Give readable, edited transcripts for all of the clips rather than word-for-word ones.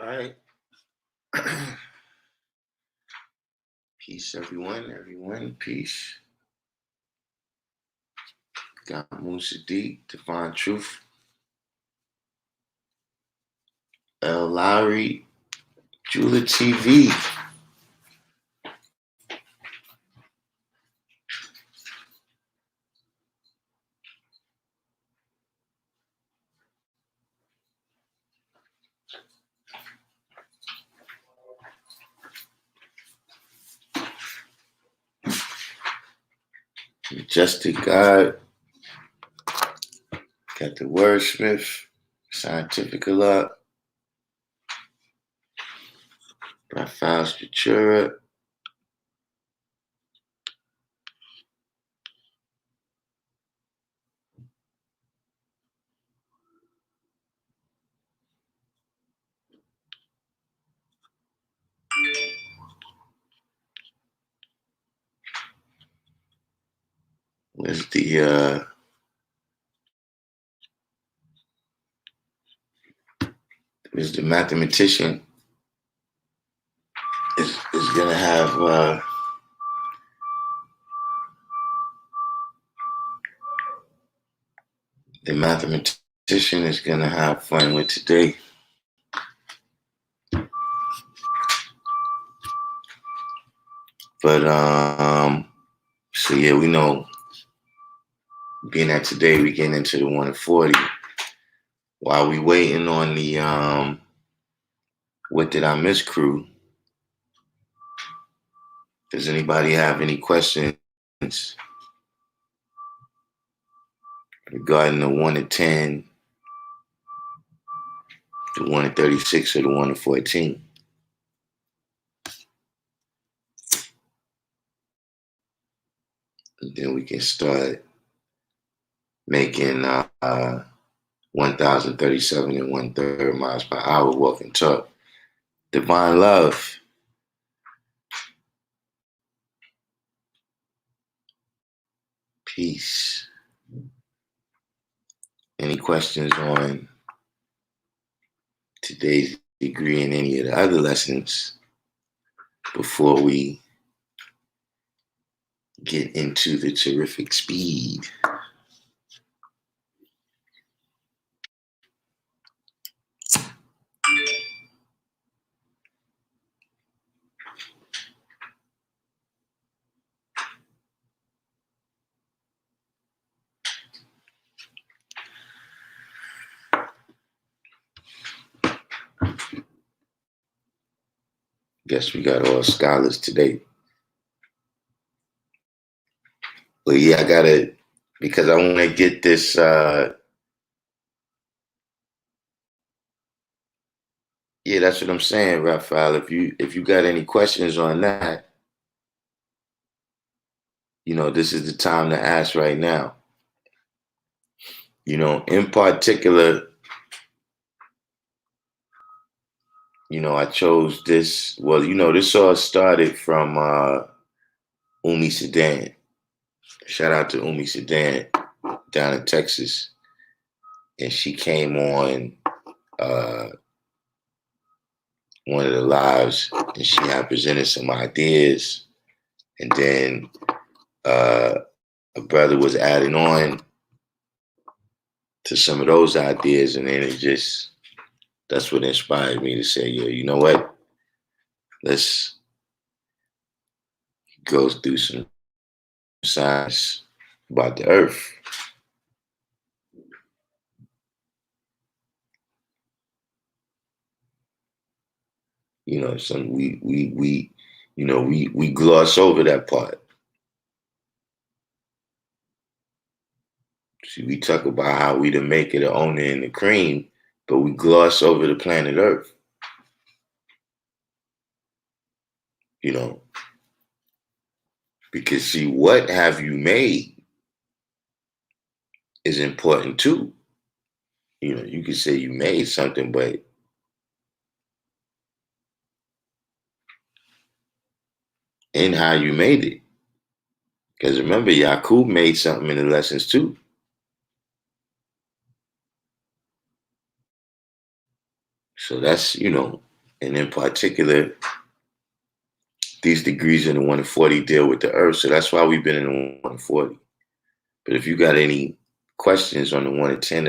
right. Peace, everyone, peace. Got Musa D, Divine Truth, L. Lowry, Jula TV. Majestic God, got the Wordsmith, Scientific Allah, Raphael Scriptura, was the mathematician is gonna have the mathematician is gonna have fun with today. But so yeah, we know being that today we getting into the 1 and 40. While we waiting on the What Did I Miss crew, does anybody have any questions regarding the 1 to 10, the 1 to 36, or the 1 to 14? And then we can start making 1,037 and 1/3 miles per hour walk and talk. Divine love. Peace. Any questions on today's degree and any of the other lessons before we get into the terrific speed? Guess we got all scholars today. But yeah, I gotta, because I want to get this yeah, that's what I'm saying, Raphael. If you got any questions on that, this is the time to ask right now. In particular, I chose this. Well, this all started from Umi Sedan. Shout out to Umi Sedan down in Texas. And she came on one of the lives, and she had presented some ideas. And then a brother was adding on to some of those ideas, and then that's what inspired me to say, yeah, you know what? Let's go through some science about the earth. Some we gloss over that part. See, we talk about how we to make it, the owner and the cream, but we gloss over the planet Earth. Because see, what have you made is important too. You could say you made something, but in how you made it. Because remember, Yakub made something in the lessons too. So that's, And in particular, these degrees in the 140 deal with the earth. So that's why we've been in the 140. But if you got any questions on the 110,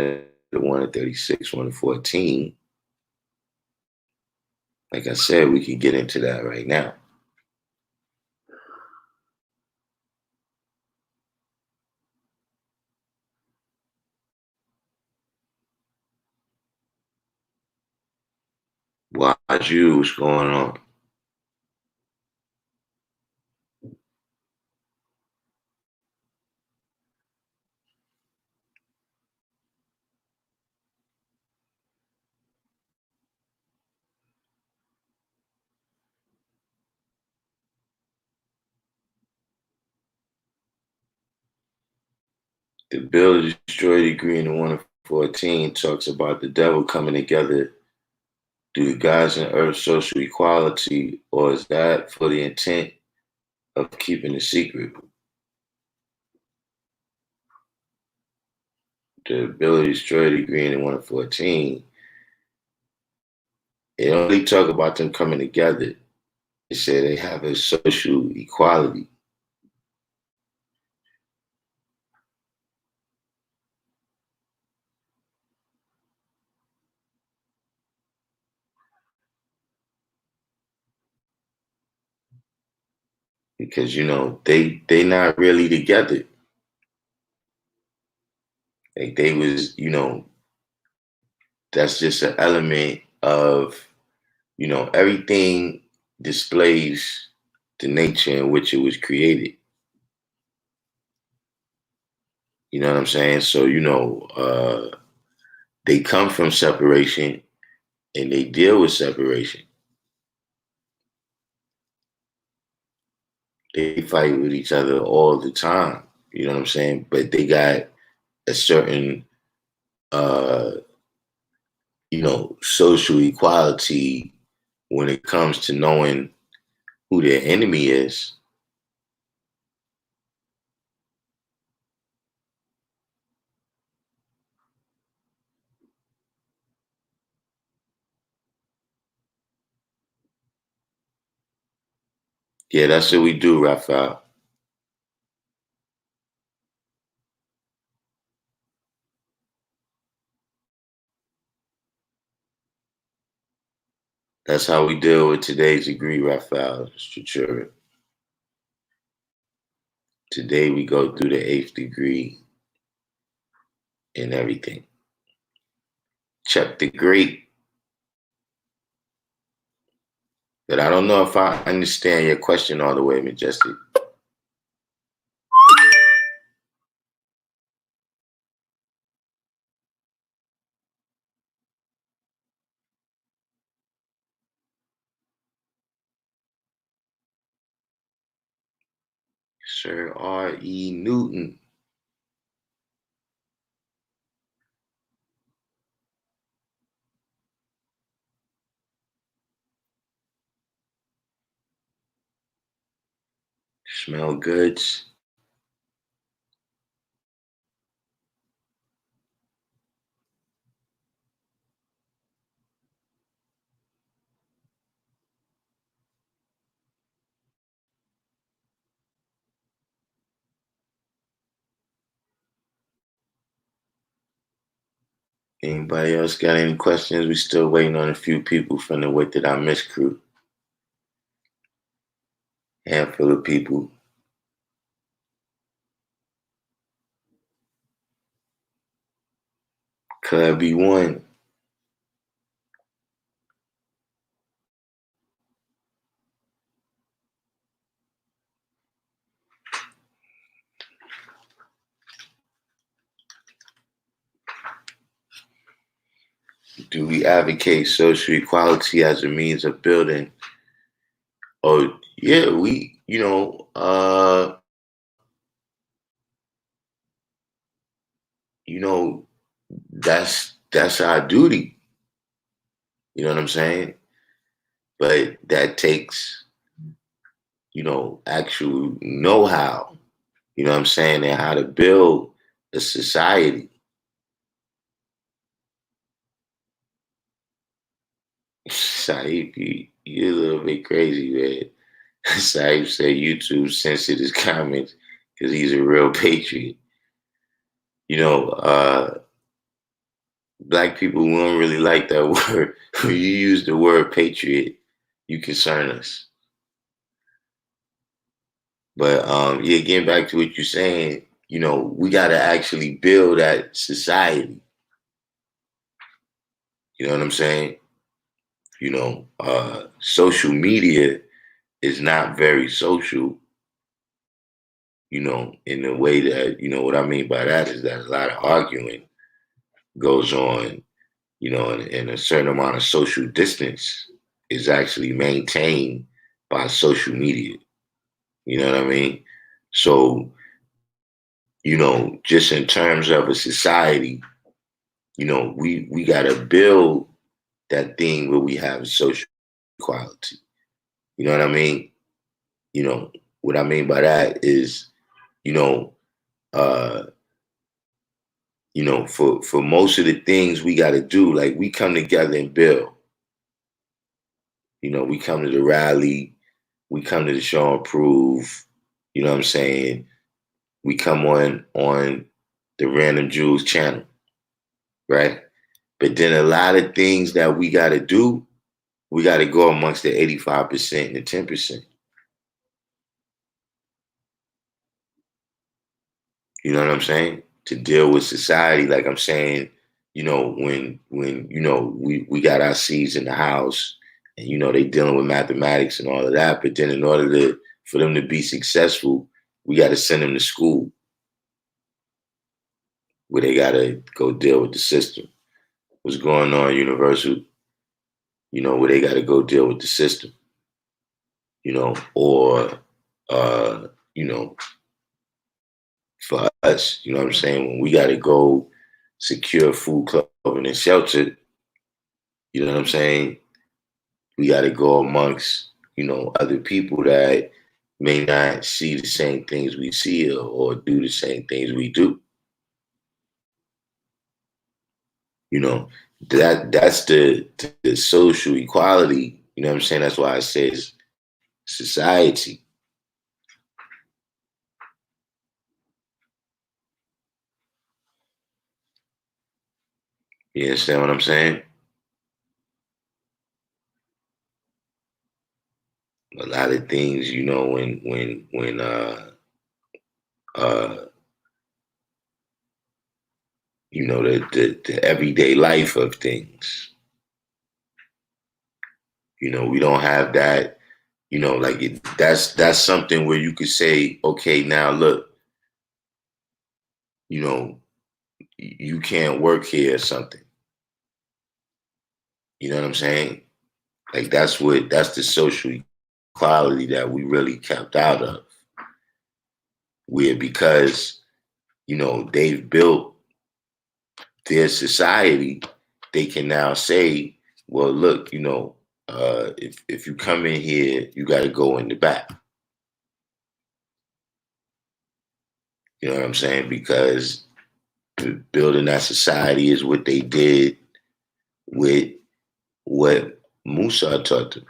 the 136, 114, like I said, we can get into that right now. Why's you? What's going on? The Bill to Destroy the Degree in the 114 talks about the devil coming together due to God's and earth's social equality, or is that for the intent of keeping the secret? The ability to destroy the degree in the 114, it only talk about them coming together. It said they have a social equality. Because they not really together. Like they was, that's just an element of, everything displays the nature in which it was created. You know what I'm saying? So, they come from separation and they deal with separation. They fight with each other all the time. You know what I'm saying? But they got a certain, uh, social equality when it comes to knowing who their enemy is. Yeah, that's what we do, Raphael. That's how we deal with today's degree, Raphael. Stratura. Today we go through the eighth degree and everything. Check the great. But I don't know if I understand your question all the way, Majestic. Sir R.E. Newton. Smell goods. Anybody else got any questions? We still waiting on a few people from the What Did I Miss crew. Handful of people. Could be one. Do we advocate social equality as a means of building? Oh, yeah, we, that's our duty. You know what I'm saying? But that takes, actual know-how. You know what I'm saying? And how to build a society. Saeed, you're a little bit crazy, man. Saeed said YouTube censored his comments because he's a real patriot. You know, black people, we don't really like that word. When you use the word patriot, you concern us. But yeah, getting back to what you're saying, you know, we got to actually build that society. You know what I'm saying? You know, social media is not very social, you know, in the way that, you know, what I mean by that is that a lot of arguing goes on, you know, and a certain amount of social distance is actually maintained by social media. You know what I mean? So, you know, just in terms of a society, you know, we gotta build that thing where we have social equality. You know what I mean? You know, what I mean by that is, you know, uh, for most of the things we gotta do, like we come together and build. You know, we come to the rally, we come to the show and prove, you know what I'm saying? We come on the Random Jewels channel, right? But then a lot of things that we gotta do, we gotta go amongst the 85% and the 10%. You know what I'm saying? To deal with society, like I'm saying, you know, when you know we got our seeds in the house, and you know they dealing with mathematics and all of that. But then in order to for them to be successful, we got to send them to school where they got to go deal with the system. What's going on, Universal? You know where they got to go deal with the system. You know, or you know, for us, you know what I'm saying? When we got to go secure food, clothing, and shelter, you know what I'm saying? We got to go amongst, you know, other people that may not see the same things we see or do the same things we do. You know, that's the social equality. You know what I'm saying? That's why I say it's society. You understand what I'm saying? A lot of things, you know, when uh you know the everyday life of things. You know, we don't have that. You know, like that's something where you could say, okay, now look, you know, you can't work here or something. You know what I'm saying? Like that's the social equality that we really kept out of. Where because, you know, they've built their society, they can now say, well, look, you know, if you come in here, you got to go in the back. You know what I'm saying? Because building that society is what they did with what Musa taught them.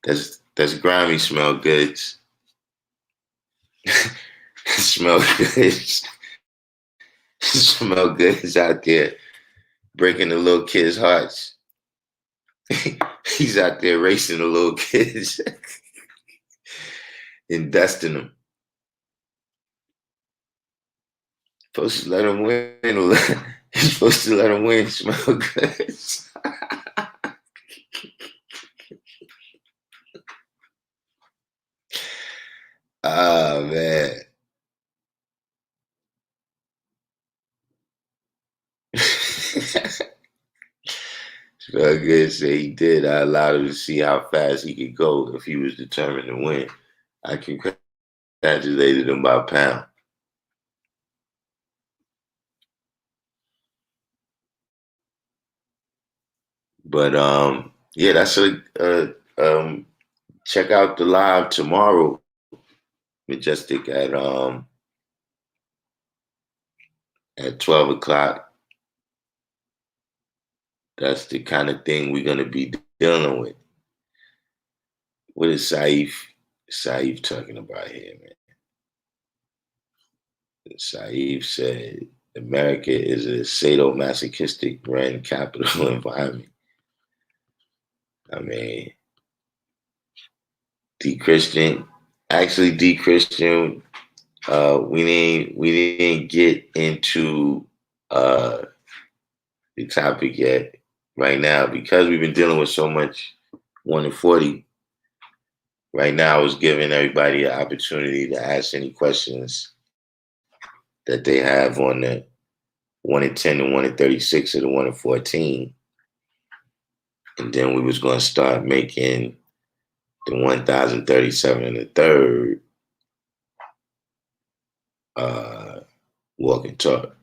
That's grimy smell goods. Smell goods. Smell goods out there breaking the little kids' hearts. He's out there racing the little kids and dusting them. Supposed to let them win. He's supposed to let them win. Smell goods. Oh man. Smell good say he did. I allowed him to see how fast he could go if he was determined to win. I congratulated him by a pound. But yeah, that's check out the live tomorrow. Majestic at 12 o'clock. That's the kind of thing we're gonna be dealing with. What is Saif talking about here, man? Saif said America is a sadomasochistic ran capital environment. I mean, D-Christian, actually D-Christian, we didn't get into the topic yet right now because we've been dealing with so much 1 in 40. Right now, I was giving everybody an opportunity to ask any questions that they have on the 1 in 10 to 1 in 36 or the 1 in 14. And then we was going to start making the 1037 and the third walk and talk.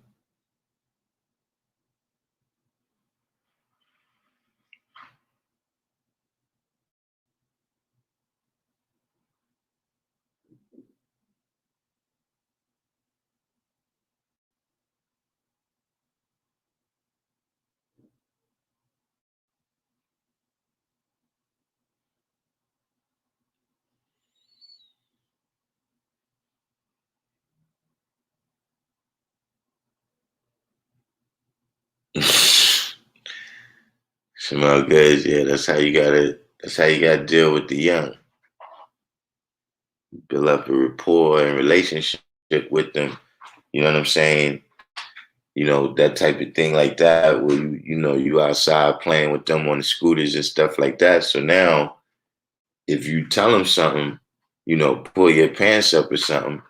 Smell good, yeah. That's how you gotta deal with the young. Build up a rapport and relationship with them. You know what I'm saying? You know, that type of thing like that, where you outside playing with them on the scooters and stuff like that. So now if you tell them something, pull your pants up or something,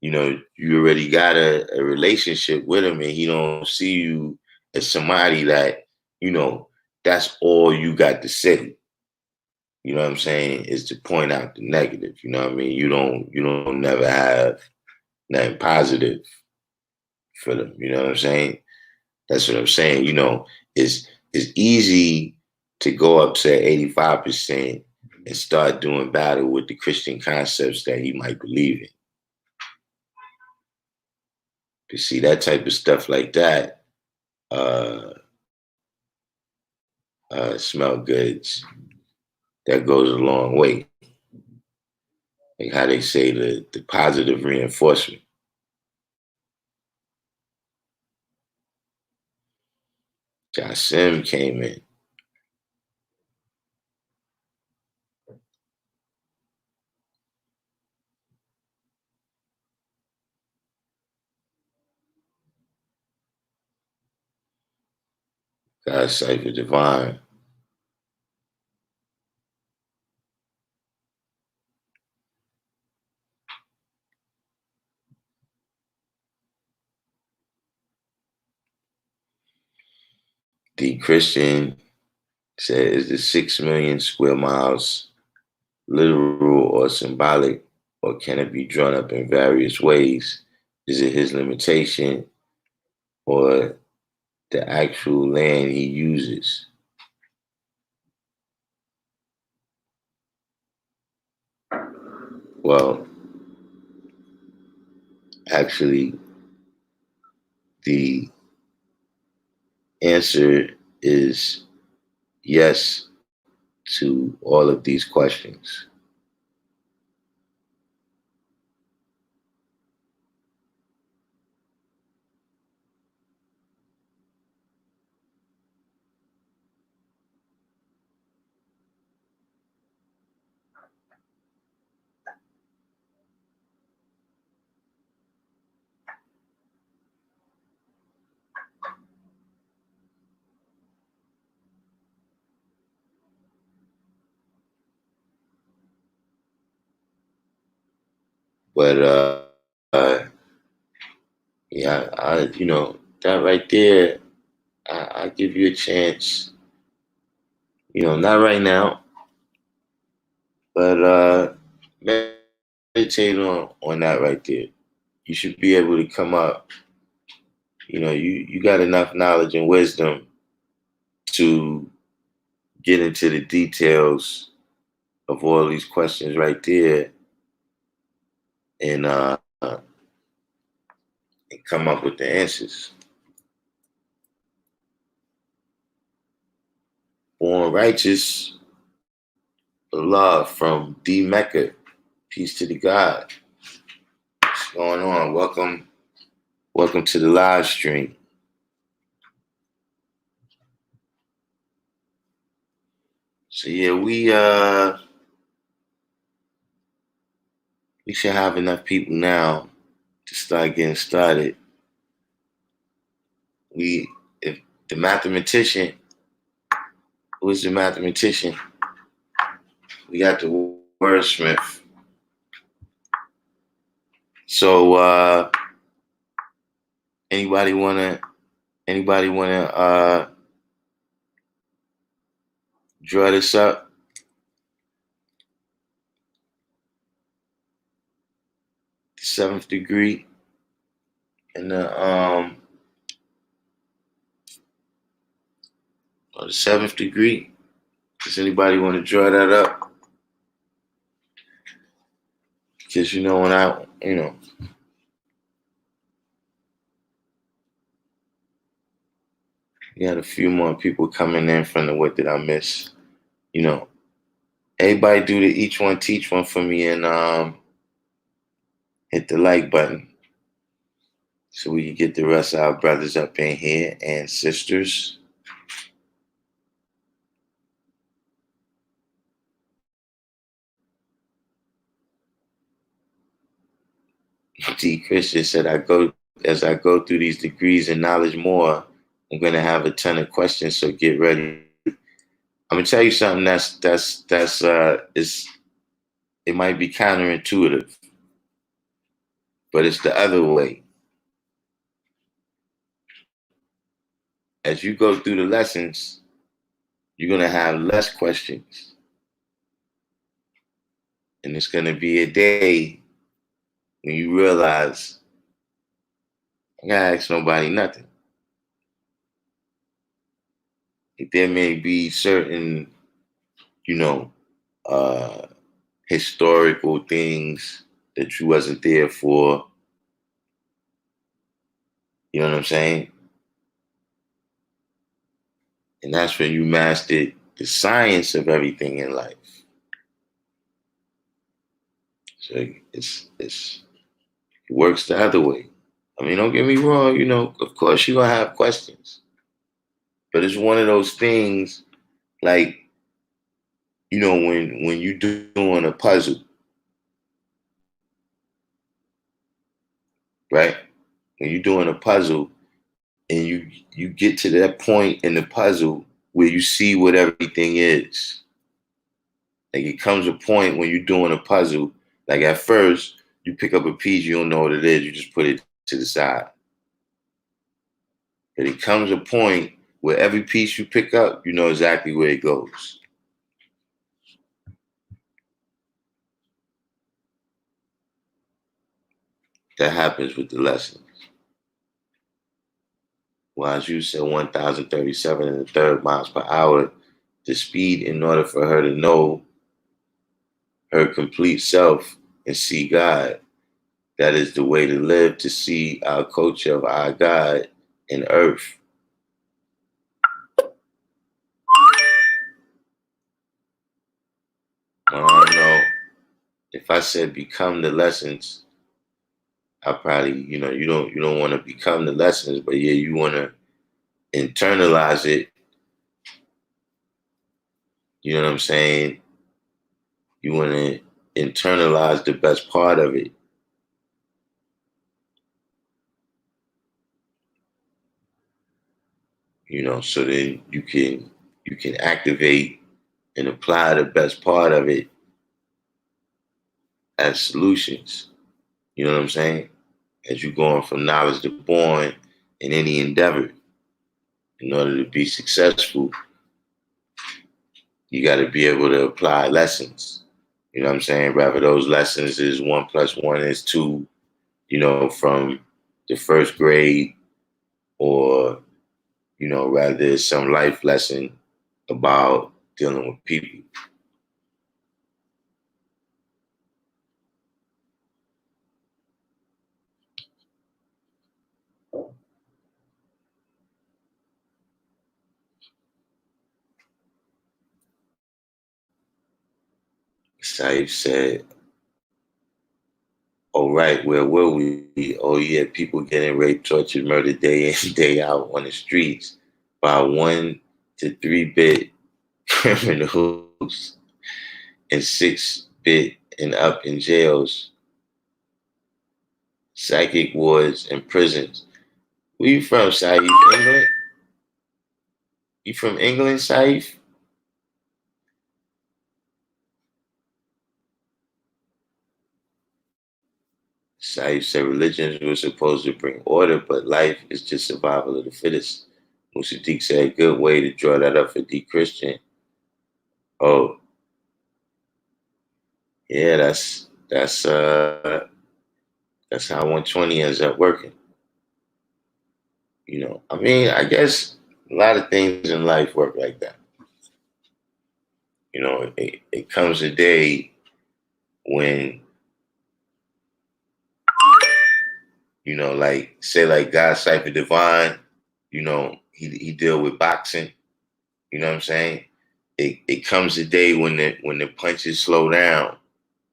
you already got a relationship with him and he don't see you as somebody that, that's all you got to say. You know what I'm saying? Is to point out the negative. You know what I mean? You don't never have nothing positive for them. You know what I'm saying? That's what I'm saying. It's easy to go up to 85% and start doing battle with the Christian concepts that he might believe in. To see that type of stuff like that, smell goods, that goes a long way. Like how they say the positive reinforcement. Jasim came in. God Cypher Divine. The Christian said, is the 6 million square miles literal or symbolic, or can it be drawn up in various ways? Is it his limitation or the actual land he uses? Well, actually, the answer is yes to all of these questions. But yeah, that right there, I give you a chance. Not right now, but meditate on that right there. You should be able to come up. You got enough knowledge and wisdom to get into the details of all these questions right there and come up with the answers. Born Righteous, Allah from D Mecca. Peace to the God. What's going on? Welcome to the live stream. So yeah, we should have enough people now to start getting started. If the mathematician, who's the mathematician? We got the wordsmith. So anybody wanna draw this up? The seventh degree and the seventh degree. Does anybody want to draw that up? Because you know we had a few more people coming in from the what did I miss? Everybody do the each one teach one for me and hit the like button so we can get the rest of our brothers up in here and sisters. T. Christian said, as I go through these degrees and knowledge more, I'm gonna have a ton of questions, so get ready. I'm gonna tell you something it might be counterintuitive, but it's the other way. As you go through the lessons, you're gonna have less questions. And it's gonna be a day when you realize I gotta ask nobody nothing. Like there may be certain, uh, historical things that you wasn't there for. You know what I'm saying? And that's when you mastered the science of everything in life. So it works the other way. I mean, don't get me wrong, of course you're gonna have questions. But it's one of those things like, when you're doing a puzzle, right? When you're doing a puzzle and you get to that point in the puzzle where you see what everything is. Like it comes a point when you're doing a puzzle, like at first you pick up a piece, you don't know what it is, you just put it to the side. But it comes a point where every piece you pick up, you know exactly where it goes. That happens with the lessons. Well, as you said, 1,037 and a third miles per hour, the speed in order for her to know her complete self and see God. That is the way to live, to see our culture of our God in earth. I don't know. If I said become the lessons, I probably, you don't want to become the lessons, but yeah, you want to internalize it. You know what I'm saying? You want to internalize the best part of it. So then you can activate and apply the best part of it as solutions. You know what I'm saying? As you're going from knowledge to born in any endeavor, in order to be successful, you got to be able to apply lessons. You know what I'm saying? Rather those lessons is 1 + 1 is 2, from the first grade, or, rather it's some life lesson about dealing with people. Saif said, "Oh right, where were we? Oh yeah, people getting raped, tortured, murdered day in, day out on the streets by 1 to 3 bit criminals and 6 bit and up in jails, psychic wards, and prisons." Where you from, Saif? England? You from England, Saif? Saif said religions were supposed to bring order, but life is just survival of the fittest. Musaddiq said a good way to draw that up for de-Christian. Oh, yeah, that's how 120 ends up working. I mean, I guess a lot of things in life work like that. It comes a day when, like say like God Cypher Divine, he deal with boxing. You know what I'm saying? It comes a day when the punches slow down.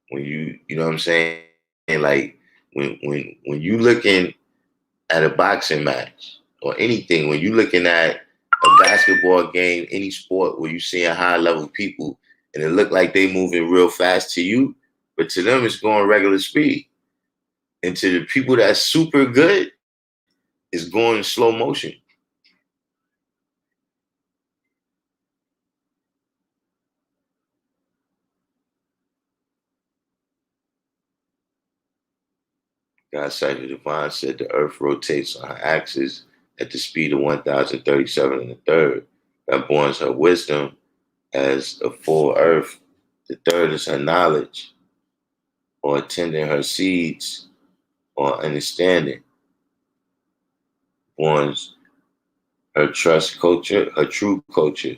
When you know what I'm saying? Like when you looking at a boxing match or anything, when you looking at a basketball game, any sport where you seeing high level people and it look like they moving real fast to you, but to them it's going regular speed. And to the people that's super good, it's going in slow motion. God Cypher Divine said the earth rotates on her axis at the speed of 1,037 and a third. That borns her wisdom as a full earth. The third is her knowledge or attending her seeds or understanding. Borns her trust culture, her true culture.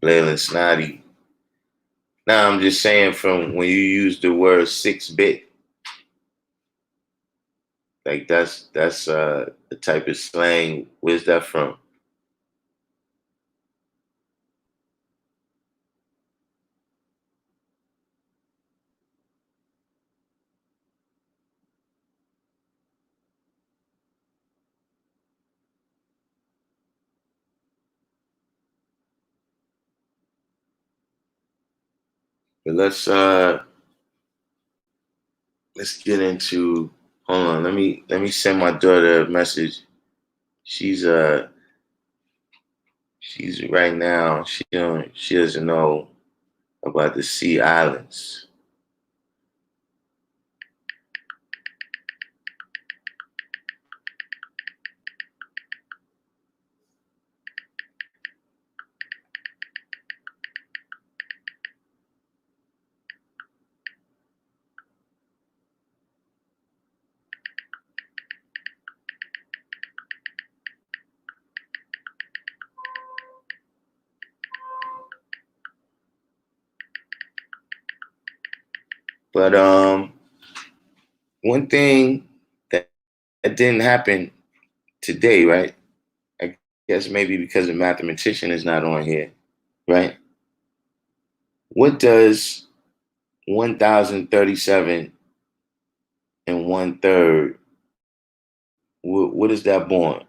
Leyland Snotty. Now I'm just saying from when you use the word 6 bit, like that's the type of slang. Where's that from? But let's get into. Hold on, let me send my daughter a message. She's she's right now. She doesn't know about the Sea Islands. But one thing that didn't happen today, right? I guess maybe because the mathematician is not on here, right? What does 1,037 and one third? What is that born?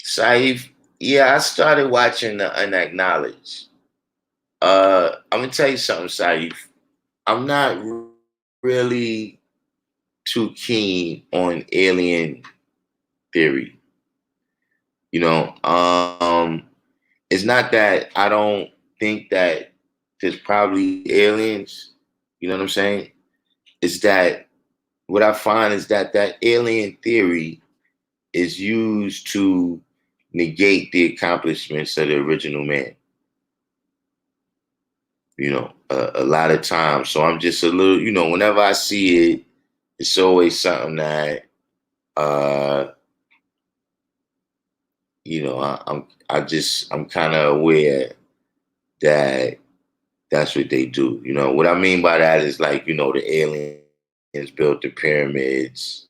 Saif, yeah, I started watching the Unacknowledged. I'm gonna tell you something, Saif. I'm not really too keen on alien theory. You know, it's not that I don't think that there's probably aliens. You know what I'm saying? It's that what I find is that that alien theory is used to negate the accomplishments of the original man. A lot of times. So I'm just a little, whenever I see it, it's always something that uh, I'm kind of aware that that's what they do. What I mean by that is like, the aliens built the pyramids.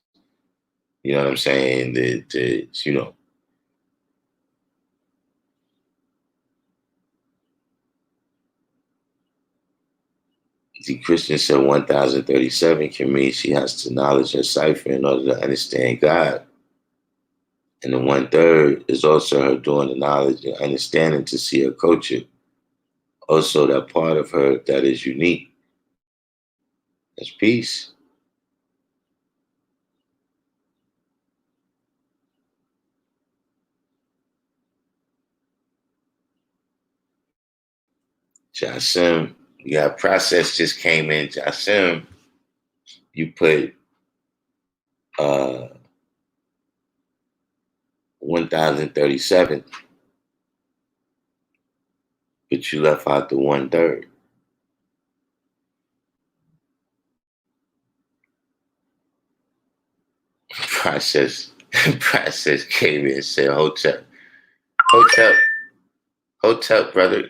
You know what I'm saying? The Christian said 1037 can mean she has to knowledge her cipher in order to understand God. And the one third is also her doing the knowledge and understanding to see her culture. Also, that part of her that is unique. That's peace. Jasim, you got process just came in. Jasim, you put uh 1037, but you left out the one third. Process process came in and said, hotel, hotel, brother.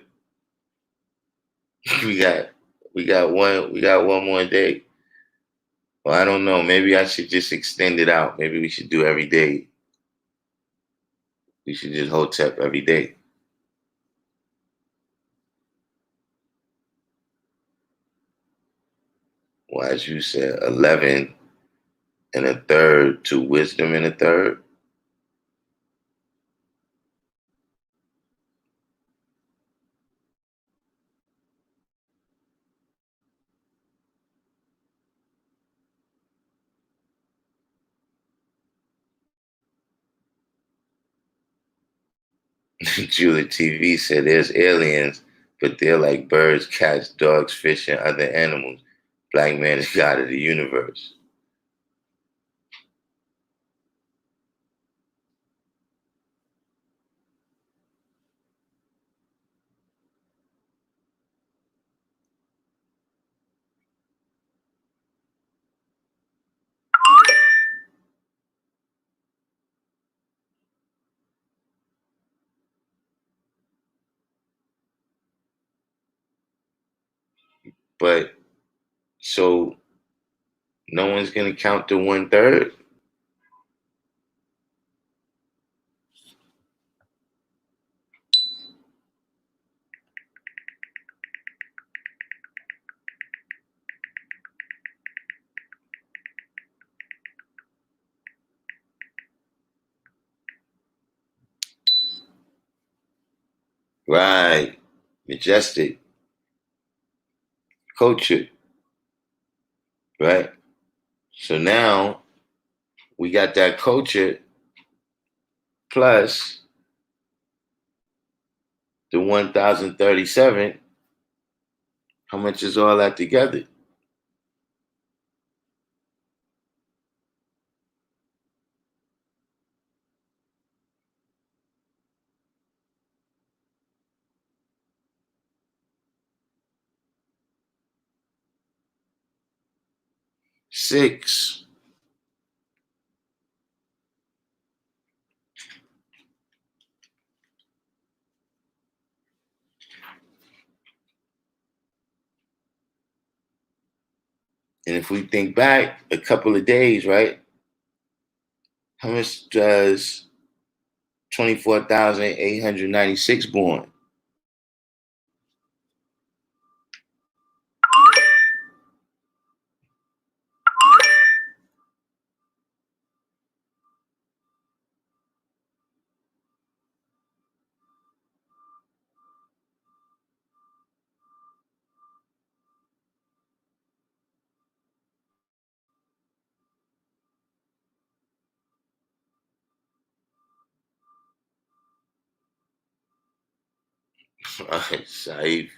We got we got one more day. Well, I don't know. Maybe I should just extend it out. Maybe we should do every day. We should just hotep every day. Well, as you said, 11 and a third to wisdom and a third. Julie TV said there's aliens, but they're like birds, cats, dogs, fish, and other animals. Black man is God of the universe. But so no one's gonna count the one third, right? Majestic culture, right? So now we got that culture plus the 1037. How much is all that together? 6. And if we think back a couple of days, right? How much does 24,896 born? All right, Saif.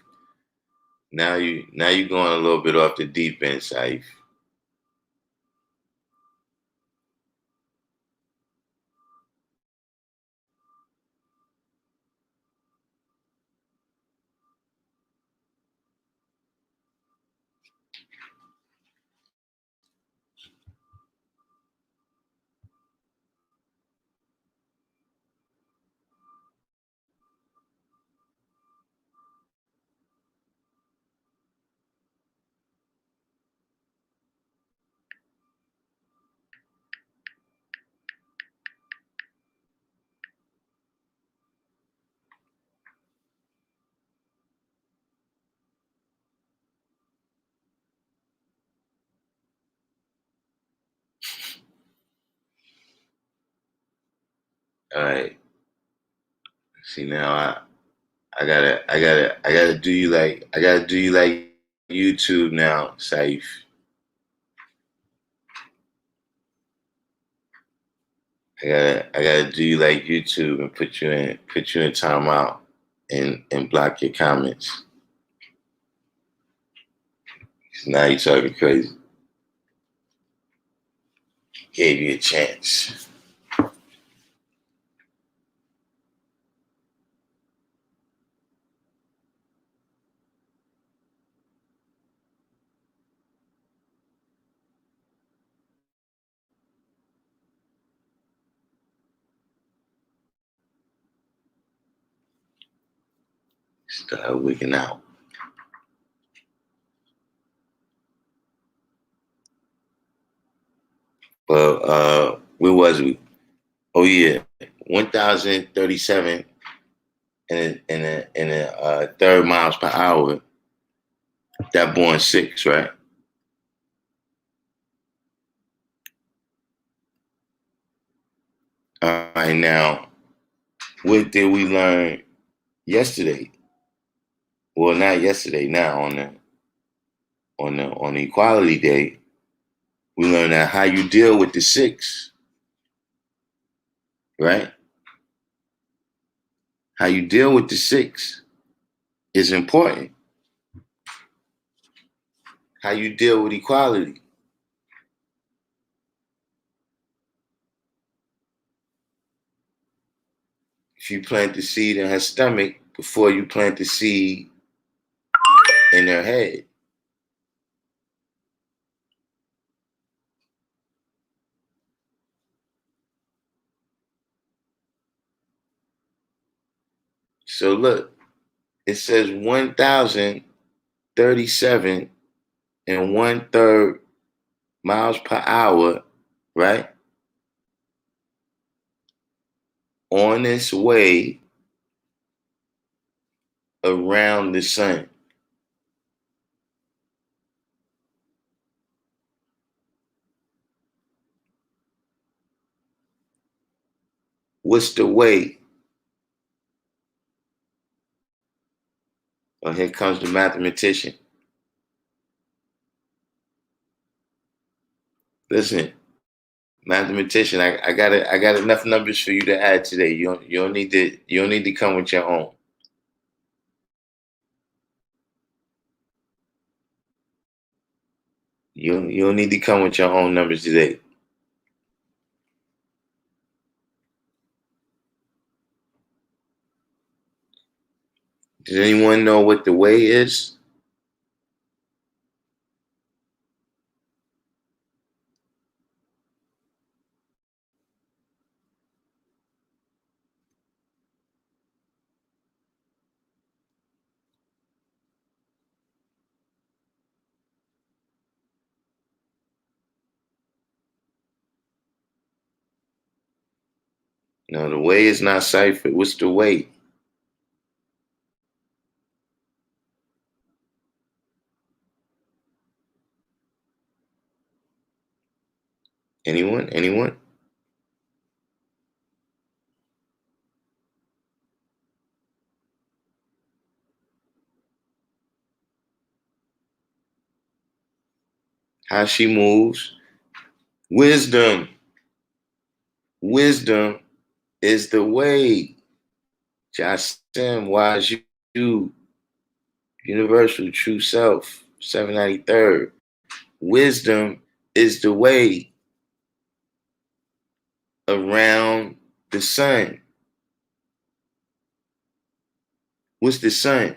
Now you going a little bit off the deep end, Saif. All right. See now I gotta do you like YouTube now, Saif. I gotta do you like YouTube and put you in timeout and block your comments. Now you're talking crazy. Gave you a chance. Start wigging out. Well, where was we? Oh yeah, 1,037 in a third miles per hour. That born 6, right? All right, now what did we learn yesterday? Well, not yesterday. Now on the Equality Day, we learned that how you deal with the 6, right? How you deal with the 6 is important. How you deal with equality. If you plant the seed in her stomach before you plant the seed in her head. So look, it says 1,037 and 1/3 miles per hour, right? On its way around the sun. What's the way? Oh, here comes the mathematician. Listen, mathematician, I got enough numbers for you to add today. You don't need to come with your own. You don't need to come with your own numbers today. Does anyone know what the way is? No, the way is not ciphered. What's the way? Anyone? Anyone? How she moves? Wisdom. Wisdom is the way. Jasim, wise you, universal true self, 793rd. Wisdom is the way around the sun. What's the sun?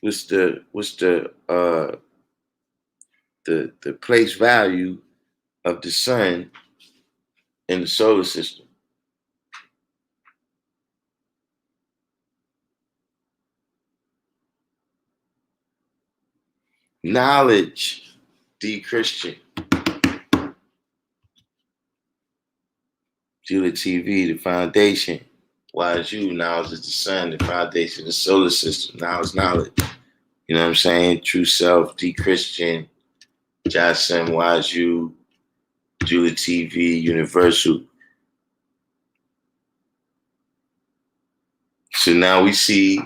What's the place value of the sun in the solar system? Knowledge, D Christian. Julia TV, the foundation. Why is you? Now is the sun, the foundation, the solar system. Now is knowledge. You know what I'm saying? True Self, D Christian, Johnson, Waju, Julie TV, Universal. So now we see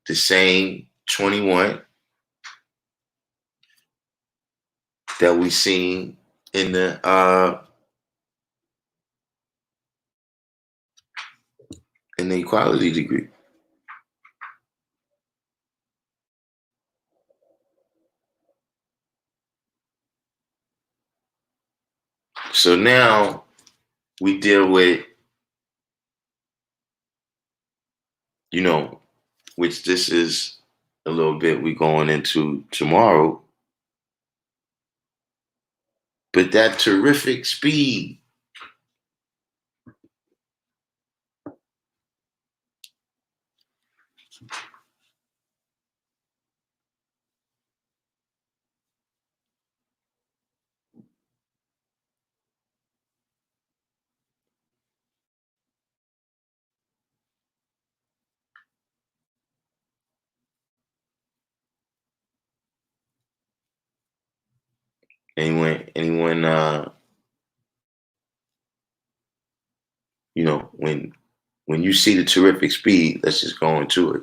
the same 21 that we seen in the equality degree. So now we deal with, which this is a little bit we going into tomorrow, but that terrific speed. Anyone, when you see the terrific speed, let's just go into it.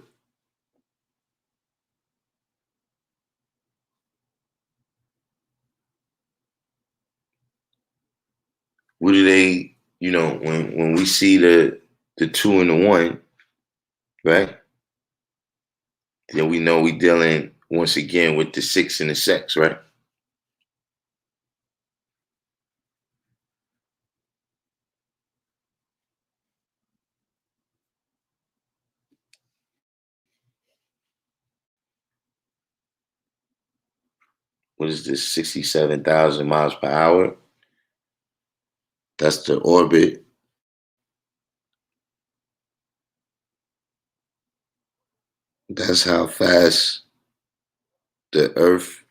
What do they, when we see the 2 and the 1, right? Then we know we dealing once again with the 6 and the sex, right? What is this? 67,000 miles per hour. That's the orbit. That's how fast the Earth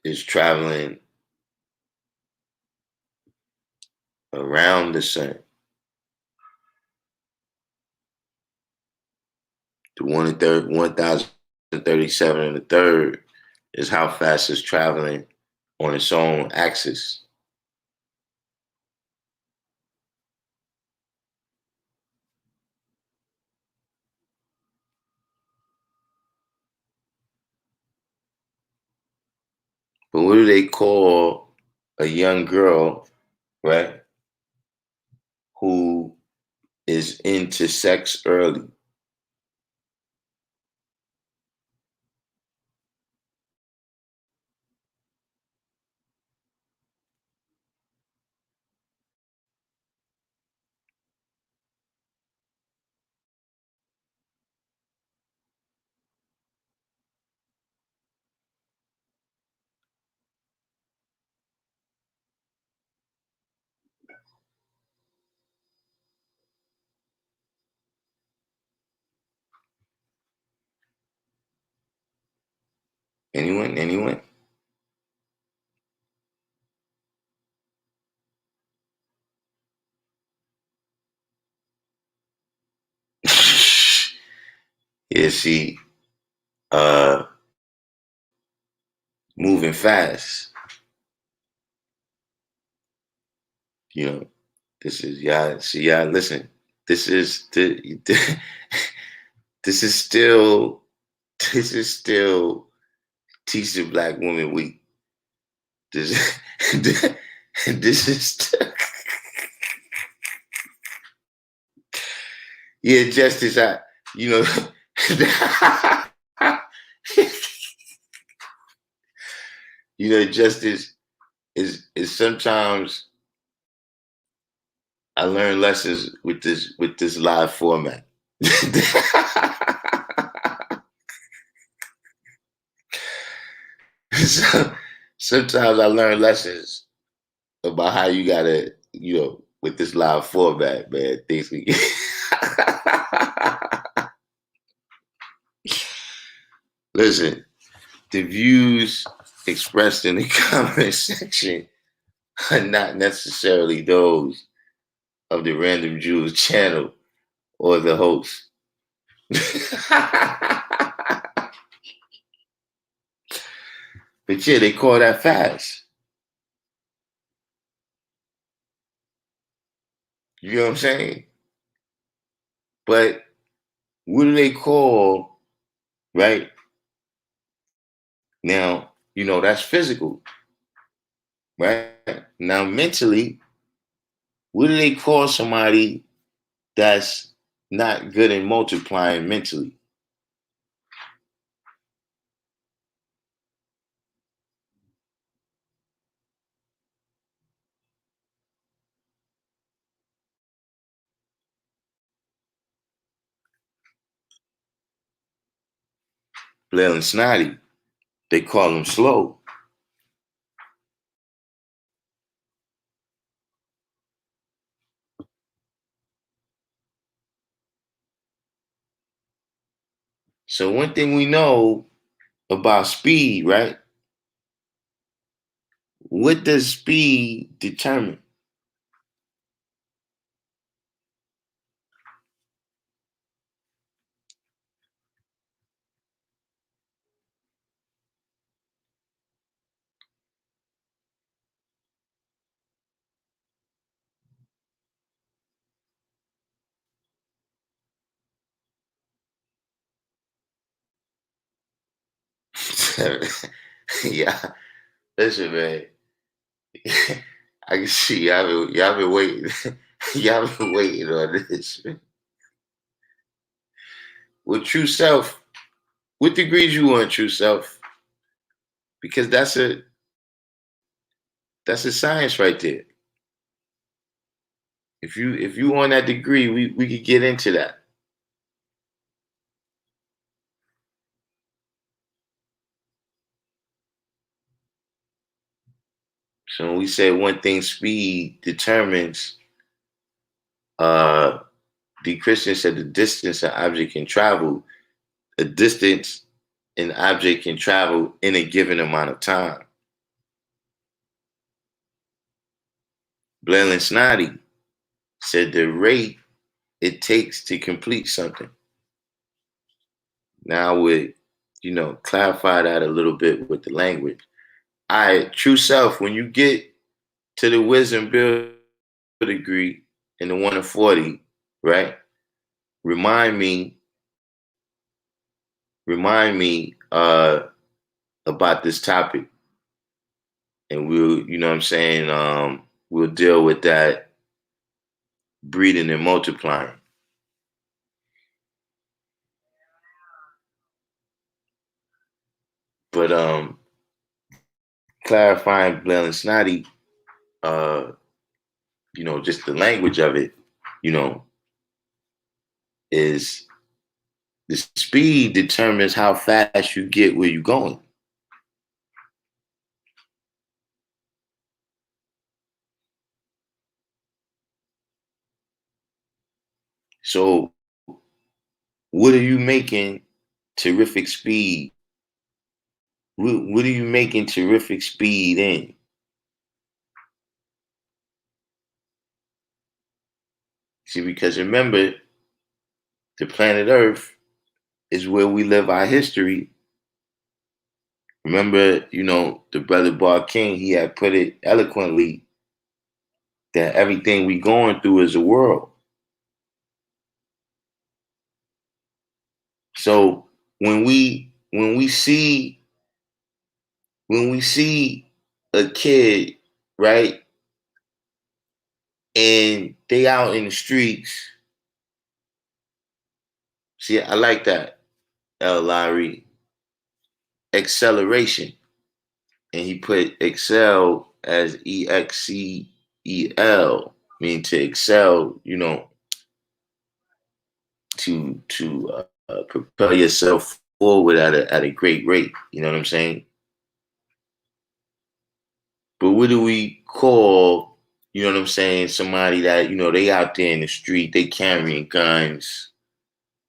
is traveling around the sun. The 1,037 and a third is how fast it's traveling on its own axis. But what do they call a young girl, right, who is into sex early? Anyone? Anyone? Yeah, she moving fast. This is y'all. See y'all. Listen, this is this is still this is still Teaching Black Women Week. This this is yeah, Justice. You know, Justice is sometimes I learn lessons with this live format. So, sometimes I learn lessons about how you gotta, with this live format, man. Things we listen. The views expressed in the comment section are not necessarily those of the Random Jewels channel or the host. But yeah, they call that fast. You know what I'm saying? But what do they call, right? Now, that's physical, right? Now, mentally, what do they call somebody that's not good in multiplying mentally? Blair and Snotty, they call them slow. So one thing we know about speed, right? What does speed determine? Yeah, listen, man. I can see y'all been waiting. Y'all been waiting on this. Well, true self. What degrees you want, true self? Because that's a science right there. If you want that degree, we could get into that. So when we say one thing speed determines, uh the Christian said the distance an object can travel, a distance an object can travel in a given amount of time. Blaine Snoddy said the rate it takes to complete something. Now I would, clarify that a little bit with the language. I true self, when you get to the wisdom build degree in the 1 and 40, right? Remind me, about this topic. And we'll, what I'm saying, we'll deal with that breeding and multiplying. But clarifying Blair and Snotty, uh, just the language of it, you know, is the speed determines how fast you get where you're going. So what are you making terrific speed? What are you making terrific speed in? See, because remember, the planet Earth is where we live our history. Remember, the brother Bar King, he had put it eloquently that everything we going through is a world. So when we see a kid, right, and they out in the streets, see, I like that, L. Lowry, acceleration. And he put excel as EXCEL, meaning to excel, to propel yourself forward at a great rate. You know what I'm saying? But what do we call, what I'm saying, somebody that, they out there in the street, they carrying guns,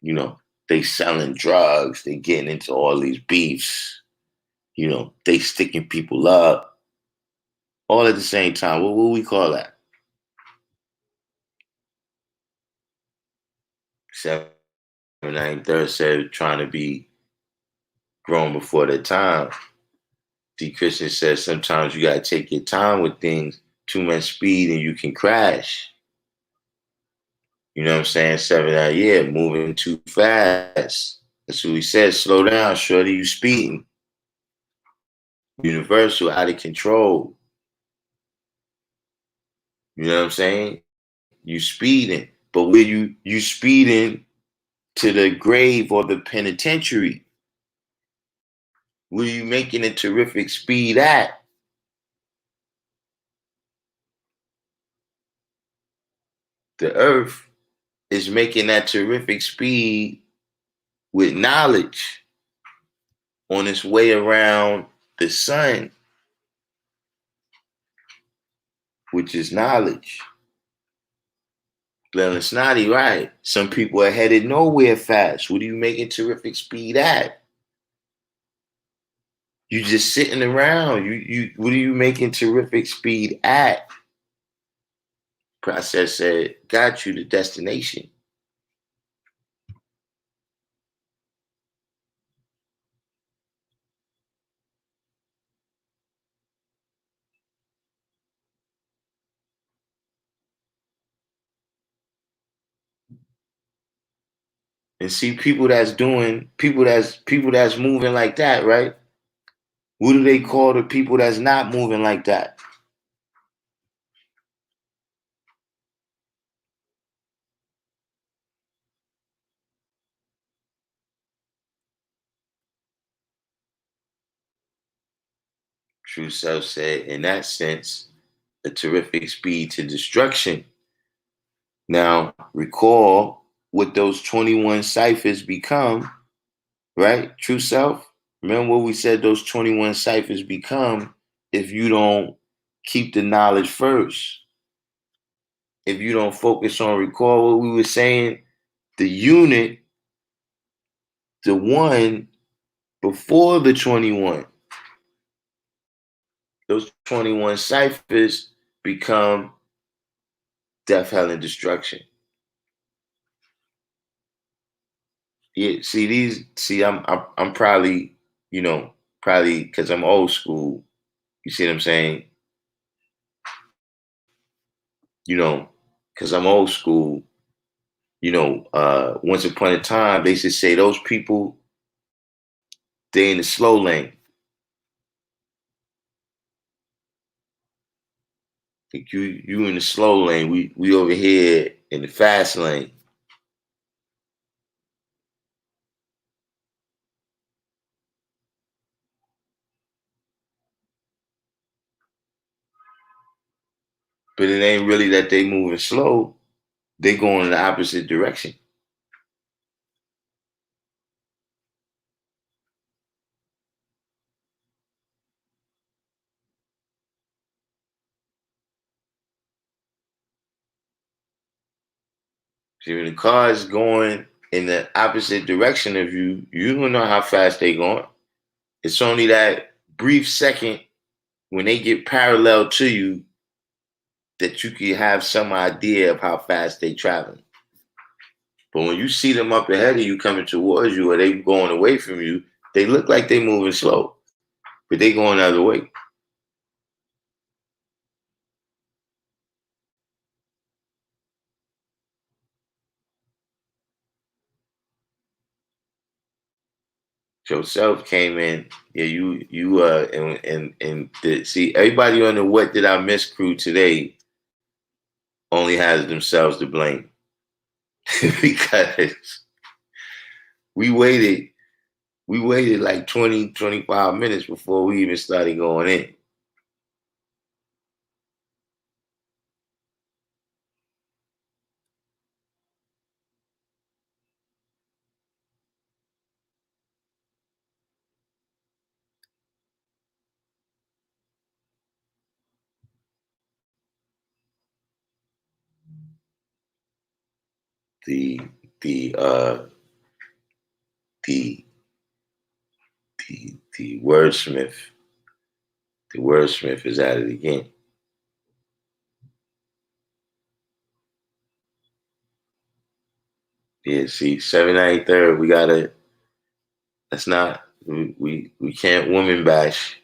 you know, they selling drugs, they getting into all these beefs, they sticking people up, all at the same time. What we call that? 793rd said trying to be grown before their time. D. Christian says sometimes you gotta take your time with things. Too much speed and you can crash. You know what I'm saying? 7 out, yeah, moving too fast. That's what he said. Slow down, shorty. You speeding. Universal, out of control. You know what I'm saying? You speeding, but where you speeding to the grave or the penitentiary? Where you making a terrific speed at? The earth is making that terrific speed with knowledge on its way around the sun, which is knowledge. Glenn and Snotty, right? Some people are headed nowhere fast. What are you making terrific speed at? You just sitting around. What are you making terrific speed at? Process said, got you the destination. And see people that's moving like that, right? What do they call the people that's not moving like that? True Self said, in that sense, a terrific speed to destruction. Now, recall what those 21 ciphers become, right? True Self. Remember what we said those 21 ciphers become if you don't keep the knowledge first. If you don't focus on recall what we were saying, the unit, the one before the 21, those 21 ciphers become death, hell, and destruction. Yeah, I'm probably, probably because I'm old school. You see what I'm saying? Because I'm old school. Once upon a time, they should say those people, they in the slow lane. Like you in the slow lane. We over here in the fast lane. But it ain't really that they moving slow. They going in the opposite direction. See, when the car is going in the opposite direction of you, you don't know how fast they going. It's only that brief second when they get parallel to you that you can have some idea of how fast they traveling. But when you see them up ahead of you coming towards you or they going away from you, they look like they moving slow, but they going the other way. Yourself came in, yeah, see everybody on the What Did I Miss crew today only has themselves to blame. Because we waited we waited like 20, 25 minutes before we even started going in. The the uh the the wordsmith is at it again. Yeah, see, 793rd, we gotta, that's not, we can't woman bash.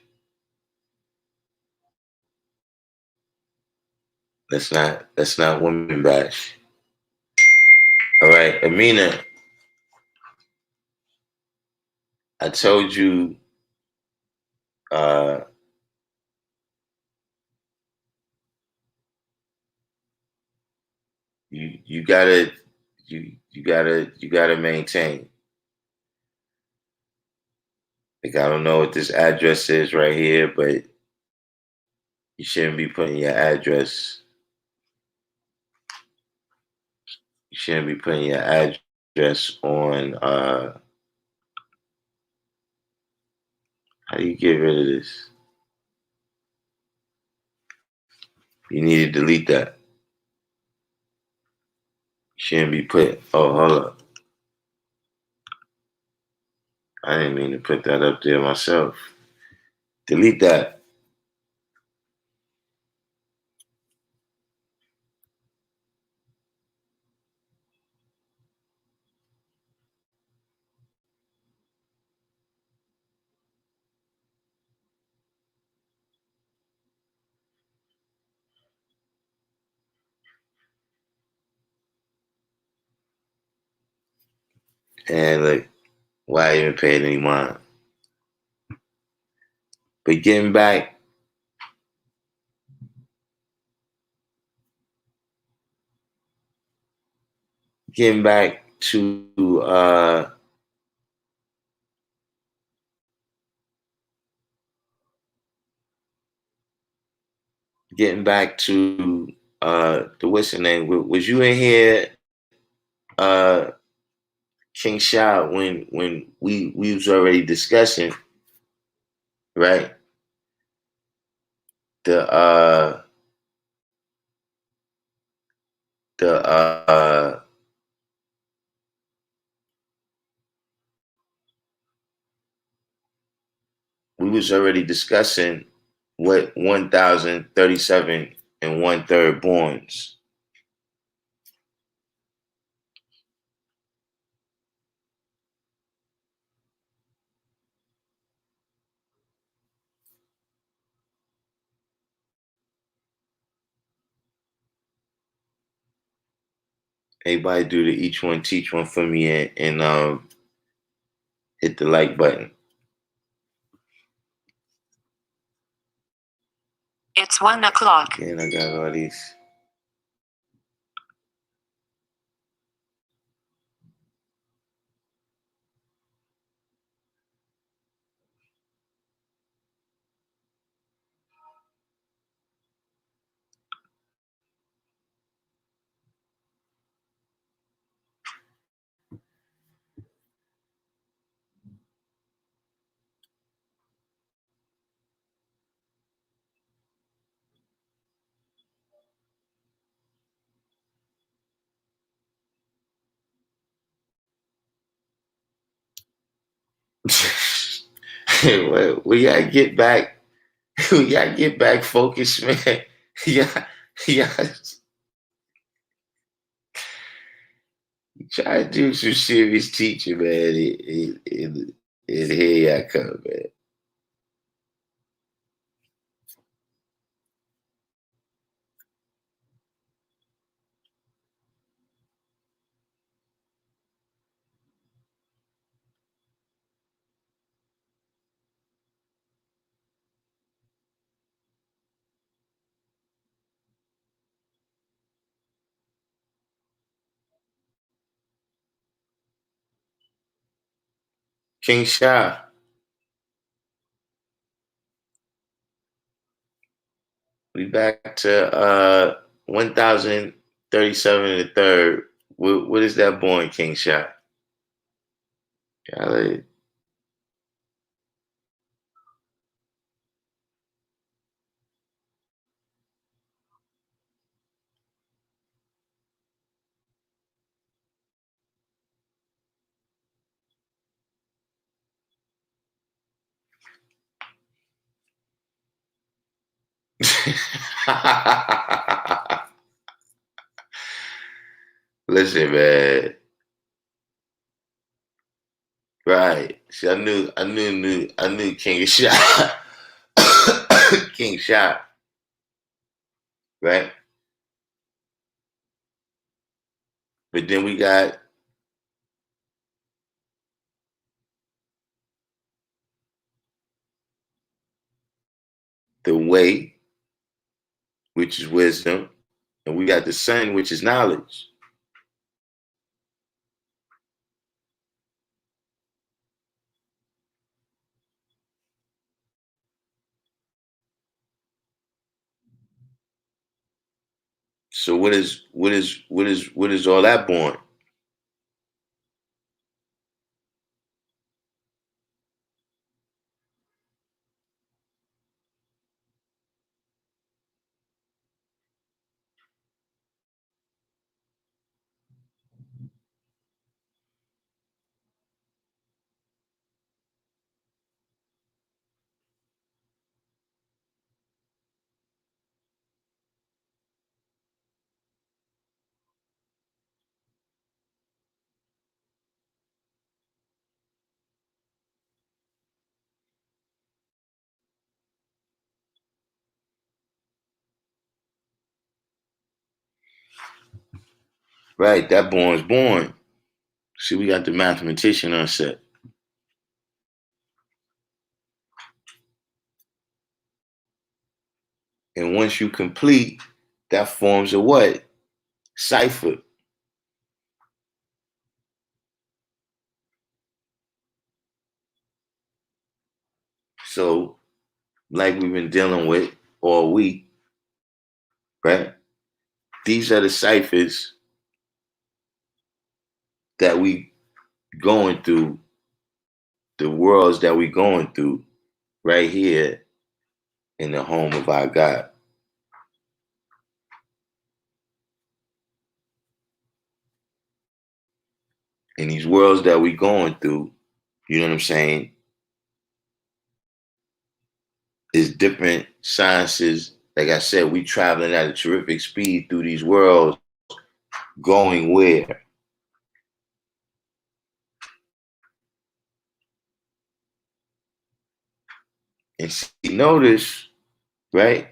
Let's not women bash. All right, Amina, I told you uh you gotta you gotta maintain. Like I don't know what this address is right here, but you shouldn't be putting your address. You shouldn't be putting your address on. How do you get rid of this? You need to delete that. You shouldn't be put. Oh, hold up. I didn't mean to put that up there myself. Delete that. And like, why even pay it any mind? But getting back to getting back to the what's the name? Was you in here, uh, King Shah, when we was already discussing, right? The the we was already discussing what 1,037 and 1/3 borns. Everybody do the each one teach one for me and hit the like button. It's 1 o'clock. And I got all these. We gotta get back. We gotta get back focused, man. Yeah, yeah. Try to do some serious teaching, man. And here I come, man. King Shah, we back to 1,037 and a third. What is that born, King Shah? Golly. Listen, man. Right. See, I knew King Shot. King Shot, right? But then we got the way, which is wisdom, and we got the sun, which is knowledge. So what is all that born? Right, that born's born. See, we got the mathematician on set. And once you complete, that forms a what? Cipher. So, like we've been dealing with all week, right? These are the ciphers that we going through, the worlds that we going through right here in the home of our God. In these worlds that we going through, you know what I'm saying, is different sciences. Like I said, we traveling at a terrific speed through these worlds, going where? And see, notice, right?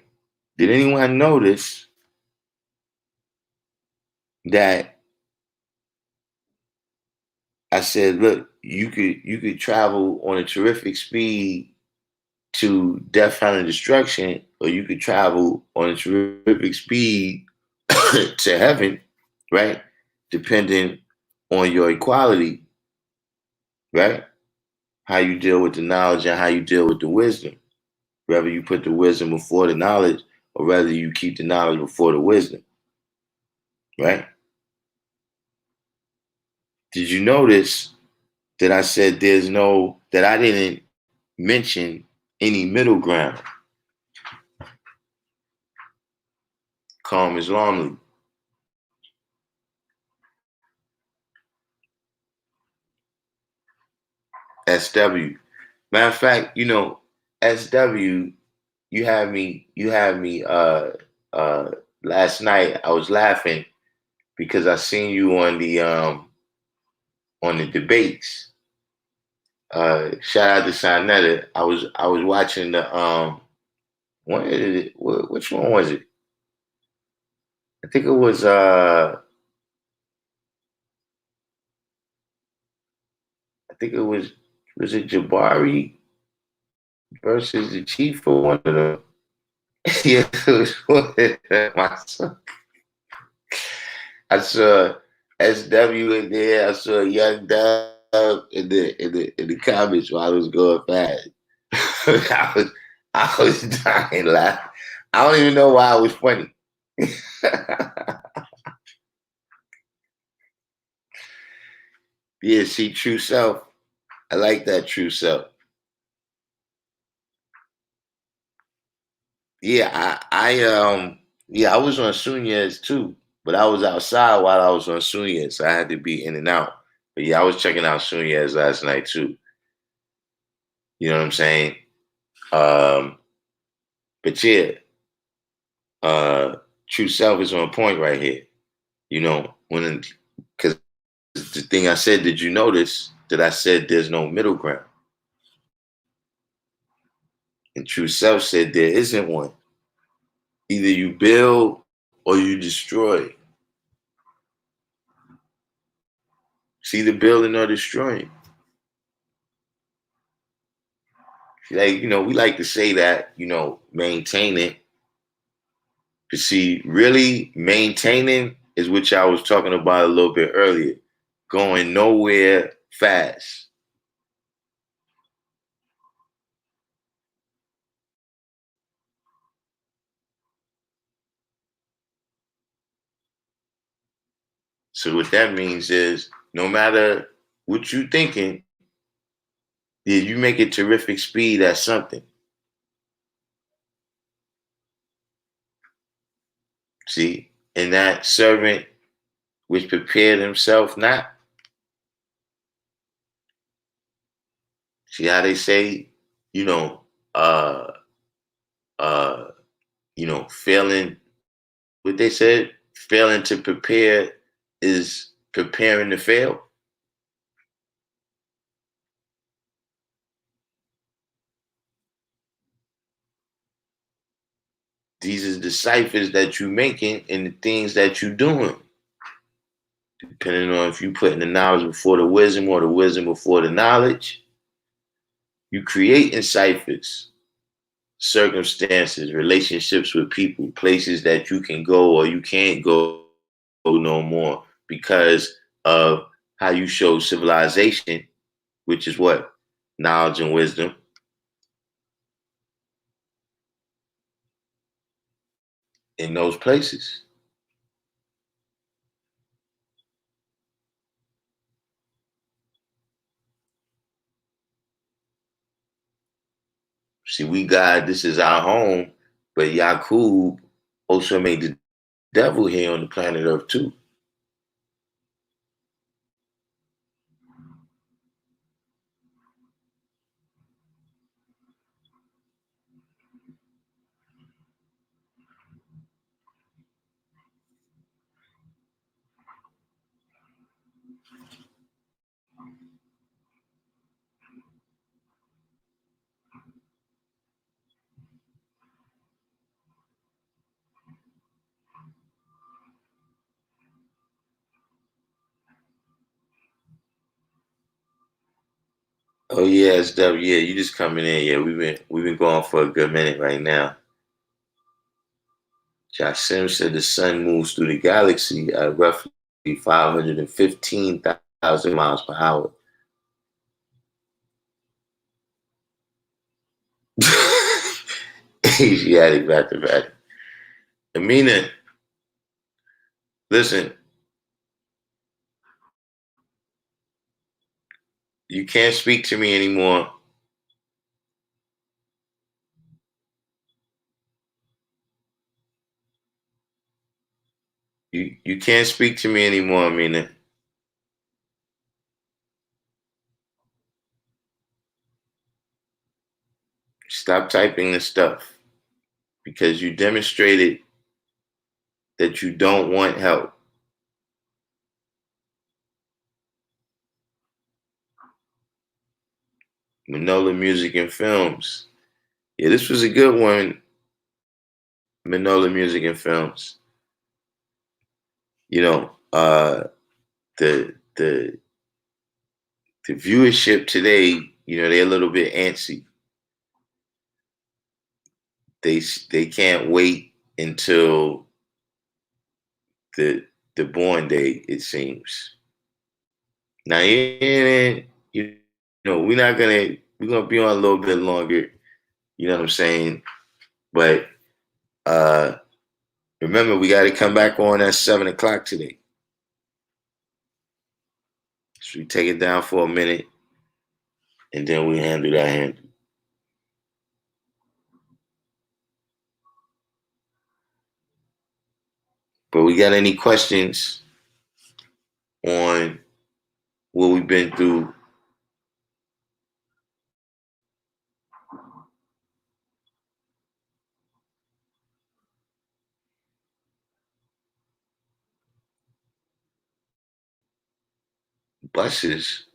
Did anyone notice that I said, look, you could travel on a terrific speed to death, hell, and destruction, or you could travel on a terrific speed to heaven, right? Depending on your equality, right? How you deal with the knowledge and how you deal with the wisdom. Whether you put the wisdom before the knowledge or whether you keep the knowledge before the wisdom, right? Did you notice that I said that I didn't mention any middle ground? Calm is lonely. SW. Matter of fact, SW, you had me uh last night I was laughing because I seen you on the debates. Shout out to Sinetta. I was watching the which one was it? I think it was it Jabari versus the Chief or one of them? Yeah, it was one of them. I saw SW in there. I saw Young Dub in the comments while I was going fast. I was dying laughing. I don't even know why it was funny. Yeah, see, true self. I like that true self. Yeah, I was on Sunez too, but I was outside while I was on Sunez, so I had to be in and out. But yeah, I was checking out Sunez last night too. You know what I'm saying? Um, but yeah, uh, true self is on point right here. Because the thing I said, did you notice that I said there's no middle ground? And true self said there isn't one. Either you build or you destroy. It's either building or destroying. Like, we like to say that, maintain it. But see, really maintaining is what y'all was talking about a little bit earlier. Going nowhere fast. So what that means is no matter what you thinking, yeah, you make a terrific speed at something. See, and that servant which prepared himself not. See how they say, you know, uh uh, failing what they said, failing to prepare is preparing to fail. These are the ciphers that you're making and the things that you're doing. Depending on if you putting the knowledge before the wisdom or the wisdom before the knowledge, you creating ciphers, circumstances, relationships with people, places that you can go or you can't go no more because of how you show civilization, which is what? Knowledge and wisdom in those places. See, we God, this is our home, but Yakub also made the devil here on the planet Earth too. Oh yeah, SW, yeah, you just coming in. Yeah, we've been going for a good minute right now. Jasim said the sun moves through the galaxy at roughly 515,000 miles per hour. Asiatic back to back. Amina, listen, you can't speak to me anymore. You can't speak to me anymore, Amina. Stop typing this stuff because you demonstrated that you don't want help. Manola Music and Films. Yeah, this was a good one. Manola Music and Films. You know, the the viewership today, they're a little bit antsy. They can't wait until the the born day. It seems. Now, we're gonna be on a little bit longer. You know what I'm saying? But uh remember, we got to come back on at 7 o'clock today. So we take it down for a minute, and then we handle that handle. But we got any questions on what we've been through? Buses,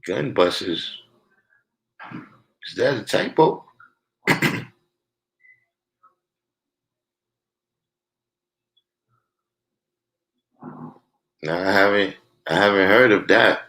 gun buses. Is that a typo? No, I haven't heard of that.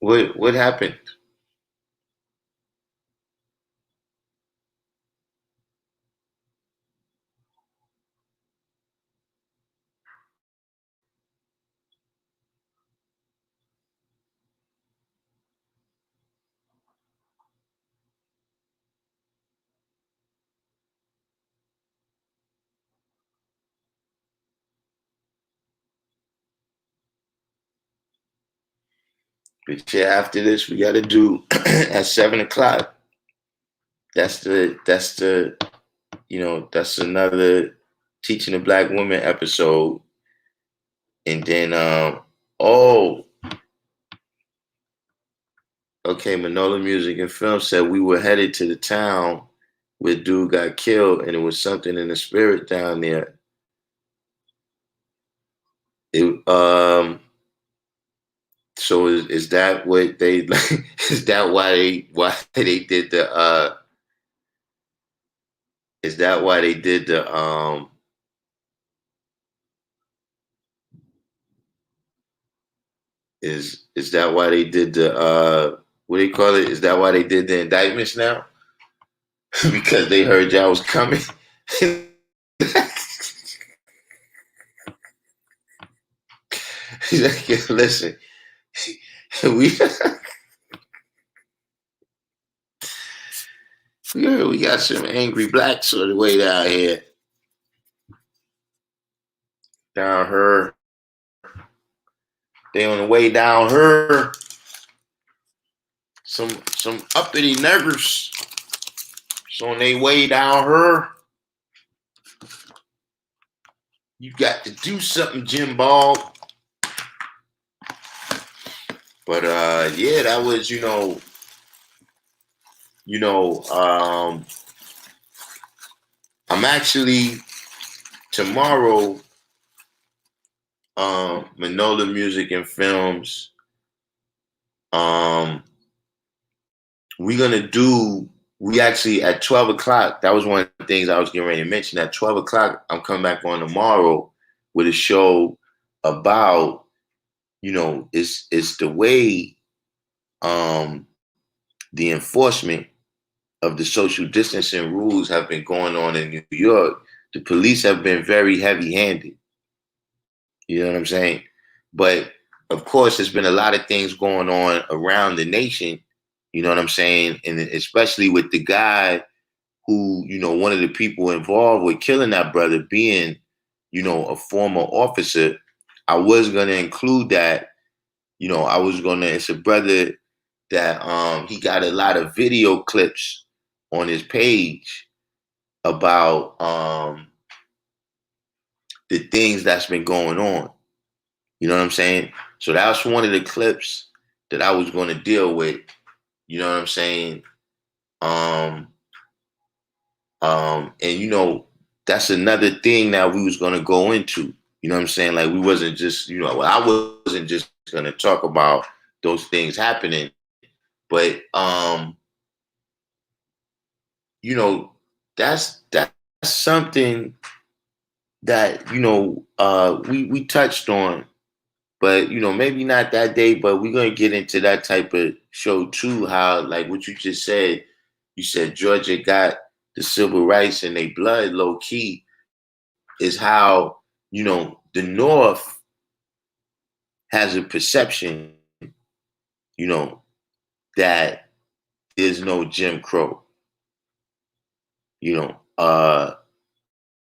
What happened? But yeah, after this, we got to do at 7 o'clock. That's the that's another teaching a black woman episode. And then oh, okay, Manola Music and Film said we were headed to the town where dude got killed, and it was something in the spirit down there. It so is that what they is that why they did the is that why they did the is that why they did the what do you call it? Is that why they did the indictments now? Because they heard y'all was coming. He's like, "Yeah, listen, we we got some angry blacks on the way down here. Down her. They on the way down her. Some uppity niggers. So on their way down her. You got to do something, Jim Ball. But yeah, that was, I'm actually tomorrow, Manola Music and Films. We actually at 12 o'clock, that was one of the things I was getting ready to mention. At 12 o'clock, I'm coming back on tomorrow with a show about, it's the way the enforcement of the social distancing rules have been going on in New York. The police have been very heavy-handed. You know what I'm saying? But of course, there's been a lot of things going on around the nation. You know what I'm saying? And especially with the guy who, one of the people involved with killing that brother being, a former officer. I was going to include that. It's a brother that he got a lot of video clips on his page about the things that's been going on. You know what I'm saying? So that's one of the clips that I was going to deal with. You know what I'm saying? Um, and that's another thing that we was going to go into. You know what I'm saying? Like we wasn't just, I wasn't just going to talk about those things happening, but you know, that's something that we touched on, but maybe not that day. But we're gonna get into that type of show too. How like what you just said, you said Georgia got the civil rights in their blood, low key, is how the North has a perception, you know, that there's no Jim Crow. You know,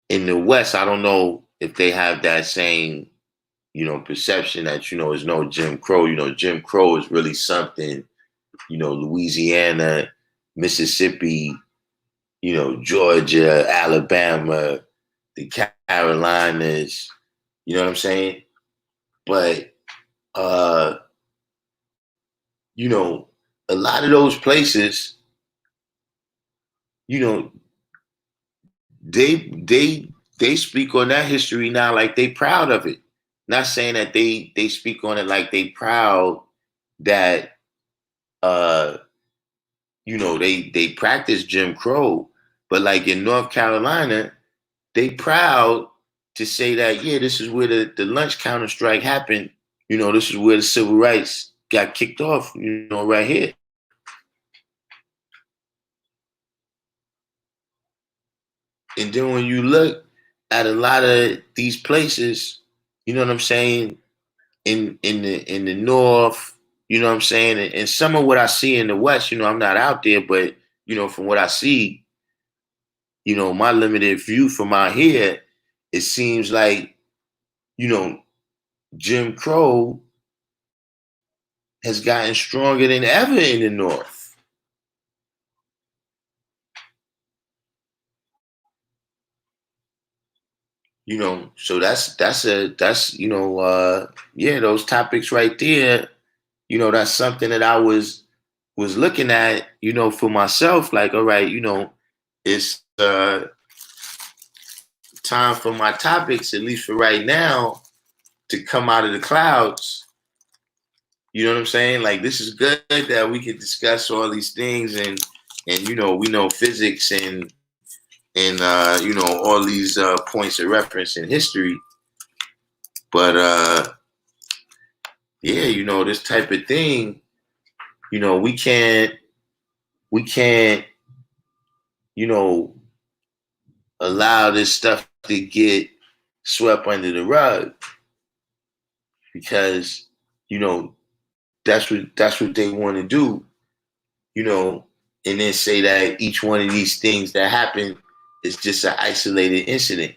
in the West, I don't know if they have that same perception that, is no Jim Crow. Jim Crow is really something, Louisiana, Mississippi, Georgia, Alabama, the Carolinas, you know what I'm saying? But, you know, a lot of those places, you know, they they they speak on that history now like they proud of it. Not saying that they speak on it like they proud that uh they practice Jim Crow, but like in North Carolina, they proud to say that, yeah, this is where the lunch counter strike happened. This is where the civil rights got kicked off, right here. And then when you look at a lot of these places, you know what I'm saying, in the north, you know what I'm saying, and some of what I see in the west, I'm not out there, but from what I see, my limited view from out here, it seems like, you know, Jim Crow has gotten stronger than ever in the north. So that's those topics right there, that's something that I was looking at, for myself, like, all right, it's time for my topics, at least for right now, to come out of the clouds. You know what I'm saying? Like, this is good that we can discuss all these things, and we know physics and all these points of reference in history. But yeah, this type of thing, we can't you know allow this stuff to get swept under the rug, because you know that's what they want to do, and then say that each one of these things that happen is just an isolated incident.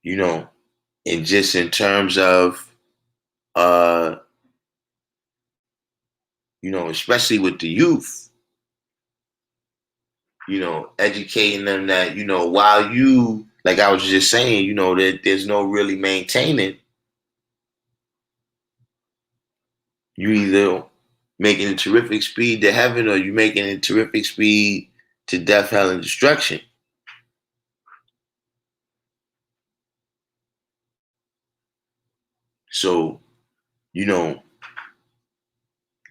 you know and just in terms of uh especially with the youth, educating them that, while you, like I was just saying, that there's no really maintaining. You either making a terrific speed to heaven, or you making a terrific speed to death, hell, and destruction. So, you know,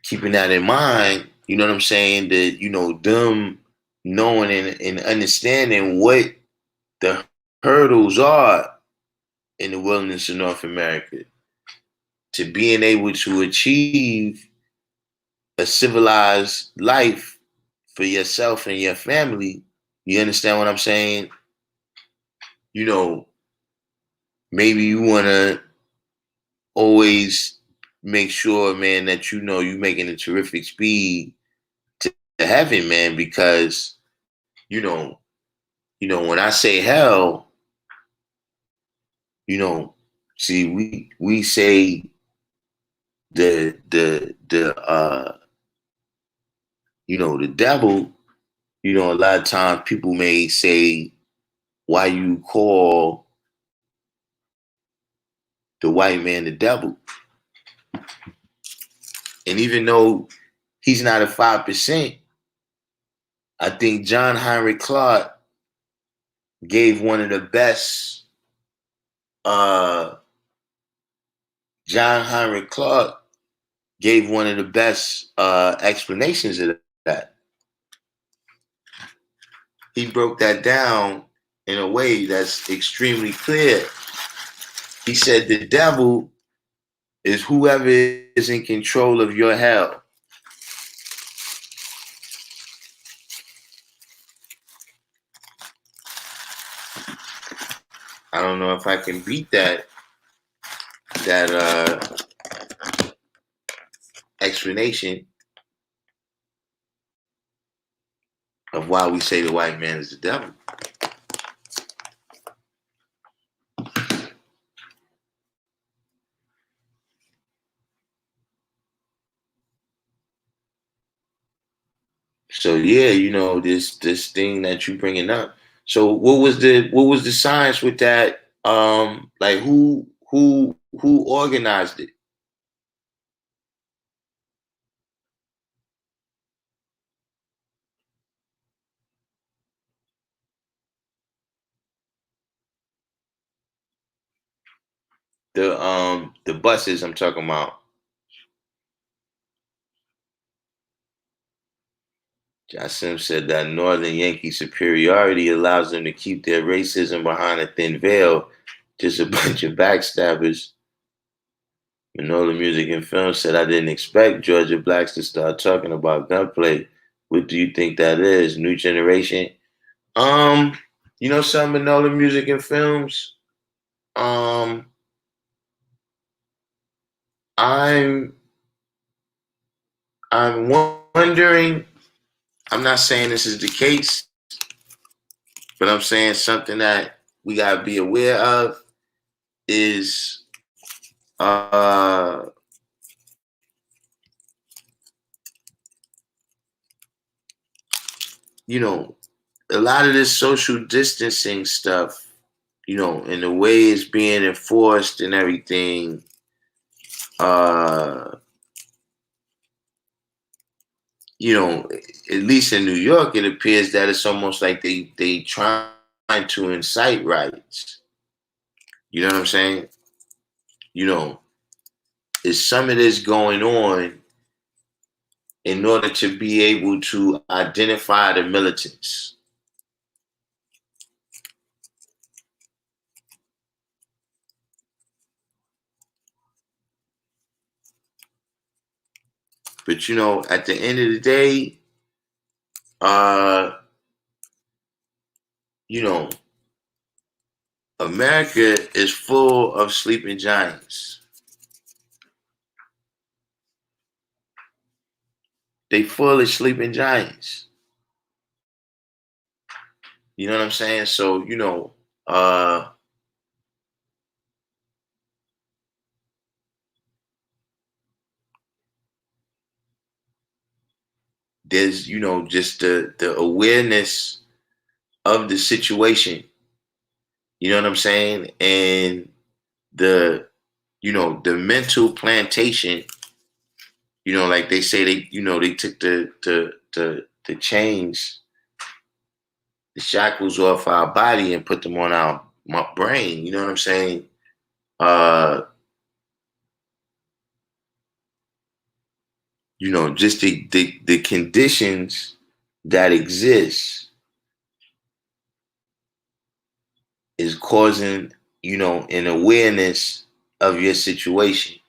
keeping that in mind, you know what I'm saying, that, them knowing and understanding what the hurdles are in the wilderness of North America, to being able to achieve a civilized life for yourself and your family. You understand what I'm saying? You know, Maybe you want to always make sure, man, that you're making a terrific speed to heaven, man, because you know, when I say hell, you know, see, we say the devil. A lot of times people may say, why you call the white man the devil? And even though he's not a 5%, I think John Henry Clark gave one of the best. Uh, John Henry Clark gave one of the best explanations of that. He broke that down in a way that's extremely clear. He said the devil is whoever is in control of your hell. I don't know if I can beat that explanation of why we say the white man is the devil. So yeah, this thing that you bringing up, So what was the science with that? Like who organized it? The buses I'm talking about. Jasim said that Northern Yankee superiority allows them to keep their racism behind a thin veil. Just a bunch of backstabbers. Manola Music and Film said, I didn't expect Georgia blacks to start talking about gunplay. What do you think that is? New generation? Um, some Manola Music and Films. Um, I'm I'm wondering. I'm not saying this is the case, but I'm saying something that we gotta be aware of is uh you know a lot of this social distancing stuff, and the way it's being enforced and everything. Uh, you know, at least in New York, it appears that it's almost like they trying to incite riots. You know what I'm saying? You know, is some of this going on in order to be able to identify the militants. But at the end of the day, uh, you know, America is full of sleeping giants. They full of sleeping giants. You know what I'm saying? So, uh, there's, just the awareness of the situation. You know what I'm saying? And the, the mental plantation. Like they say they took the chains, the shackles off our body and put them on our brain. You know what I'm saying? Uh, just the conditions that exist is causing, an awareness of your situation.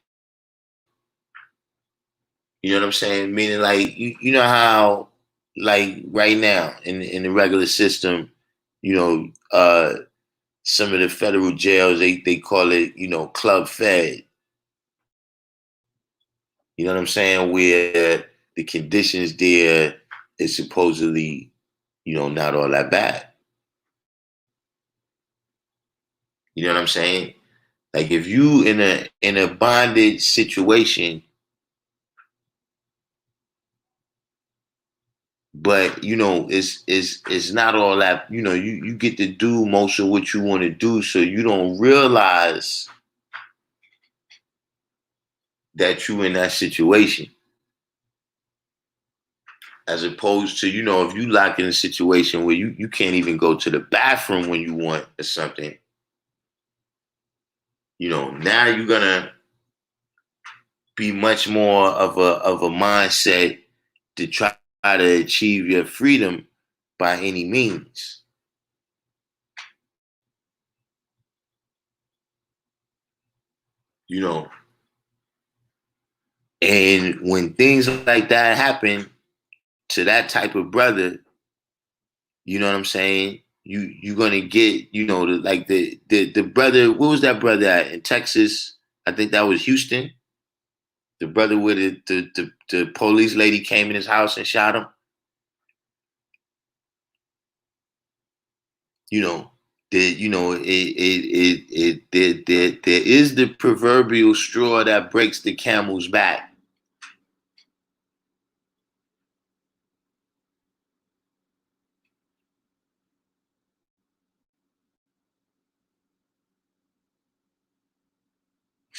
You know what I'm saying? Meaning like you know how like right now in the regular system, you know, some of the federal jails they call it, club fed. You know what I'm saying? Where the conditions there is supposedly, not all that bad. You know what I'm saying? Like if you in a bondage situation, but it's not all that, you get to do most of what you want to do, so you don't realize that you in that situation. As opposed to, if you lock in a situation where you can't even go to the bathroom when you want or something, now you're gonna be much more of a mindset to try to achieve your freedom by any means. You know, and when things like that happen to that type of brother, you know what I'm saying? You're gonna get, like the brother. What was that brother at in Texas? I think that was Houston. The brother with the police lady came in his house and shot him. You know, there is the proverbial straw that breaks the camel's back.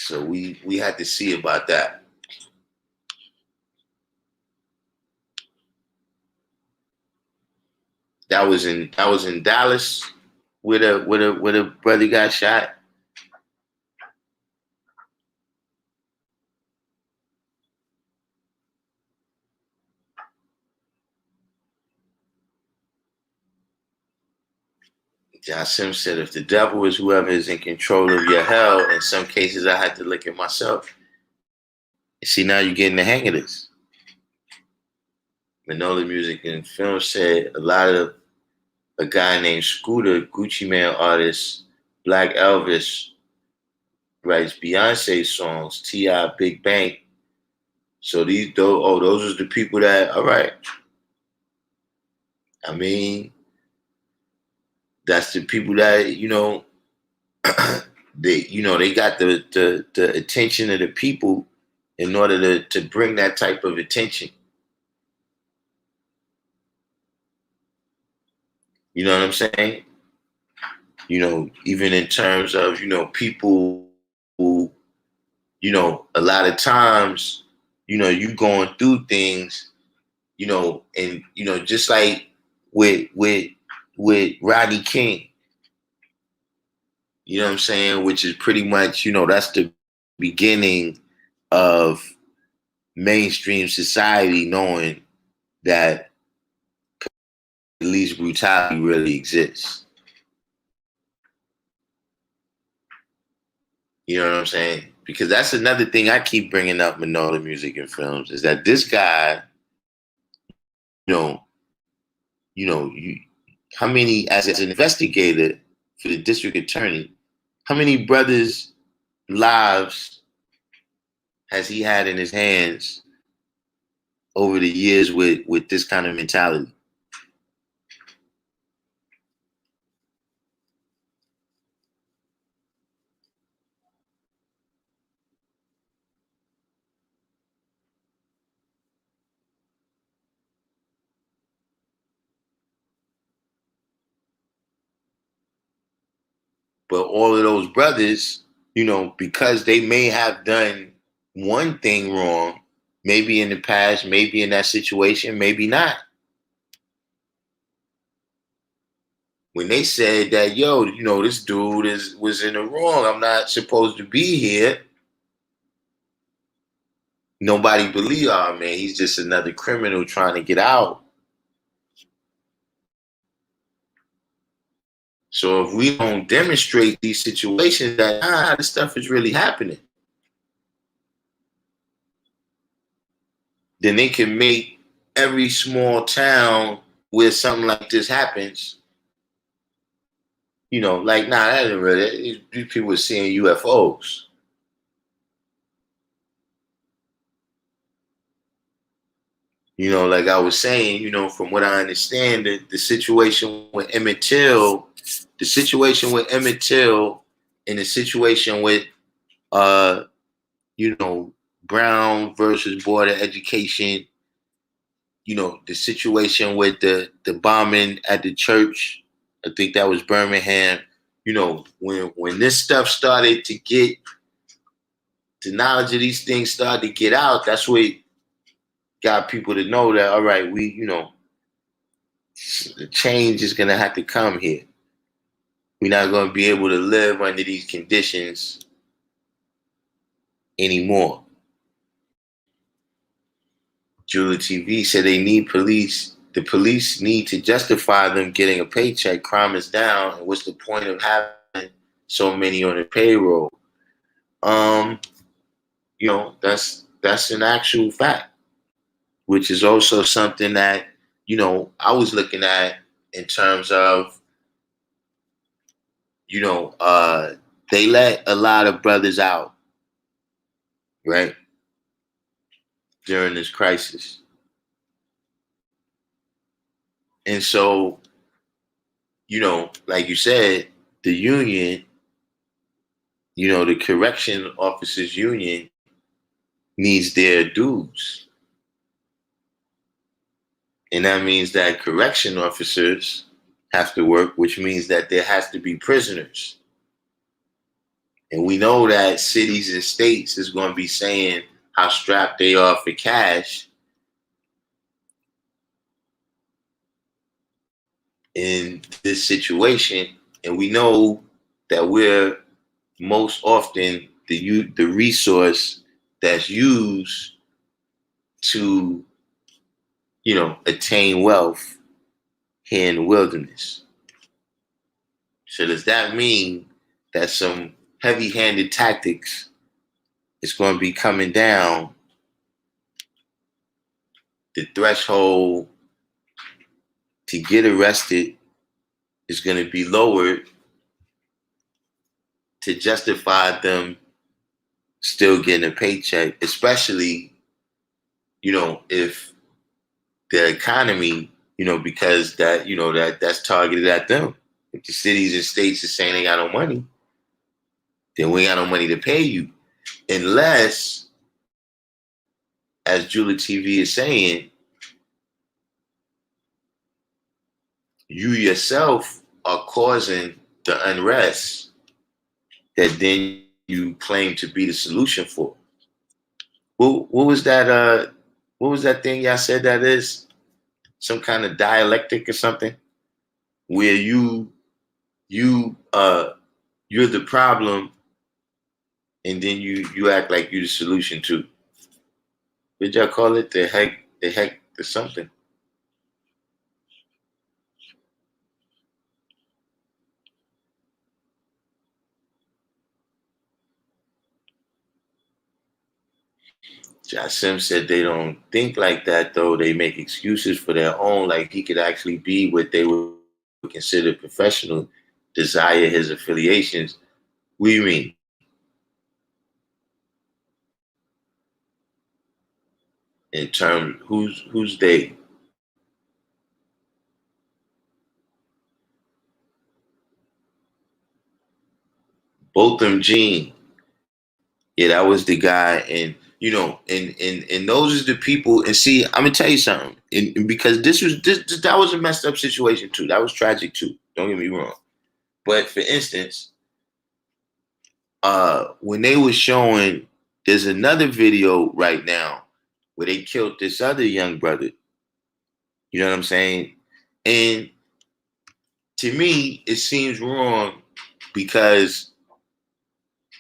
So we had to see about that. That was in Dallas where the brother got shot. John Sim said, if the devil is whoever is in control of your hell, in some cases I had to look at myself. And see, now you're getting the hang of this. Manola Music and Film said a lot of a guy named Scooter, Gucci Man artist, Black Elvis, writes Beyonce songs, T.I., Big Bang. So those are the people that, all right. I mean, that's the people that, they got the attention of the people in order to bring that type of attention. You know what I'm saying? Even in terms of, people who, a lot of times, you going through things, and, just like with Rodney King, you know what I'm saying? Which is pretty much, that's the beginning of mainstream society knowing that police brutality really exists. You know what I'm saying? Because that's another thing I keep bringing up Manola Music and Films is that this guy, how many, as an investigator for the district attorney, how many brothers' lives has he had in his hands over the years with this kind of mentality? But all of those brothers, because they may have done one thing wrong, maybe in the past, maybe in that situation, maybe not. When they said that, yo, this dude was in the wrong, I'm not supposed to be here. Nobody believed, oh man, he's just another criminal trying to get out. So if we don't demonstrate these situations that this stuff is really happening, then they can make every small town where something like this happens, like, nah, that didn't really, these people are seeing UFOs. Like I was saying, from what I understand, the situation with Emmett Till, and the situation with, Brown versus Board of Education, the situation with the bombing at the church, I think that was Birmingham. When this stuff started to get, the knowledge of these things started to get out, that's what got people to know that, all right, the change is going to have to come here. We're not going to be able to live under these conditions anymore. Julia TV said they need police. The police need to justify them getting a paycheck. Crime is down. And what's the point of having so many on the payroll? That's an actual fact, which is also something that, I was looking at in terms of, they let a lot of brothers out, right, during this crisis. And so, like you said, the union, the correction officers union needs their dues. And that means that correction officers have to work, which means that there has to be prisoners. And we know that cities and states is going to be saying how strapped they are for cash in this situation. And we know that we're most often the resource that's used to, attain wealth here in the wilderness. So does that mean that some heavy-handed tactics is going to be coming down? The threshold to get arrested is going to be lowered to justify them still getting a paycheck, especially, if the economy, because that's targeted at them. If the cities and states are saying they got no money, then we ain't got no money to pay you. Unless, as Julia TV is saying, you yourself are causing the unrest that then you claim to be the solution for. What was that? What was that thing y'all said that is? Some kind of dialectic or something, where you're the problem, and then you act like you're the solution too. What did y'all call it? The heck or something. Jasim said they don't think like that though. They make excuses for their own. Like he could actually be what they would consider professional, desire his affiliations. What do you mean? In terms, who's they? Botham Jean. Yeah, that was the guy, and and those are the people. And see, I'm gonna tell you something, and because that was a messed up situation too. That was tragic too. Don't get me wrong. But for instance, when they were showing, there's another video right now where they killed this other young brother. You know what I'm saying? And to me, it seems wrong because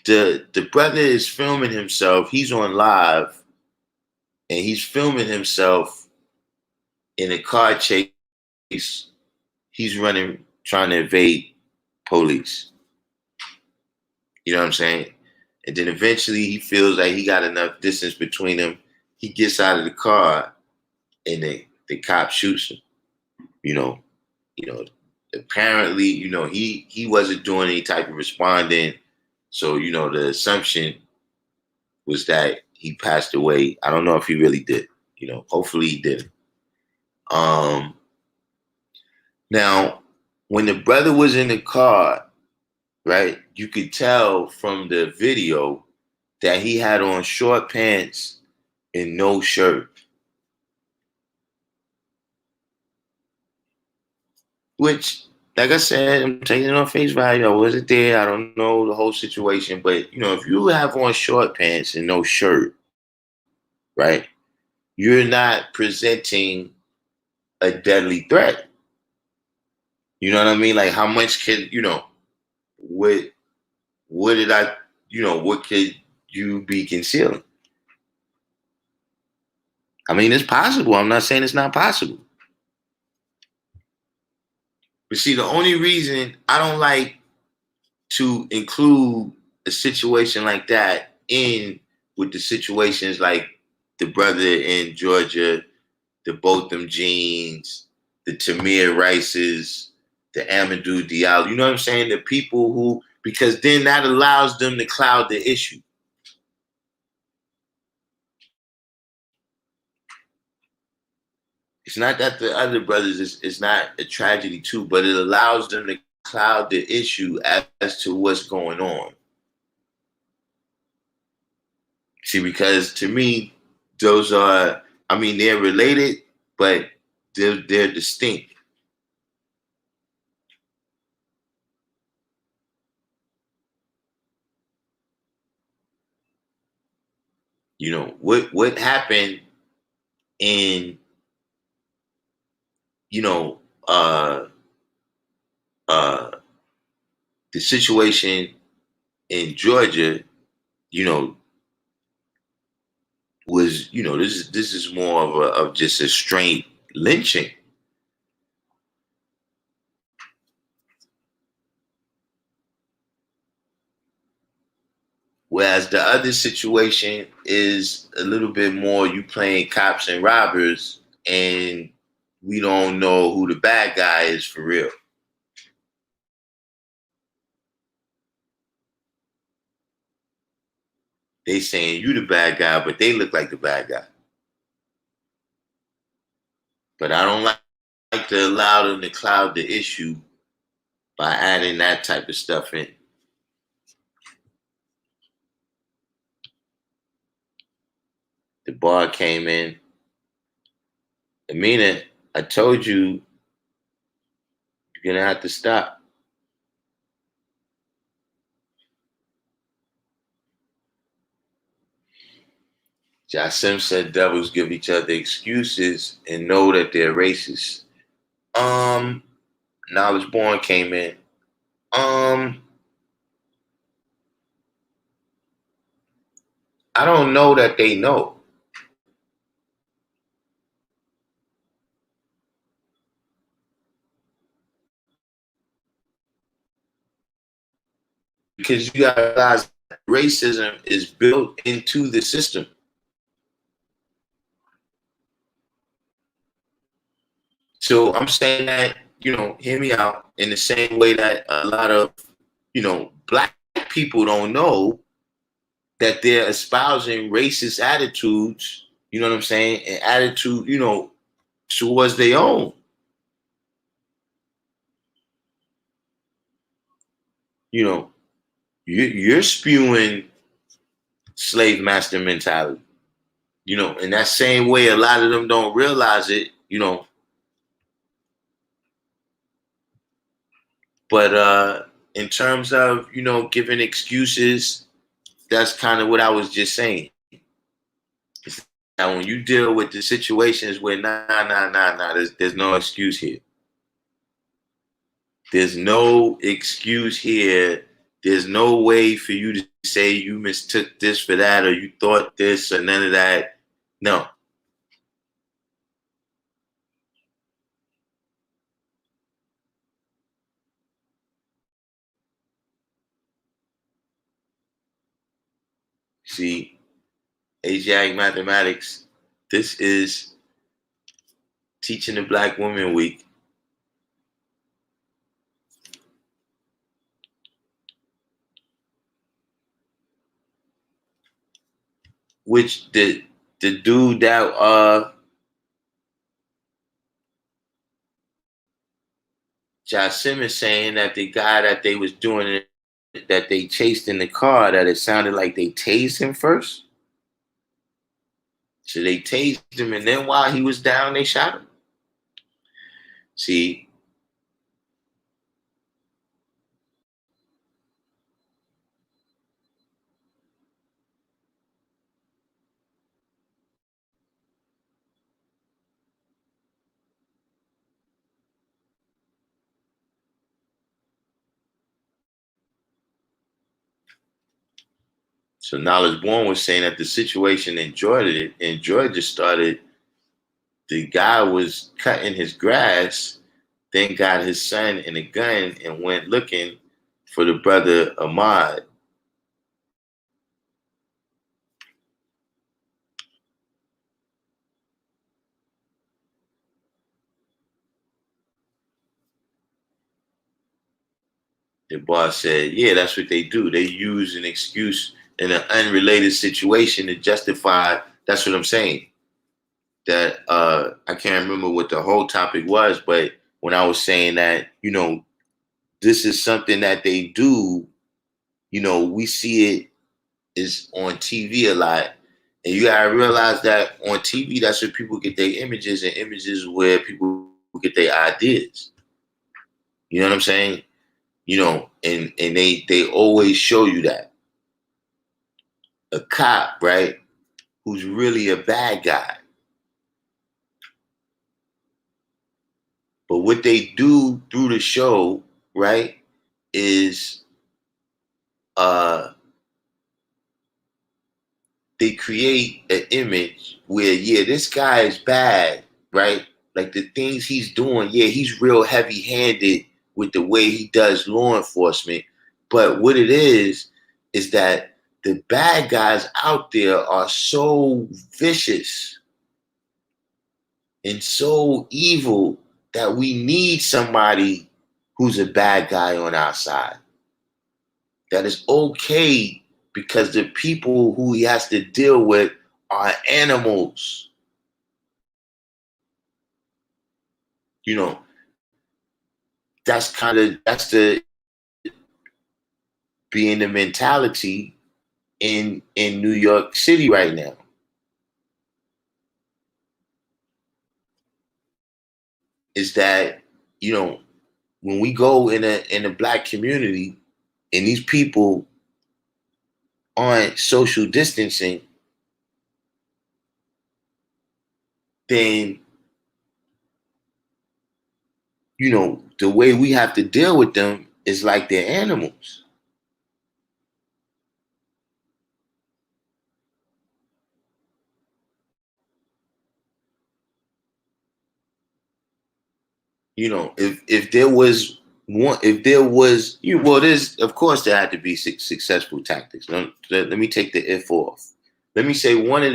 the brother is filming himself. He's on live, and he's filming himself in a car chase. He's running, trying to evade police. You know what I'm saying? And then eventually he feels like he got enough distance between them. He gets out of the car, and the cop shoots him. You know, you know. Apparently, he wasn't doing any type of responding. So, the assumption was that he passed away. I don't know if he really did. Hopefully he didn't. Now, when the brother was in the car, right, you could tell from the video that he had on short pants and no shirt. Which, like I said, I'm taking it on face value. I wasn't there. I don't know the whole situation. But, if you have on short pants and no shirt, right, you're not presenting a deadly threat. You know what I mean? Like, how much can, what did I, what could you be concealing? I mean, it's possible. I'm not saying it's not possible. But see, the only reason I don't like to include a situation like that in with the situations like the brother in Georgia, the Botham Jeans, the Tamir Rices, the Amadou Diallo. You know what I'm saying? The people who, because then that allows them to cloud the issue. It's not that the other brothers is not a tragedy too, but it allows them to cloud the issue as to what's going on. See, because to me, those are, I mean, they're related, but they're distinct. You know, what happened in, you know, uh uh the situation in Georgia, you know, was, you know, this is more of just a straight lynching. Whereas the other situation is a little bit more you playing cops and robbers, and we don't know who the bad guy is for real. They saying you the bad guy, but they look like the bad guy. But I don't like to allow them to cloud the issue by adding that type of stuff in. The bar came in. Amina, I told you you're gonna have to stop. Jasim said devils give each other excuses and know that they're racist. Knowledge Born came in. I don't know that they know. Because you gotta realize racism is built into the system. So I'm saying that, you know, hear me out, in the same way that a lot of, you know, black people don't know that they're espousing racist attitudes, you know what I'm saying? And attitude, you know, towards their own. You know, you're spewing slave master mentality. You know, in that same way, a lot of them don't realize it, you know. But in terms of, you know, giving excuses, that's kind of what I was just saying. Now, when you deal with the situations where there's no excuse here. There's no excuse here. There's no way for you to say you mistook this for that, or you thought this, or none of that. No. See, Asiatic mathematics, this is Teaching the Black Women Week, which the dude that Jasim is saying that the guy that they was doing it, that they chased in the car, that it sounded like they tased him first. So they tased him, and then while he was down, they shot him. See, so Knowledge Born was saying that the situation in Georgia started. The guy was cutting his grass, then got his son and a gun and went looking for the brother Ahmad. The boss said, "Yeah, that's what they do. They use an excuse in an unrelated situation to justify." That's what I'm saying. That I can't remember what the whole topic was, but when I was saying that, you know, this is something that they do, you know, we see it is on TV a lot. And you gotta realize that on TV, that's where people get their images, and images where people get their ideas. You know what I'm saying? You know, and they always show you that. A cop, right? who's really a bad guy. But what they do through the show, right, is they create an image where, yeah, this guy is bad, right? Like the things he's doing, yeah, he's real heavy-handed with the way he does law enforcement. But what it is that the bad guys out there are so vicious and so evil that we need somebody who's a bad guy on our side. That is okay because the people who he has to deal with are animals. You know, that's the being the mentality in New York City right now. Is that, when we go in a black community and these people aren't social distancing, then the way we have to deal with them is like they're animals. If there was one, if there was, well, there's, of course, there had to be successful tactics. Let me take the if off. Let me say one of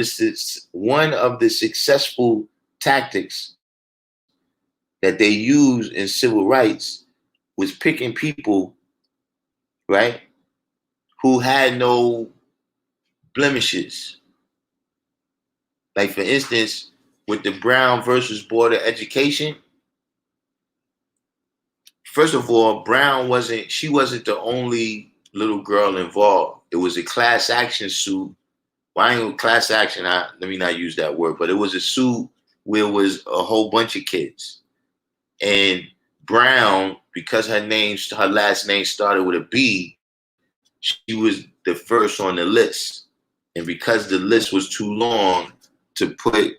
the successful tactics that they used in civil rights was picking people, right, who had no blemishes. Like, for instance, with the Brown versus Board of Education. First of all, she wasn't the only little girl involved. It was a class action suit. Well, I ain't class action. Let me not use that word, but it was a suit where it was a whole bunch of kids. And Brown, because her last name started with a B, she was the first on the list. And because the list was too long to put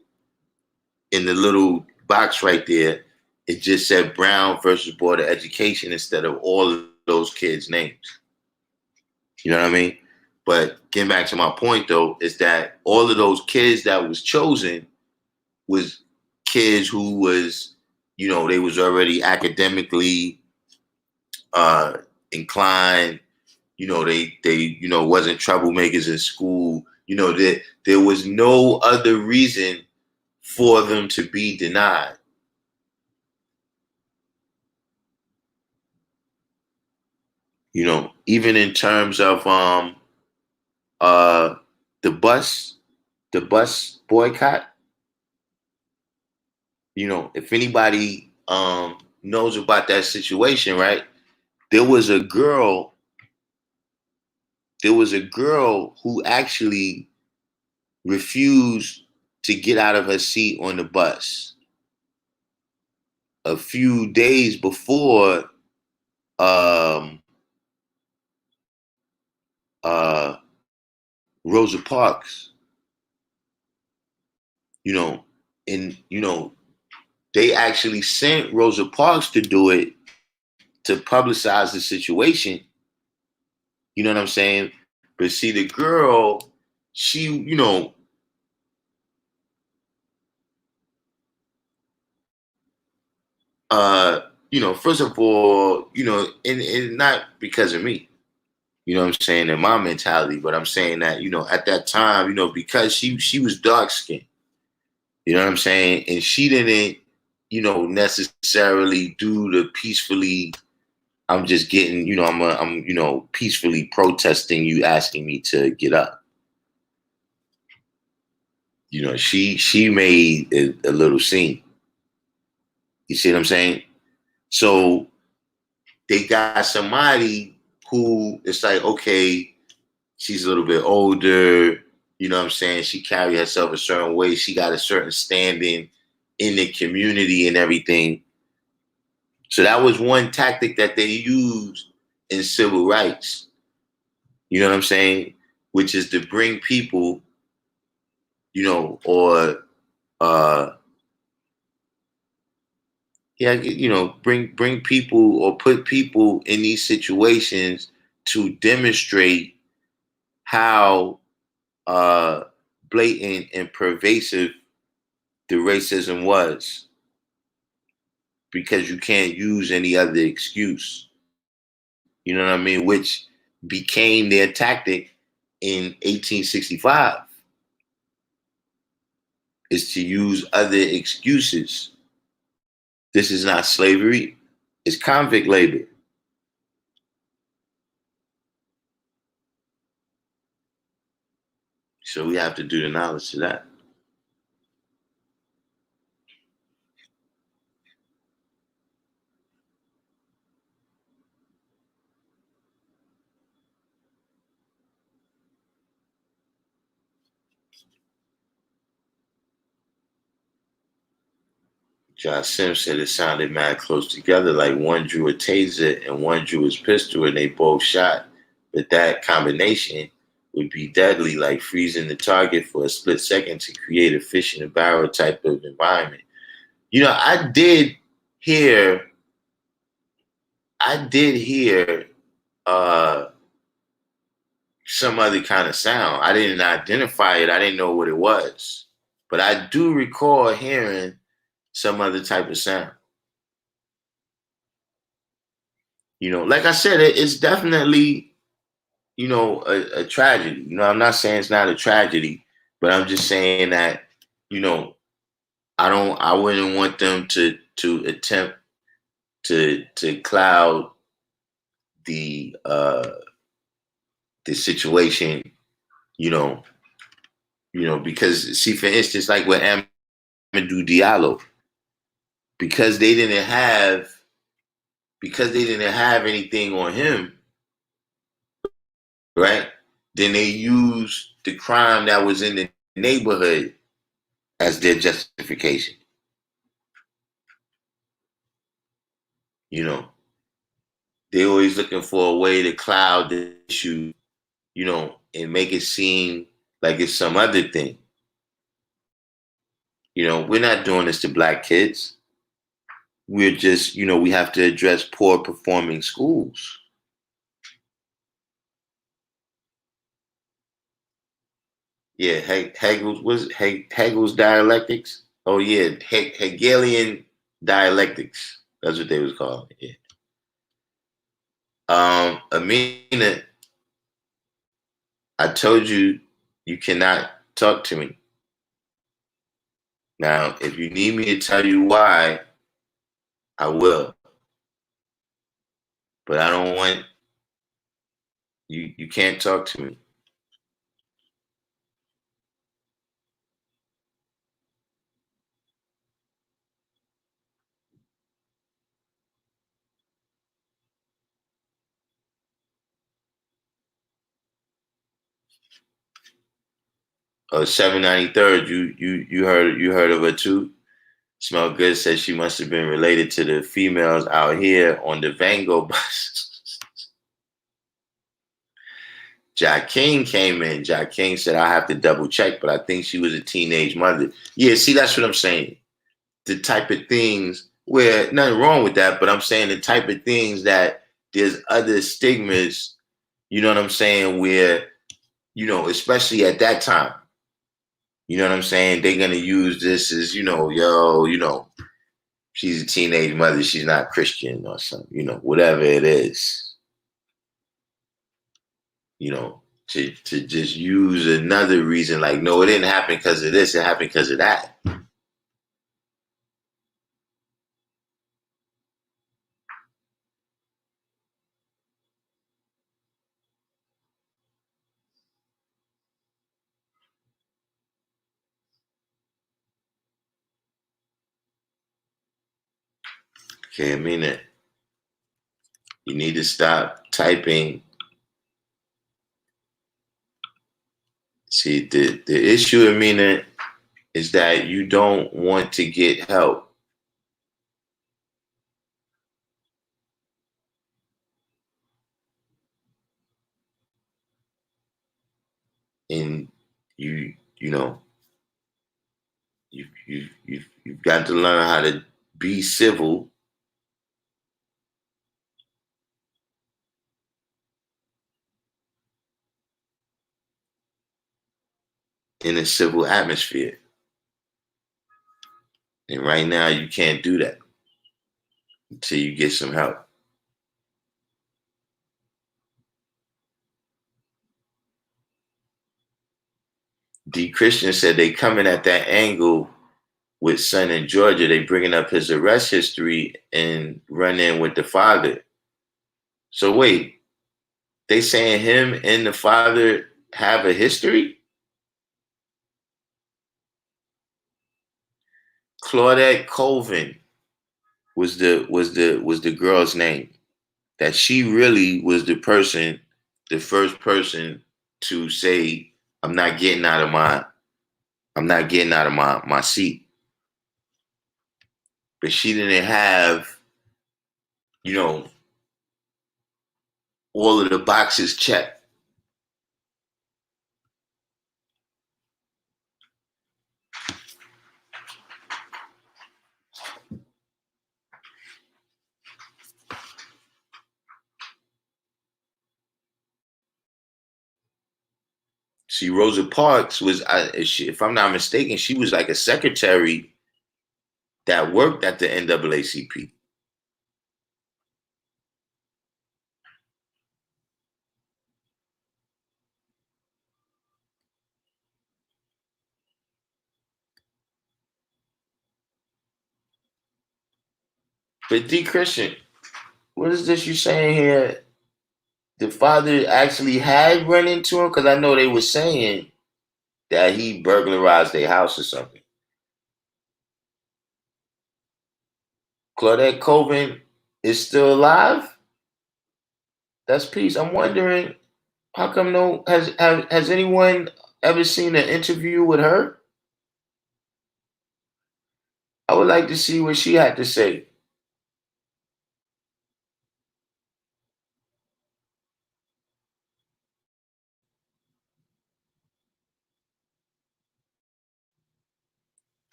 in the little box right there, it just said Brown versus Board of Education instead of all of those kids' names. You know what I mean? But getting back to my point, though, is that all of those kids that was chosen was kids who was, they was already academically inclined. They wasn't troublemakers in school. There was no other reason for them to be denied. Even in terms of the bus boycott. If anybody knows about that situation, right? There was a girl who actually refused to get out of her seat on the bus a few days before Rosa Parks, and they actually sent Rosa Parks to do it to publicize the situation. You know what I'm saying? But see, the girl, she, first of all, and not because of me. You know what I'm saying, in my mentality, but I'm saying that, at that time, because she was dark skinned, you know what I'm saying? And she didn't, necessarily do the peacefully, I'm just getting, I'm peacefully protesting you asking me to get up. She made a little scene. You see what I'm saying? So they got somebody who it's like, okay, she's a little bit older, you know what I'm saying? She carry herself a certain way. She got a certain standing in the community and everything. So that was one tactic that they used in civil rights. You know what I'm saying? Which is to bring people or yeah, bring people or put people in these situations to demonstrate how blatant and pervasive the racism was, because you can't use any other excuse. You know what I mean? Which became their tactic in 1865, is to use other excuses. This is not slavery, it's convict labor. So we have to do the knowledge to that. Josh Sims said it sounded mad close together, like one drew a taser and one drew his pistol and they both shot. But that combination would be deadly, like freezing the target for a split second to create a fish in a barrel type of environment. Hear, I did hear uh, some other kind of sound. I didn't identify it. I didn't know what it was. But I do recall hearing some other type of sound. Like I said, it's definitely, a tragedy. I'm not saying it's not a tragedy, but I'm just saying that, I wouldn't want them to attempt to cloud the situation, you know, because see, for instance, like with Amadou Diallo, because they didn't have anything on him, right? Then they used the crime that was in the neighborhood as their justification. You know, they always looking for a way to cloud the issue, and make it seem like it's some other thing. We're not doing this to black kids. We're just, we have to address poor performing schools. Yeah, Hegel's dialectics. Oh yeah, Hegelian dialectics. That's what they was called. Yeah. Amina, I told you you cannot talk to me. Now, if you need me to tell you why, I will. But I don't want you. You can't talk to me. 793rd. You heard of her too? Smell Good says she must have been related to the females out here on the Vango bus. Jack King came in. Jack King said, I have to double check, but I think she was a teenage mother. Yeah, see, that's what I'm saying. The type of things where nothing wrong with that, but I'm saying the type of things that there's other stigmas, you know what I'm saying, where, especially at that time, you know what I'm saying, they're going to use this as, she's a teenage mother, she's not Christian or something, whatever it is, to just use another reason, like, no, it didn't happen because of this, it happened because of that. Okay, I mean it. You need to stop typing. See, the issue, Amina, is that you don't want to get help. And you know, You've got to learn how to be civil in a civil atmosphere. And right now, you can't do that until you get some help. D. Christian said they coming at that angle with son in Georgia. They bringing up his arrest history and running with the father. So wait, they saying him and the father have a history? Claudette Colvin was the girl's name. That she really was the first person to say, I'm not getting out of my seat. But she didn't have, you know, all of the boxes checked. See, Rosa Parks was, if I'm not mistaken, she was like a secretary that worked at the NAACP. But D. Christian, what is this you saying here? The father actually had run into him? Because I know they were saying that he burglarized their house or something. Claudette Colvin is still alive? That's peace. I'm wondering how come no has anyone ever seen an interview with her? I would like to see what she had to say.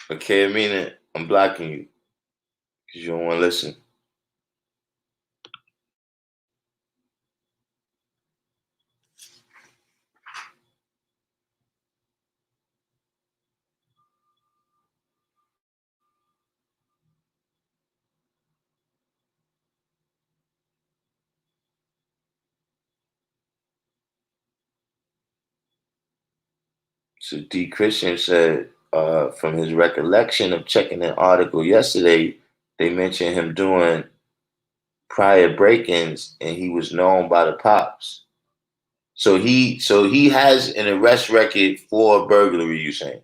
Okay, Amina, I'm blocking you because you don't want to listen. So D. Christian said, from his recollection of checking an article yesterday, they mentioned him doing prior break-ins, and he was known by the pops. So he has an arrest record for burglary. You saying?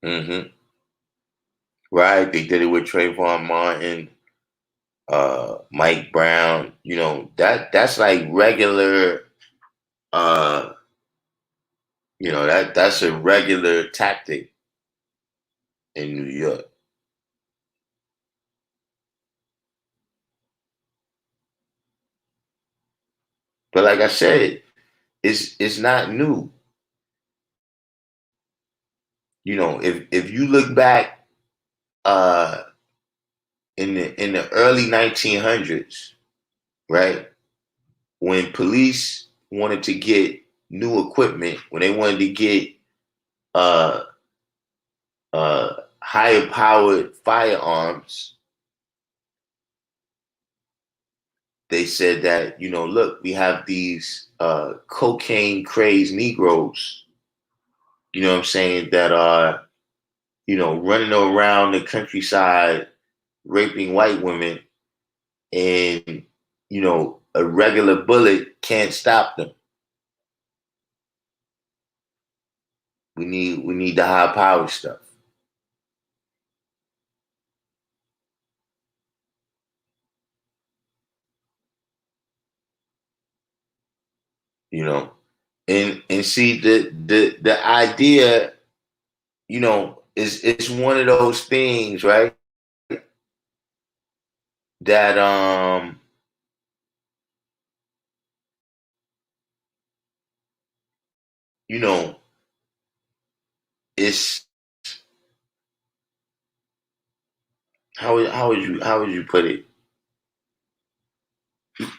Mm-hmm. Right. They did it with Trayvon Martin, Mike Brown. That's like regular. Uh, that's a regular tactic in New York. But like I said, it's not new. If you look back uh, in the early 1900s, right, when police wanted to get new equipment, when they wanted to get uh, higher powered firearms, they said that, look, we have these cocaine crazed Negroes, you know what I'm saying, that are, running around the countryside raping white women, and, a regular bullet can't stop them. We need the high power stuff. you know. And see the idea, is it's one of those things, right? That you know, it's how would you put it?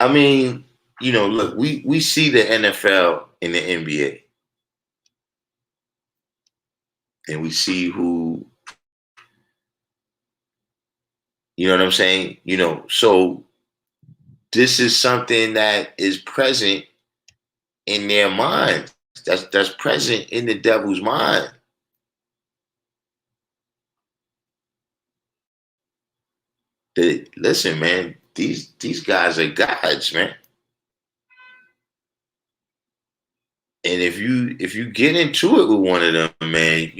I mean, look, we see the NFL and the NBA, and we see who, you know what I'm saying? So this is something that is present in their minds. That's present in the devil's mind. That, listen, man, these guys are gods, man. And if you get into it with one of them, man,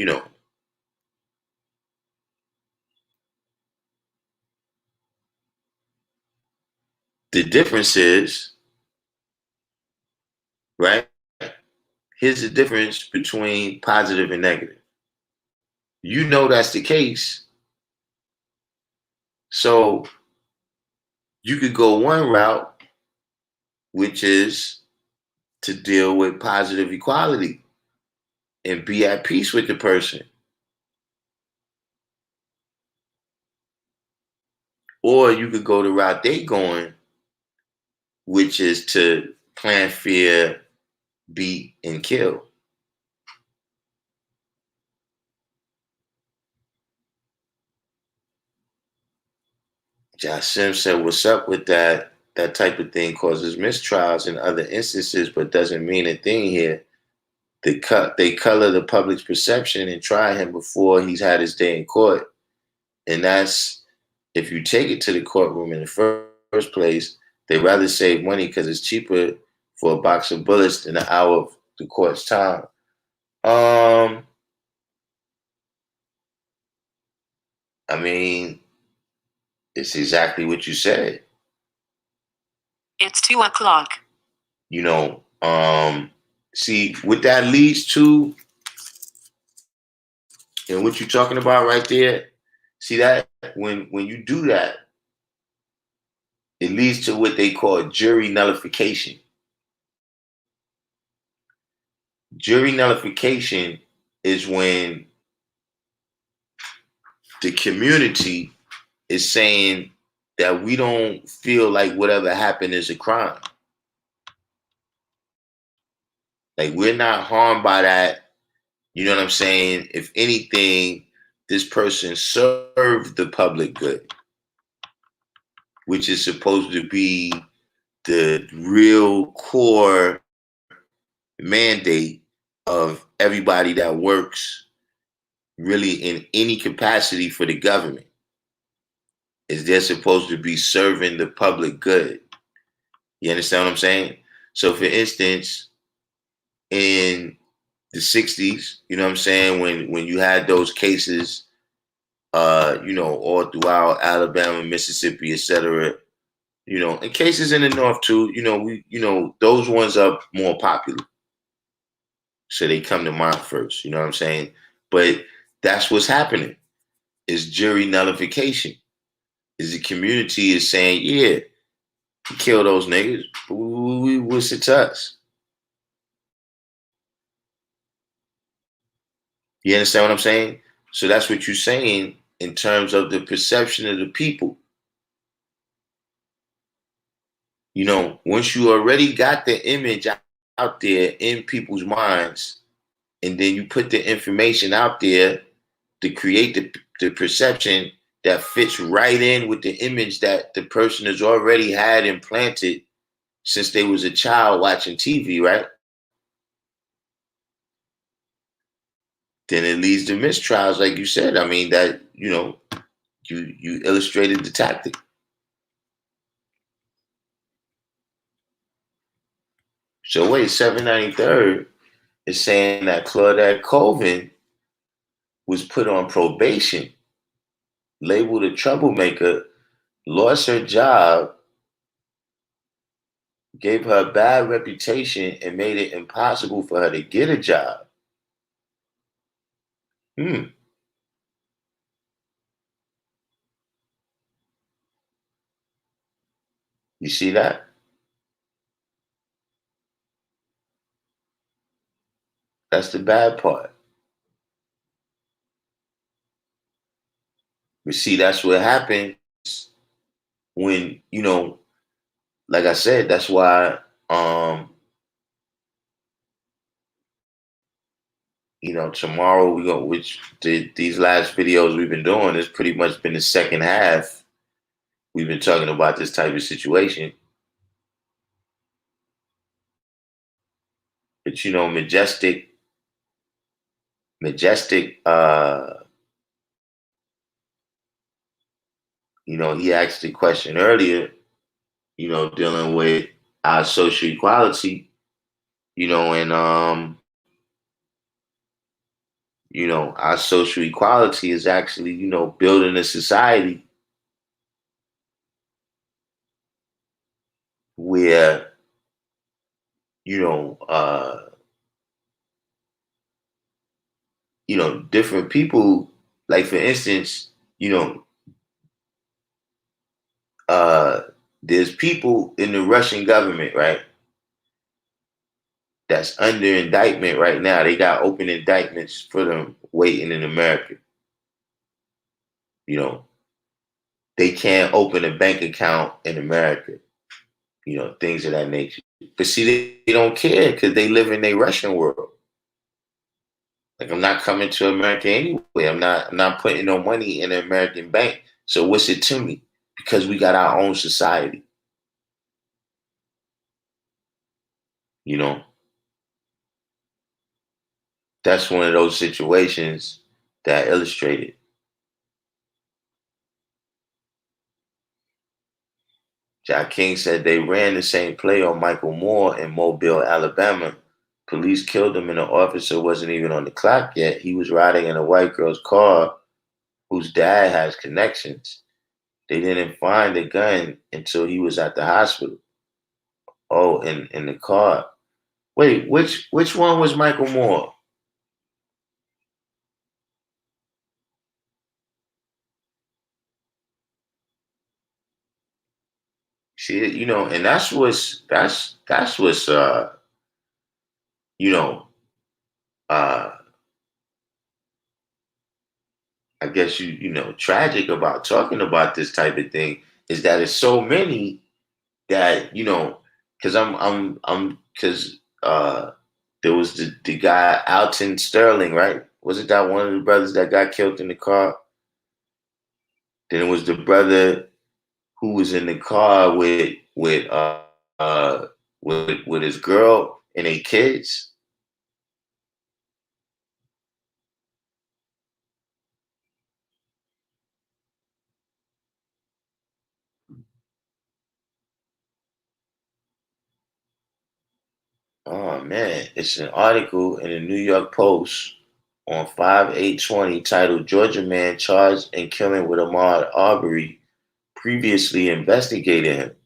the difference is, right? Here's the difference between positive and negative. You know that's the case. So you could go one route, which is to deal with positive equality and be at peace with the person. Or you could go the route they going, which is to plant fear, beat, and kill. Jasim said, "What's up with that? That type of thing causes mistrials in other instances, but doesn't mean a thing here. They color the public's perception and try him before he's had his day in court. And that's if you take it to the courtroom in the first place, they rather save money because it's cheaper for a box of bullets than an hour of the court's time." Um, I mean, it's exactly what you said. It's 2 o'clock. See what that leads to, and what you're talking about right there. See that when you do that, it leads to what they call jury nullification. Jury nullification is when the community is saying that we don't feel like whatever happened is a crime. Like we're not harmed by that. You know what I'm saying? If anything, this person served the public good, which is supposed to be the real core mandate of everybody that works really in any capacity for the government, is they're supposed to be serving the public good. You understand what I'm saying? So for instance, in the 60s, you know what I'm saying, when you had those cases, all throughout Alabama, Mississippi, etc., and cases in the North too, those ones are more popular. So they come to mind first, you know what I'm saying? But that's what's happening, is jury nullification. Is the community is saying, yeah, kill those niggas. What's it to us? You understand what I'm saying? So that's what you're saying in terms of the perception of the people. Once you already got the image out there in people's minds, and then you put the information out there to create the perception that fits right in with the image that the person has already had implanted since they was a child watching TV, right? Then it leads to mistrials, like you said. I mean, that, you illustrated the tactic. So wait, 793rd is saying that Claudette Colvin was put on probation, labeled a troublemaker, lost her job, gave her a bad reputation and made it impossible for her to get a job. Hmm. You see that? That's the bad part. But see, that's what happens when, like I said, that's why tomorrow we go, these last videos we've been doing has pretty much been the second half. We've been talking about this type of situation. But majestic, he asked the question earlier, dealing with our social equality, and our social equality is actually, building a society where, you know, uh, different people, like for instance, you know, uh, there's people in the Russian government, right, that's under indictment right now. They got open indictments for them waiting in America. You know, they can't open a bank account in America. Things of that nature. But see, they don't care because they live in a Russian world. Like I'm not coming to America anyway. I'm not putting no money in an American bank. So what's it to me? Because we got our own society. You know, that's one of those situations that illustrated. Jack King said they ran the same play on Michael Moore in Mobile, Alabama. Police killed him and the officer wasn't even on the clock yet. He was riding in a white girl's car whose dad has connections. They didn't find the gun until he was at the hospital. Oh, in the car. Wait, which one was Michael Moore? See, and that's what's you know, uh I guess tragic about talking about this type of thing is that it's so many that, because I'm because there was the guy Alton Sterling, right? Wasn't that one of the brothers that got killed in the car? Then it was the brother who was in the car uh with his girl and their kids. Oh man, it's an article in the New York Post on 5/8/20 titled "Georgia Man Charged in Killing with Ahmaud Arbery Previously Investigated Him."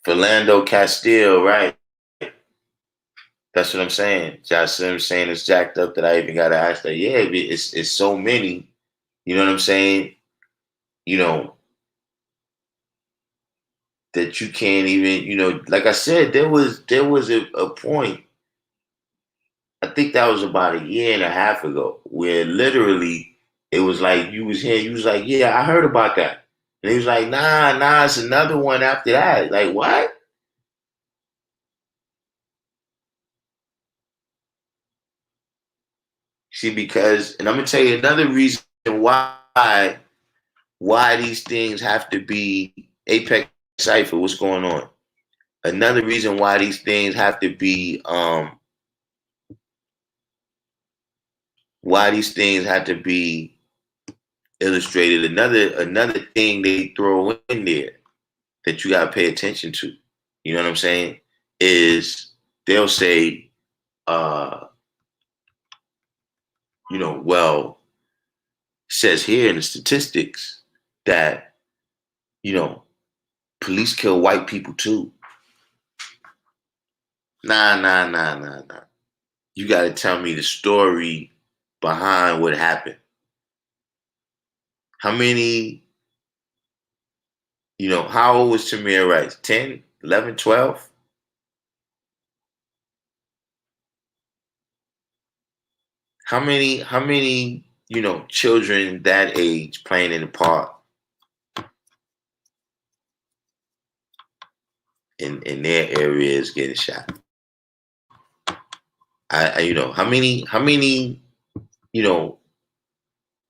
Philando Castile, right? That's what I'm saying. Josh Sims saying it's jacked up that I even got to ask that. Yeah, it's so many. You know what I'm saying? You know that you can't even. Like I said, there was a point. I think that was about a year and a half ago, where literally it was like you was here. You was like, yeah, I heard about that, and he was like, nah, it's another one after that. Like what? See, because, and I'm gonna tell you another reason why these things have to be Apex Cipher. What's going on? Another reason why these things have to be why these things have to be illustrated. Another thing they throw in there that you gotta pay attention to. You know what I'm saying? Is they'll say, uh, well, says here in the statistics that, you know, Police kill white people too. Nah. You got to tell me the story behind what happened. How many, how old was Tamir Rice? 10, 11, 12? How many, children that age playing in the park in their areas getting shot? How many, you know,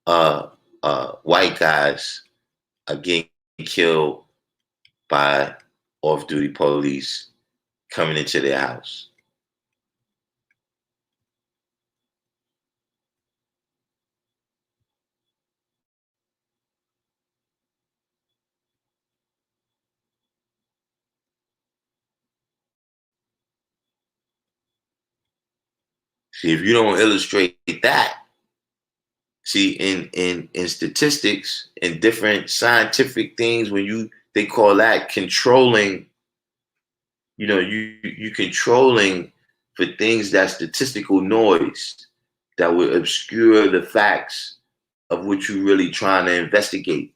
uh, white guys are getting killed by off-duty police coming into their house? See, if you don't illustrate that, see, in statistics and different scientific things, they call that controlling. You controlling for things that statistical noise that would obscure the facts of what you're really trying to investigate.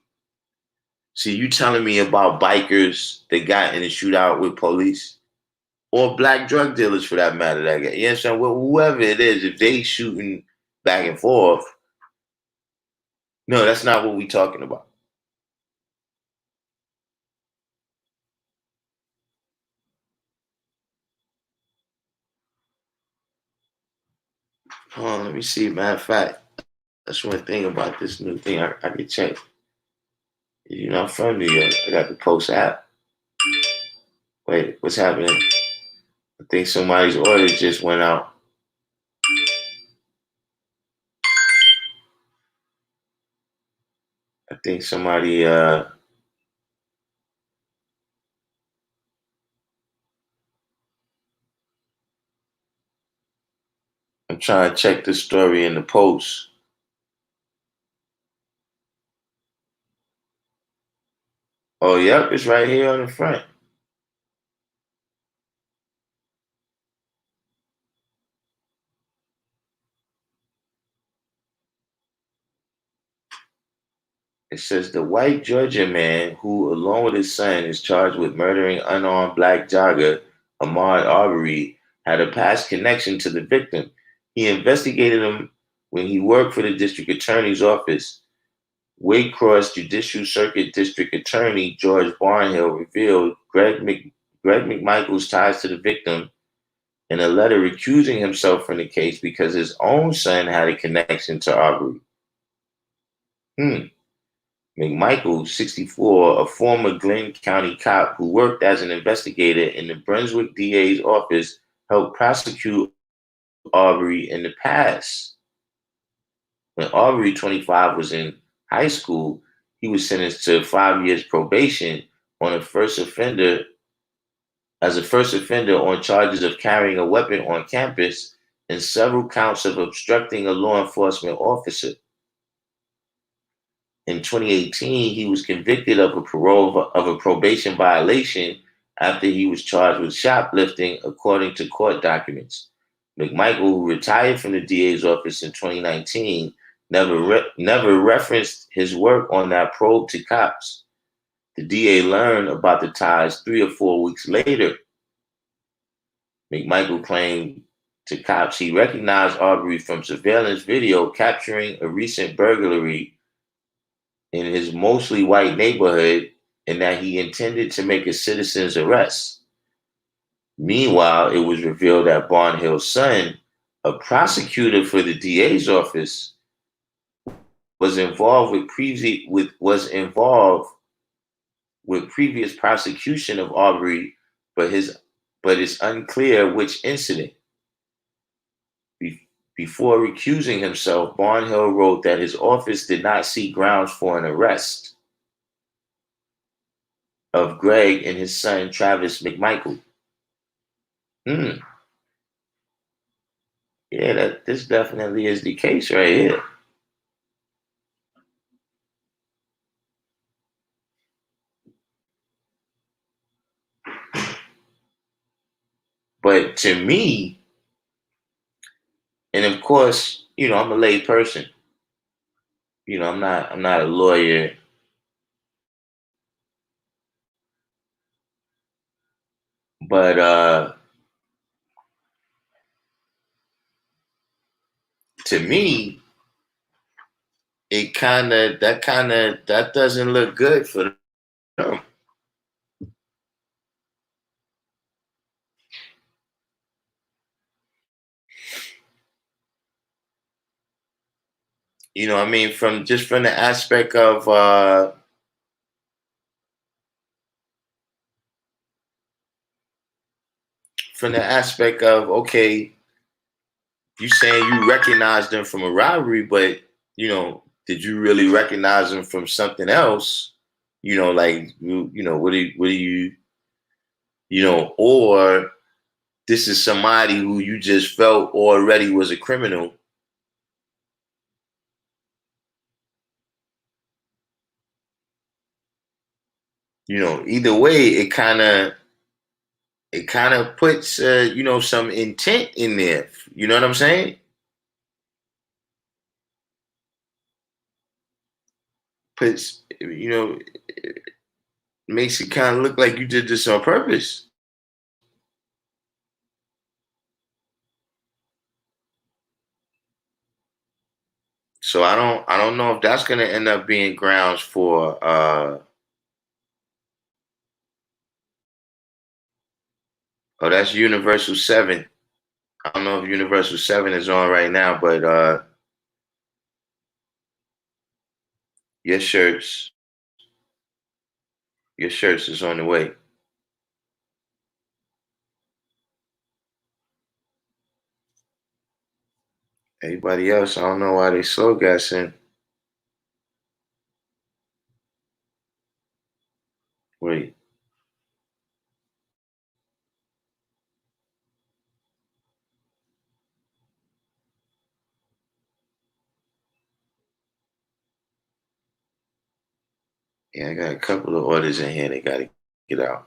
See, you telling me about bikers that got in a shootout with police, or black drug dealers for that matter. That got, you know what I'm saying? Well, whoever it is, if they shooting back and forth, no, that's not what we talking about. Hold on, let me see. Matter of fact, that's one thing about this new thing. I can check. You're not from New York. I got the Post app. Wait, what's happening? I think somebody's order just went out. I think somebody I'm trying to check the story in the Post. Oh, yep, it's right here on the front. It says the white Georgia man who, along with his son, is charged with murdering unarmed black jogger Ahmaud Arbery had a past connection to the victim. He investigated him when he worked for the district attorney's office. Waycross Judicial Circuit District Attorney George Barnhill revealed Greg McMichael's ties to the victim in a letter recusing himself from the case because his own son had a connection to Arbery. McMichael, 64, a former Glenn County cop who worked as an investigator in the Brunswick DA's office, helped prosecute Arbery in the past. When Arbery, 25, was in high school, he was sentenced to 5 years probation on a first offender as a first offender on charges of carrying a weapon on campus and several counts of obstructing a law enforcement officer. In 2018, he was convicted of a probation violation after he was charged with shoplifting, according to court documents. McMichael, who retired from the DA's office in 2019, never referenced his work on that probe to cops. The DA learned about the ties 3 or 4 weeks later. McMichael claimed to cops he recognized Arbery from surveillance video capturing a recent burglary in his mostly white neighborhood and that he intended to make a citizen's arrest. Meanwhile, it was revealed that Barnhill's son, a prosecutor for the DA's office, was involved with previous prosecution of Arbery, but it's unclear which incident. Before recusing himself, Barnhill wrote that his office did not see grounds for an arrest of Greg and his son Travis McMichael. Yeah, this definitely is the case right here. But to me, and of course, I'm a lay person. I'm not a lawyer, but to me, that doesn't look good for them. I mean, from the aspect of okay, you saying you recognize them from a robbery, but did you really recognize them from something else? Like what do you or this is somebody who you just felt already was a criminal. Either way, it kind of puts some intent in there. You know what I'm saying? Puts makes it kind of look like you did this on purpose. So I don't know if that's gonna end up being grounds for oh, that's Universal 7. I don't know if Universal 7 is on right now, but your shirts, your shirts is on the way. Everybody else, I don't know why they slow gassing. Wait, yeah, I got a couple of orders in here. They gotta get out.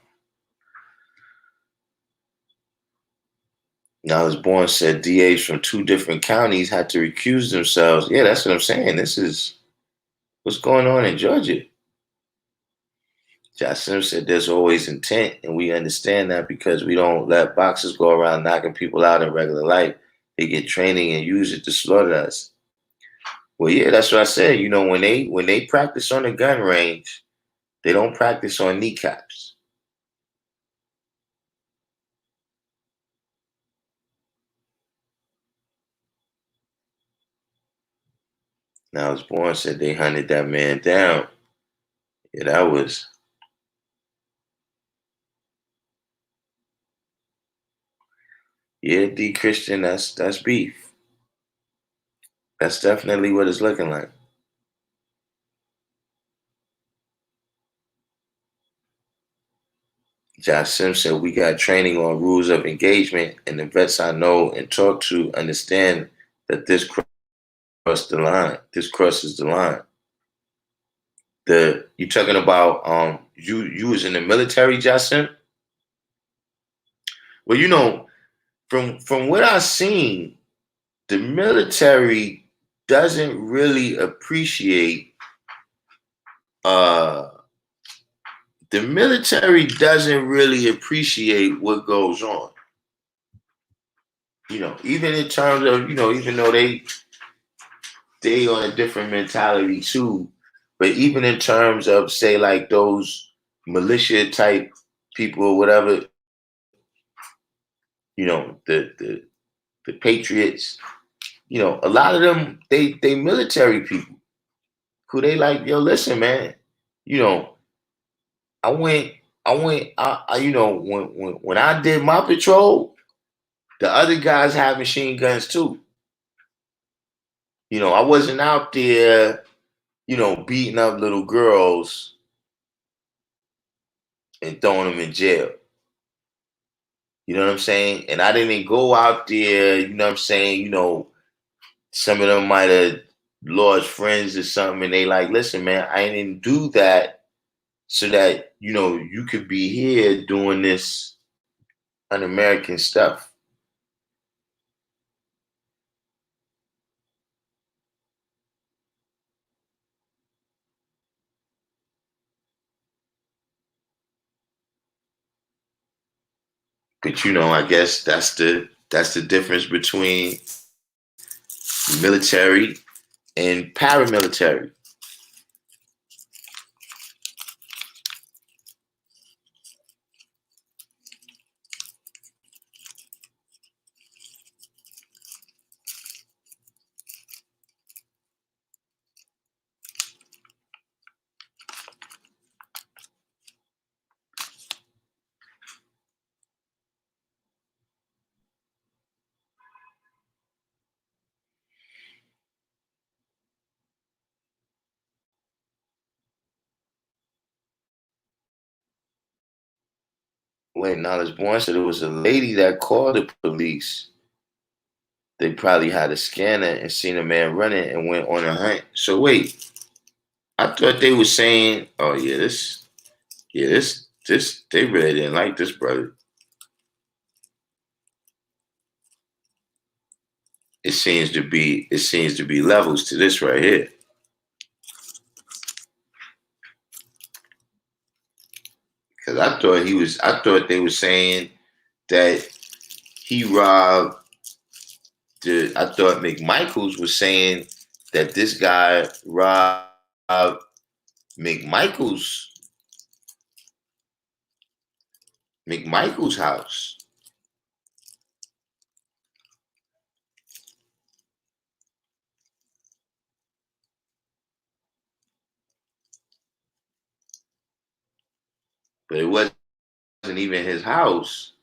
Now, was born said DAs from two different counties had to recuse themselves. Yeah, that's what I'm saying. This is what's going on in Georgia. Jasim said there's always intent, and we understand that because we don't let boxers go around knocking people out in regular life. They get training and use it to slaughter us. Well, yeah, that's what I said. When they practice on the gun range, they don't practice on kneecaps. Now, was born said they hunted that man down. Yeah, that was D Christian. That's beef. That's definitely what it's looking like. Josh Sim said we got training on rules of engagement, and the vets I know and talk to understand that this crossed the line. This crosses the line. The you talking about you was in the military, Justin? Well, from what I've seen, the military doesn't really appreciate uh what goes on. Even in terms of, even though they on a different mentality too, but even in terms of say like those militia type people or whatever, the patriots, a lot of them they military people who they like, yo, listen, man, you know, I went when I did my patrol, the other guys had machine guns too. I wasn't out there, beating up little girls and throwing them in jail. You know what I'm saying? And I didn't go out there, you know what I'm saying? Some of them might have lost friends or something, and they like, listen, man, I didn't do that so that, you could be here doing this, un-American stuff. But I guess that's the difference between military and paramilitary. Wait, Knowledge Born said it was a lady that called the police. They probably had a scanner and seen a man running and went on a hunt. So wait, I thought they were saying, oh yeah, this, they really didn't like this brother. It seems to be levels to this right here. Because I thought they were saying that he robbed I thought McMichaels was saying that this guy robbed McMichaels McMichael's house. But it wasn't even his house.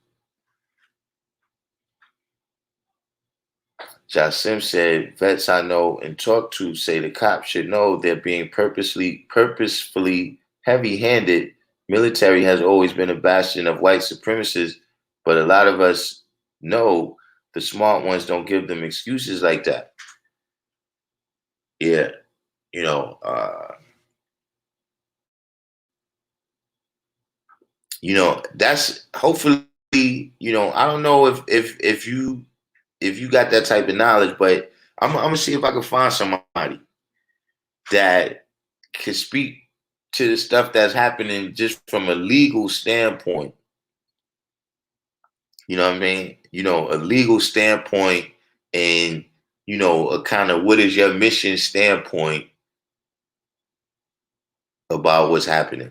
Jasim said, vets I know and talk to say the cops should know they're being purposefully heavy-handed. Military has always been a bastion of white supremacists, but a lot of us know the smart ones don't give them excuses like that. Yeah, you know, uh, that's hopefully, I don't know if you got that type of knowledge, but I'm gonna see if I can find somebody that can speak to the stuff that's happening just from a legal standpoint. You know what I mean? A legal standpoint and a kind of what is your mission standpoint about what's happening.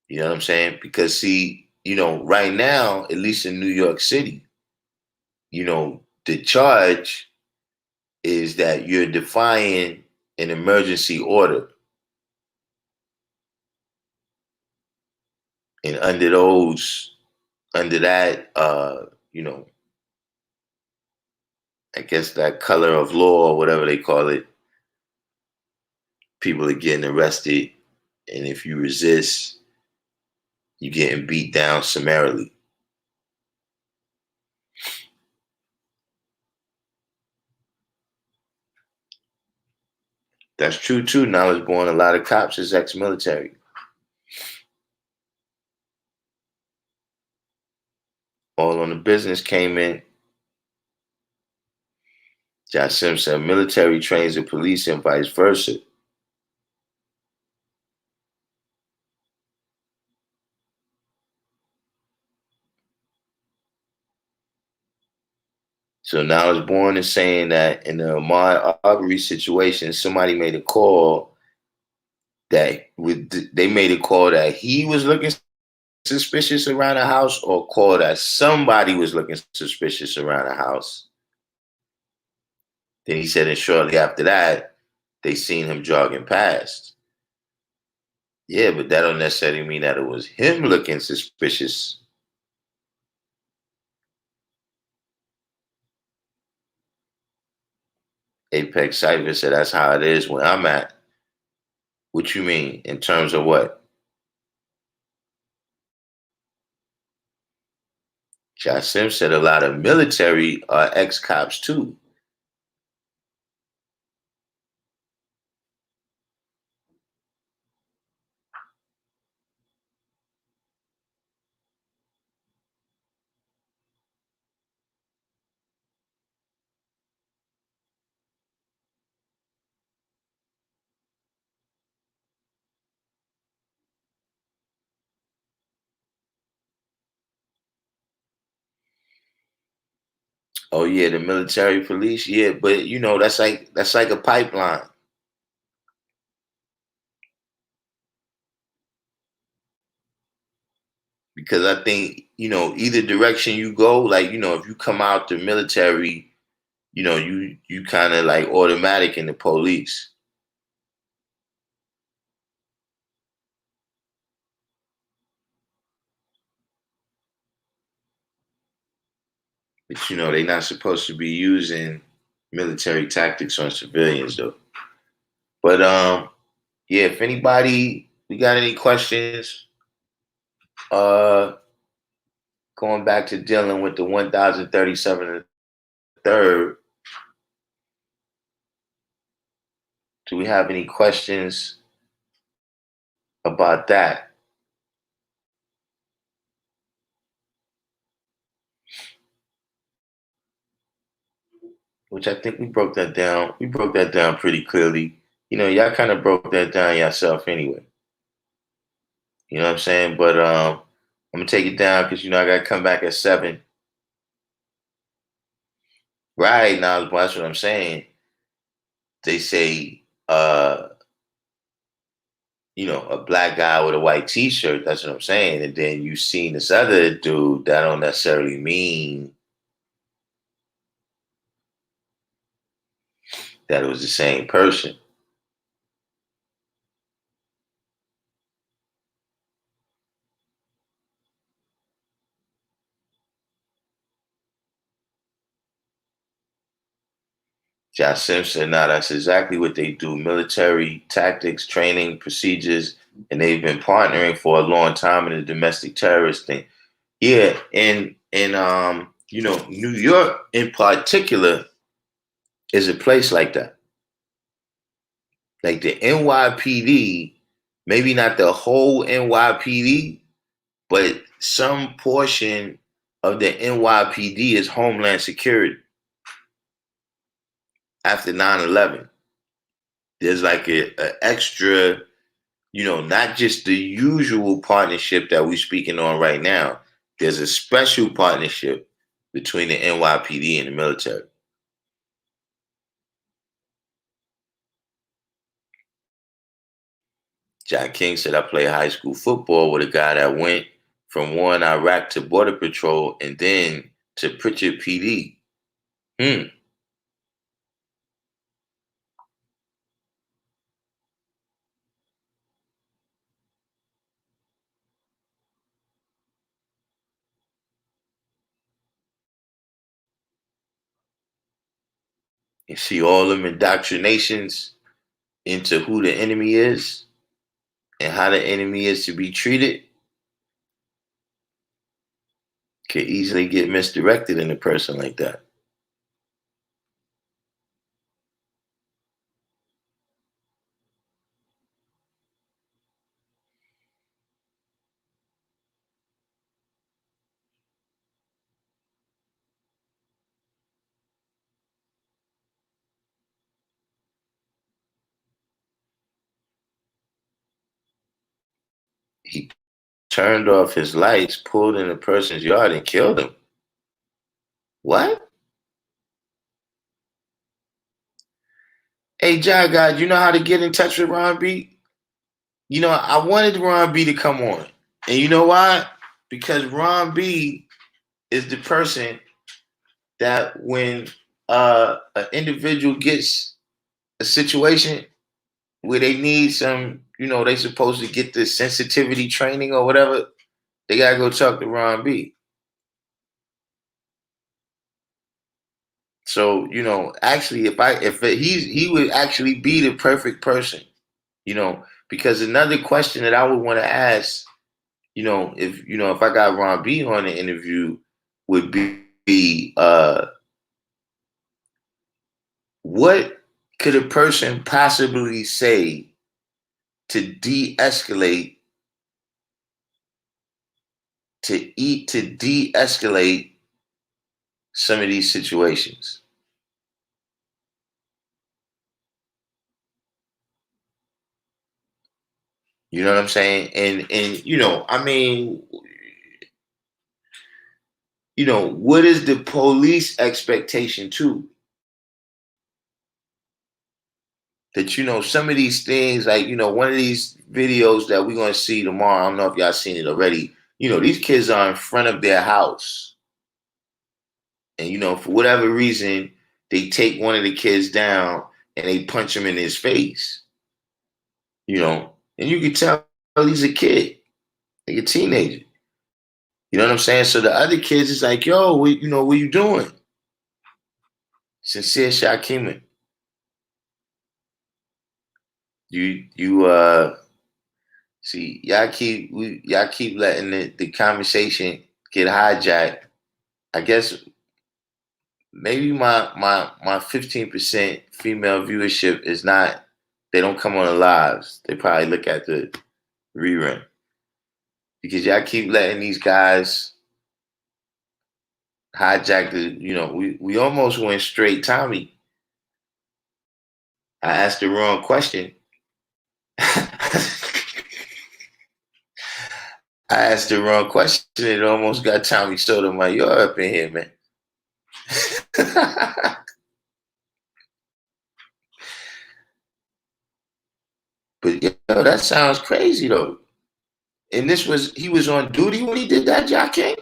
You know what I'm saying? Because see, right now, at least in New York City, the charge is that you're defying an emergency order. And under that, I guess that color of law or whatever they call it, people are getting arrested. And if you resist, you're getting beat down summarily. That's true too. Knowledge Born, a lot of cops is ex-military. All on the business came in. Jasim said military trains the police and vice versa. So Knowledge Born is saying that in the Ahmaud Arbery situation, somebody made a call they made a call that he was looking suspicious around the house, or call that somebody was looking suspicious around the house. Then he said, and shortly after that, they seen him jogging past. Yeah, but that don't necessarily mean that it was him looking suspicious. Apex Cypher said, that's how it is where I'm at. What you mean? In terms of what? Jasim said a lot of military are ex-cops too. Oh yeah, the military police. Yeah, but that's like a pipeline. Because I think, either direction you go, like, if you come out the military, you kind of like automatic in the police. But they're not supposed to be using military tactics on civilians though. But yeah, if anybody we got any questions, uh going back to dealing with the 1037 and third, do we have any questions about that? Which I think we broke that down. We broke that down pretty clearly. Y'all kind of broke that down yourself anyway. You know what I'm saying? But I'm gonna take it down because I gotta come back at 7. Right now, that's what I'm saying. They say a black guy with a white t-shirt, that's what I'm saying. And then you seen this other dude, that don't necessarily mean that it was the same person. Josh Simpson, now that's exactly what they do. Military tactics, training, procedures, and they've been partnering for a long time in the domestic terrorist thing. Yeah, and New York in particular is a place like that. Like the NYPD, maybe not the whole NYPD, but some portion of the NYPD is Homeland Security after 9/11. There's like a extra, not just the usual partnership that we're speaking on right now. There's a special partnership between the NYPD and the military. John King said, I played high school football with a guy that went from one Iraq to Border Patrol and then to Pritchard PD. Hmm. You see all them indoctrinations into who the enemy is and how the enemy is to be treated could easily get misdirected in a person like that. He turned off his lights, pulled in a person's yard, and killed him. What? Hey, John God, you know how to get in touch with Ron B? I wanted Ron B to come on. And you know why? Because Ron B is the person that when an individual gets a situation where they need some, they supposed to get the sensitivity training or whatever, they gotta go talk to Ron B. So, actually, if he would actually be the perfect person, because another question that I would want to ask, if I got Ron B on the interview, would be what could a person possibly say to de-escalate, to de-escalate some of these situations? You know what I'm saying? And I mean, what is the police expectation too? That, some of these things, like, one of these videos that we're going to see tomorrow, I don't know if y'all seen it already. These kids are in front of their house. And, for whatever reason, they take one of the kids down and they punch him in his face. And you can tell he's a kid, like a teenager. You know what I'm saying? So the other kids is like, yo, what you doing? Sincere Shakiman. You see, y'all keep letting the conversation get hijacked. I guess maybe my 15% female viewership is not, they don't come on the lives. They probably look at the rerun. Because y'all keep letting these guys hijack we almost went straight Tommy. I asked the wrong question. I asked the wrong question. It almost got Tommy Sotomayor up in here, man. But that sounds crazy though. And he was on duty when he did that, Jack King?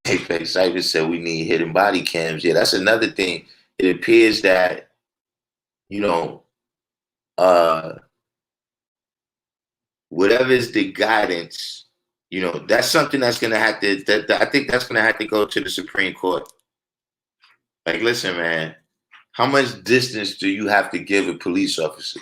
Apex Cypher said we need hidden body cams. Yeah, that's another thing. It appears that, whatever is the guidance, that's something that's gonna have to. I think that's gonna have to go to the Supreme Court. Like, listen, man, how much distance do you have to give a police officer?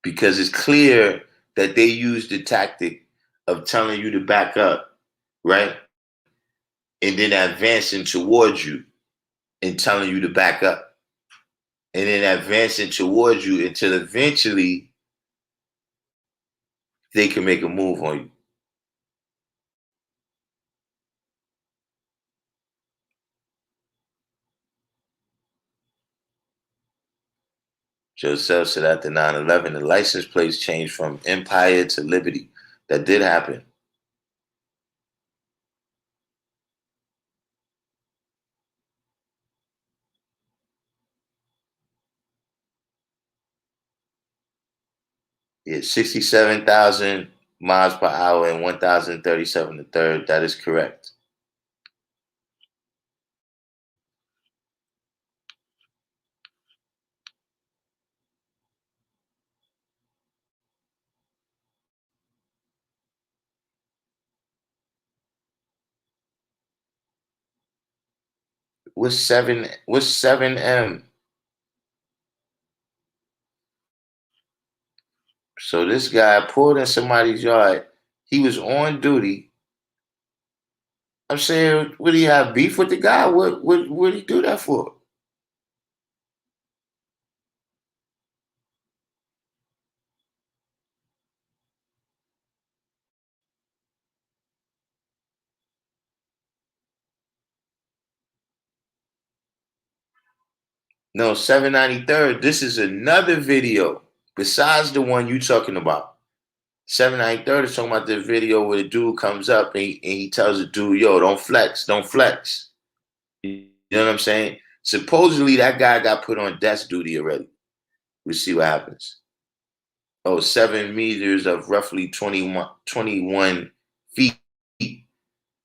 Because it's clear that they use the tactic of telling you to back up, right? And then advancing towards you and telling you to back up. And then advancing towards you until eventually they can make a move on you. Joseph said after 9/11, the license plates changed from Empire to Liberty. That did happen. Yeah, 67,000 miles per hour and 1,037 a third. That is correct. What's 7M? So this guy pulled in somebody's yard. He was on duty. I'm saying, would he have beef with the guy? What would he do that for? No, 793rd. This is another video besides the one you talking about. 793rd is talking about the video where the dude comes up and he tells the dude, yo, don't flex, don't flex. You know what I'm saying? Supposedly that guy got put on desk duty already. We'll see what happens. Oh, 7 meters of roughly 21 feet.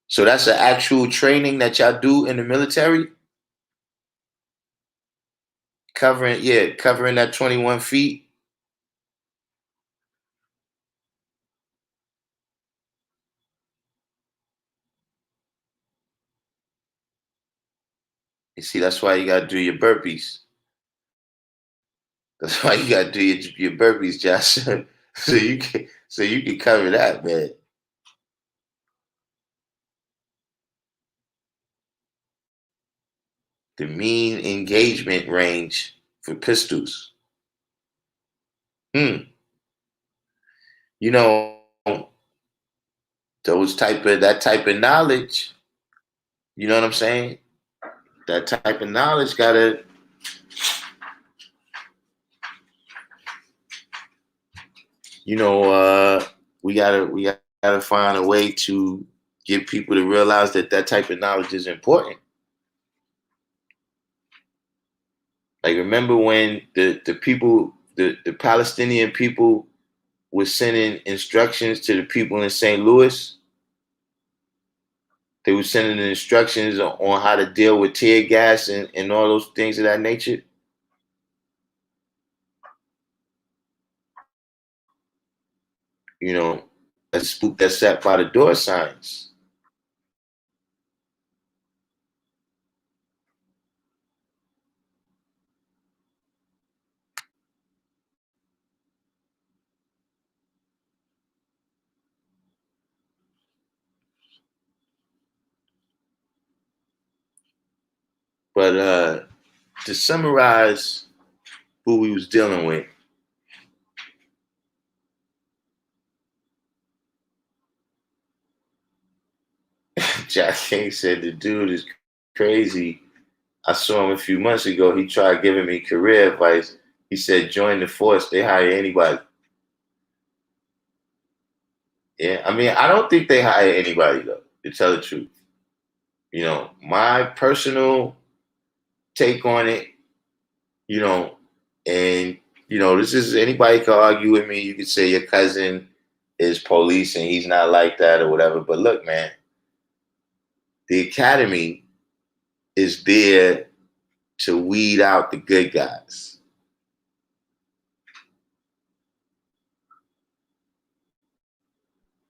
So that's an actual training that y'all do in the military? Covering that 21 feet. You see, that's why you gotta do your burpees. That's why you gotta do your burpees, Josh. so you can cover that, man. The mean engagement range for pistols. You know, that type of knowledge, you know what I'm saying? That type of knowledge gotta we gotta find a way to get people to realize that that type of knowledge is important. Like, remember when the people, the Palestinian people, was sending instructions to the people in St. Louis? They were sending the instructions on how to deal with tear gas and all those things of that nature. You know, a spook that's set by the door signs. But to summarize who we was dealing with, Jack King said the dude is crazy. I saw him a few months ago. He tried giving me career advice. He said, join the force. They hire anybody. Yeah, I mean, I don't think they hire anybody though, to tell the truth. My personal take on it, you know, and this is, anybody can argue with me. You could say your cousin is police and he's not like that or whatever. But look, man, the academy is there to weed out the good guys.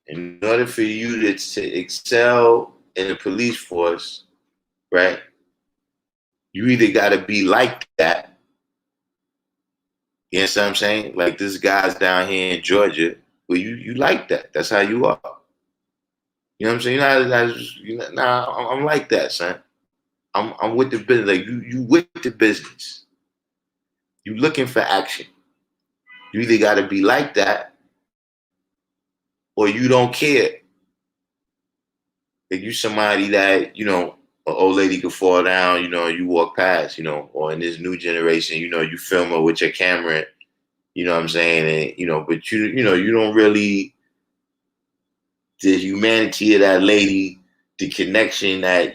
In order for you to excel in the police force, right? You either got to be like that. You know what I'm saying? Like this guy's down here in Georgia. Well, you like that. That's how you are. You know what I'm saying? Nah, I'm like that, son. I'm with the business. Like you with the business. You looking for action. You either got to be like that, or you don't care. Like you somebody that an old lady could fall down, you walk past, or in this new generation, you film her with your camera. You know what I'm saying? And but you don't really, the humanity of that lady, the connection that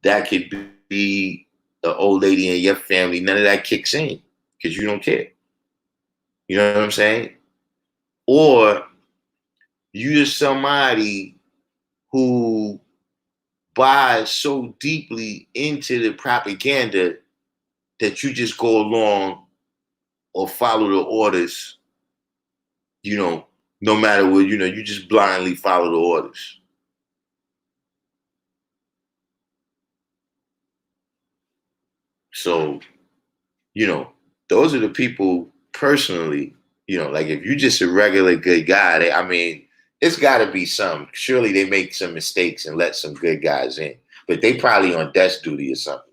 that could be the old lady in your family. None of that kicks in because you don't care. You know what I'm saying? Or you just somebody who buys so deeply into the propaganda that you just go along or follow the orders, no matter what, you just blindly follow the orders. So, you know, those are the people personally, like if you're just a regular good guy, I mean, it's got to be some. Surely they make some mistakes and let some good guys in, but they probably on desk duty or something.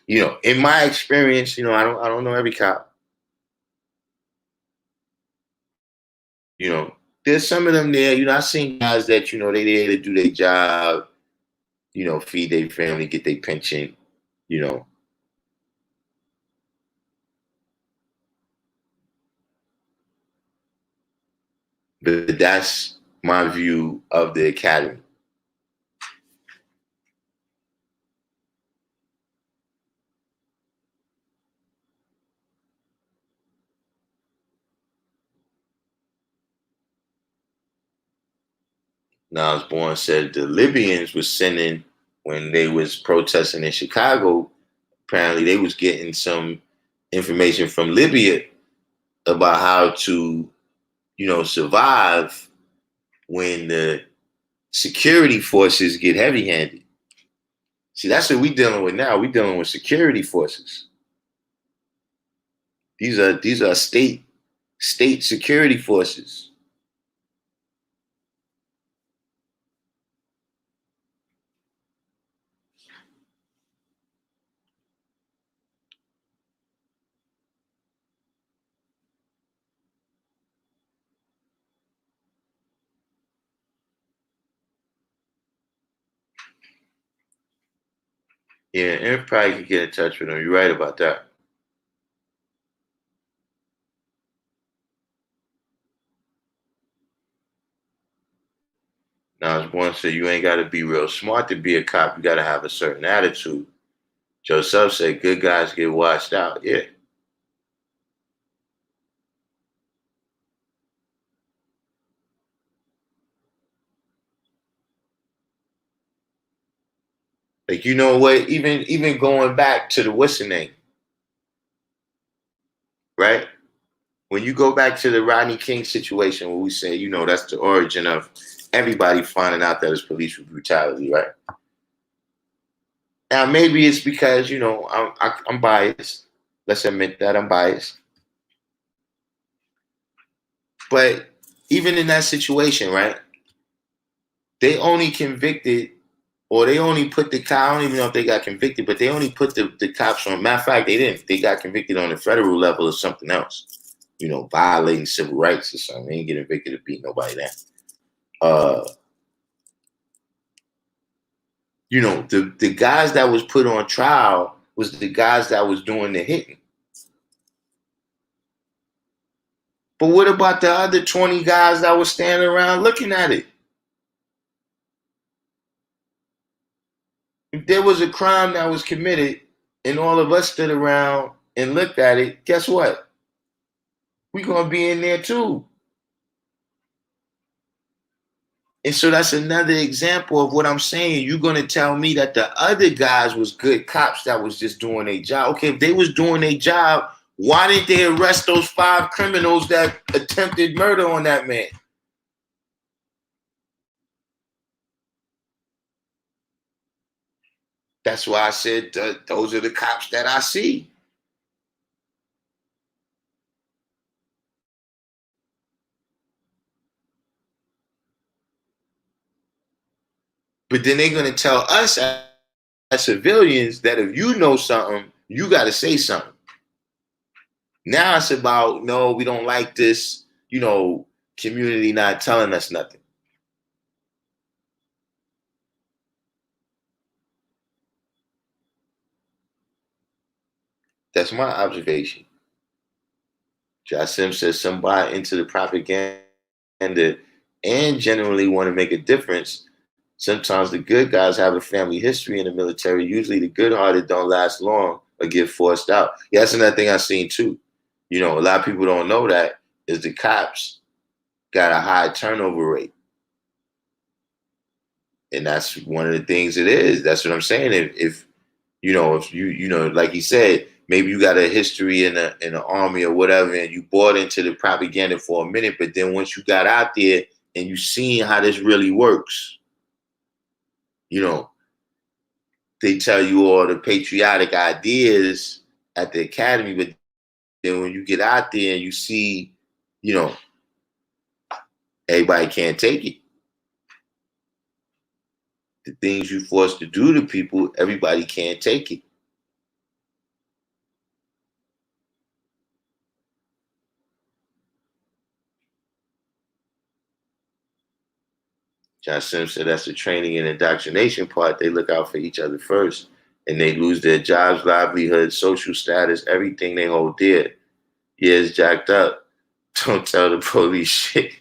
you know, in my experience, I don't know every cop. You know, there's some of them there. I seen guys that they there to do their job. Feed their family, get their pension. You know, but that's my view of the academy. Now, Born said the Libyans was sending when they was protesting in Chicago. Apparently, they was getting some information from Libya about how to, survive when the security forces get heavy-handed. See, that's what we dealing with now. We dealing with security forces. These are state security forces. Yeah, and probably could get in touch with them. You're right about that. Now, as one said, you ain't got to be real smart to be a cop. You got to have a certain attitude. Joseph said, good guys get washed out. Yeah. Like, you know what? Even going back to the what's the name, right? When you go back to the Rodney King situation, where we say, you know, that's the origin of everybody finding out that it's police brutality, right? Now, maybe it's because, you know, I'm biased. Let's admit that I'm biased. But even in that situation, right? They only convicted, or they only put the cop. I don't even know if they got convicted, but they only put the cops on. Matter of fact, they didn't. They got convicted on the federal level of something else. You know, violating civil rights or something. They ain't getting convicted of beating nobody down. You know, the guys that was put on trial was the guys that was doing the hitting. But what about the other 20 guys that was standing around looking at it? If there was a crime that was committed and all of us stood around and looked at it, guess what? We're going to be in there too. And so that's another example of what I'm saying. You're going to tell me that the other guys was good cops that was just doing their job. Okay, if they was doing their job, why didn't they arrest those 5 criminals that attempted murder on that man? That's why I said those are the cops that I see. But then they're going to tell us as civilians that if you know something, you got to say something. Now it's about, no, we don't like this, you know, community not telling us nothing. That's my observation. Jasim says somebody into the propaganda and generally want to make a difference. Sometimes the good guys have a family history in the military. Usually the good-hearted don't last long or get forced out. Yeah, that's another thing I've seen too. You know, a lot of people don't know that is the cops got a high turnover rate. And that's one of the things it is. That's what I'm saying. If you know, if you know, like he said, maybe you got a history in the army or whatever, and you bought into the propaganda for a minute, but then once you got out there and you seen how this really works, you know, they tell you all the patriotic ideas at the academy, but then when you get out there and you see, you know, everybody can't take it. The things you forced to do to people, everybody can't take it. John Sims said that's the training and indoctrination part. They look out for each other first, and they lose their jobs, livelihood, social status, everything they hold dear. Yeah, it's jacked up. Don't tell the police shit.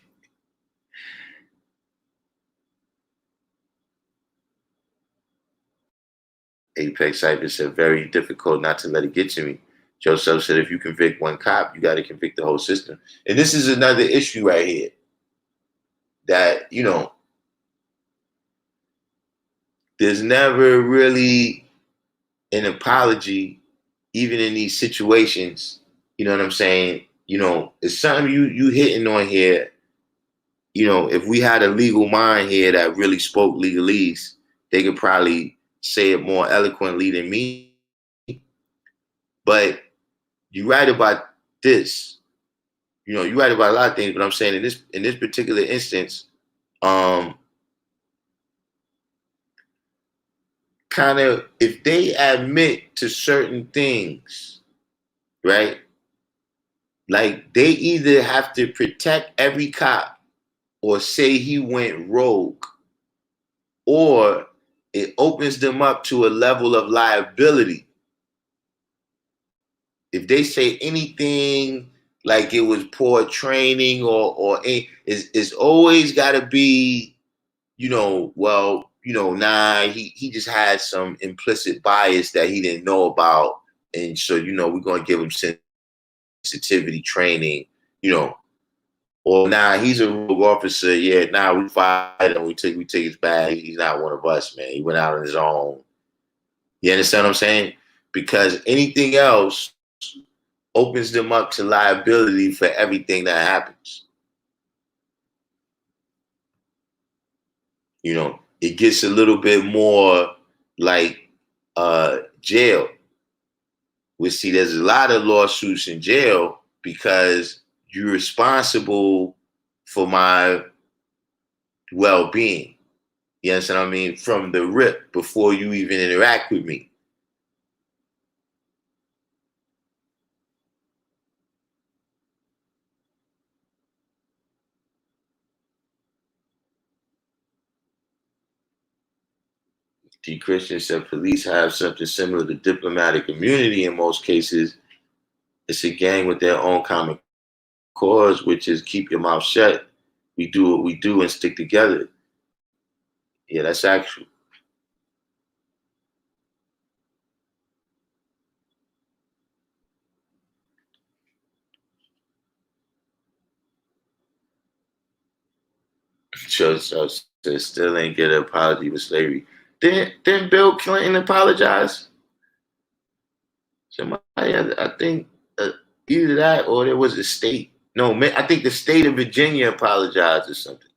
Apex Cypher said, very difficult not to let it get to me. Joseph said, if you convict one cop, you got to convict the whole system. And this is another issue right here that, you know, there's never really an apology, even in these situations. You know what I'm saying? You know, it's something you hitting on here. You know, if we had a legal mind here that really spoke legalese, they could probably say it more eloquently than me. But you write about this. You know, you write about a lot of things, but I'm saying in this particular instance, kind of if they admit to certain things, right? Like they either have to protect every cop or say he went rogue, or it opens them up to a level of liability. If they say anything like it was poor training or it's always got to be nah, he just had some implicit bias that he didn't know about. And so, we're going to give him sensitivity training, you know, or nah, he's a rogue officer. Yeah, nah, we fired him. We take his bag. He's not one of us, man. He went out on his own. You understand what I'm saying? Because anything else opens them up to liability for everything that happens. It gets a little bit more like jail. We see there's a lot of lawsuits in jail because you're responsible for my well-being. You understand what I mean? From the rip before you even interact with me. D. Christian said police have something similar to diplomatic immunity in most cases. It's a gang with their own common cause, which is keep your mouth shut. We do what we do and stick together. Yeah, that's actual. So still ain't get an apology for slavery. Didn't Bill Clinton apologize? Somebody, I think either that or there was a state. No, I think the state of Virginia apologized or something.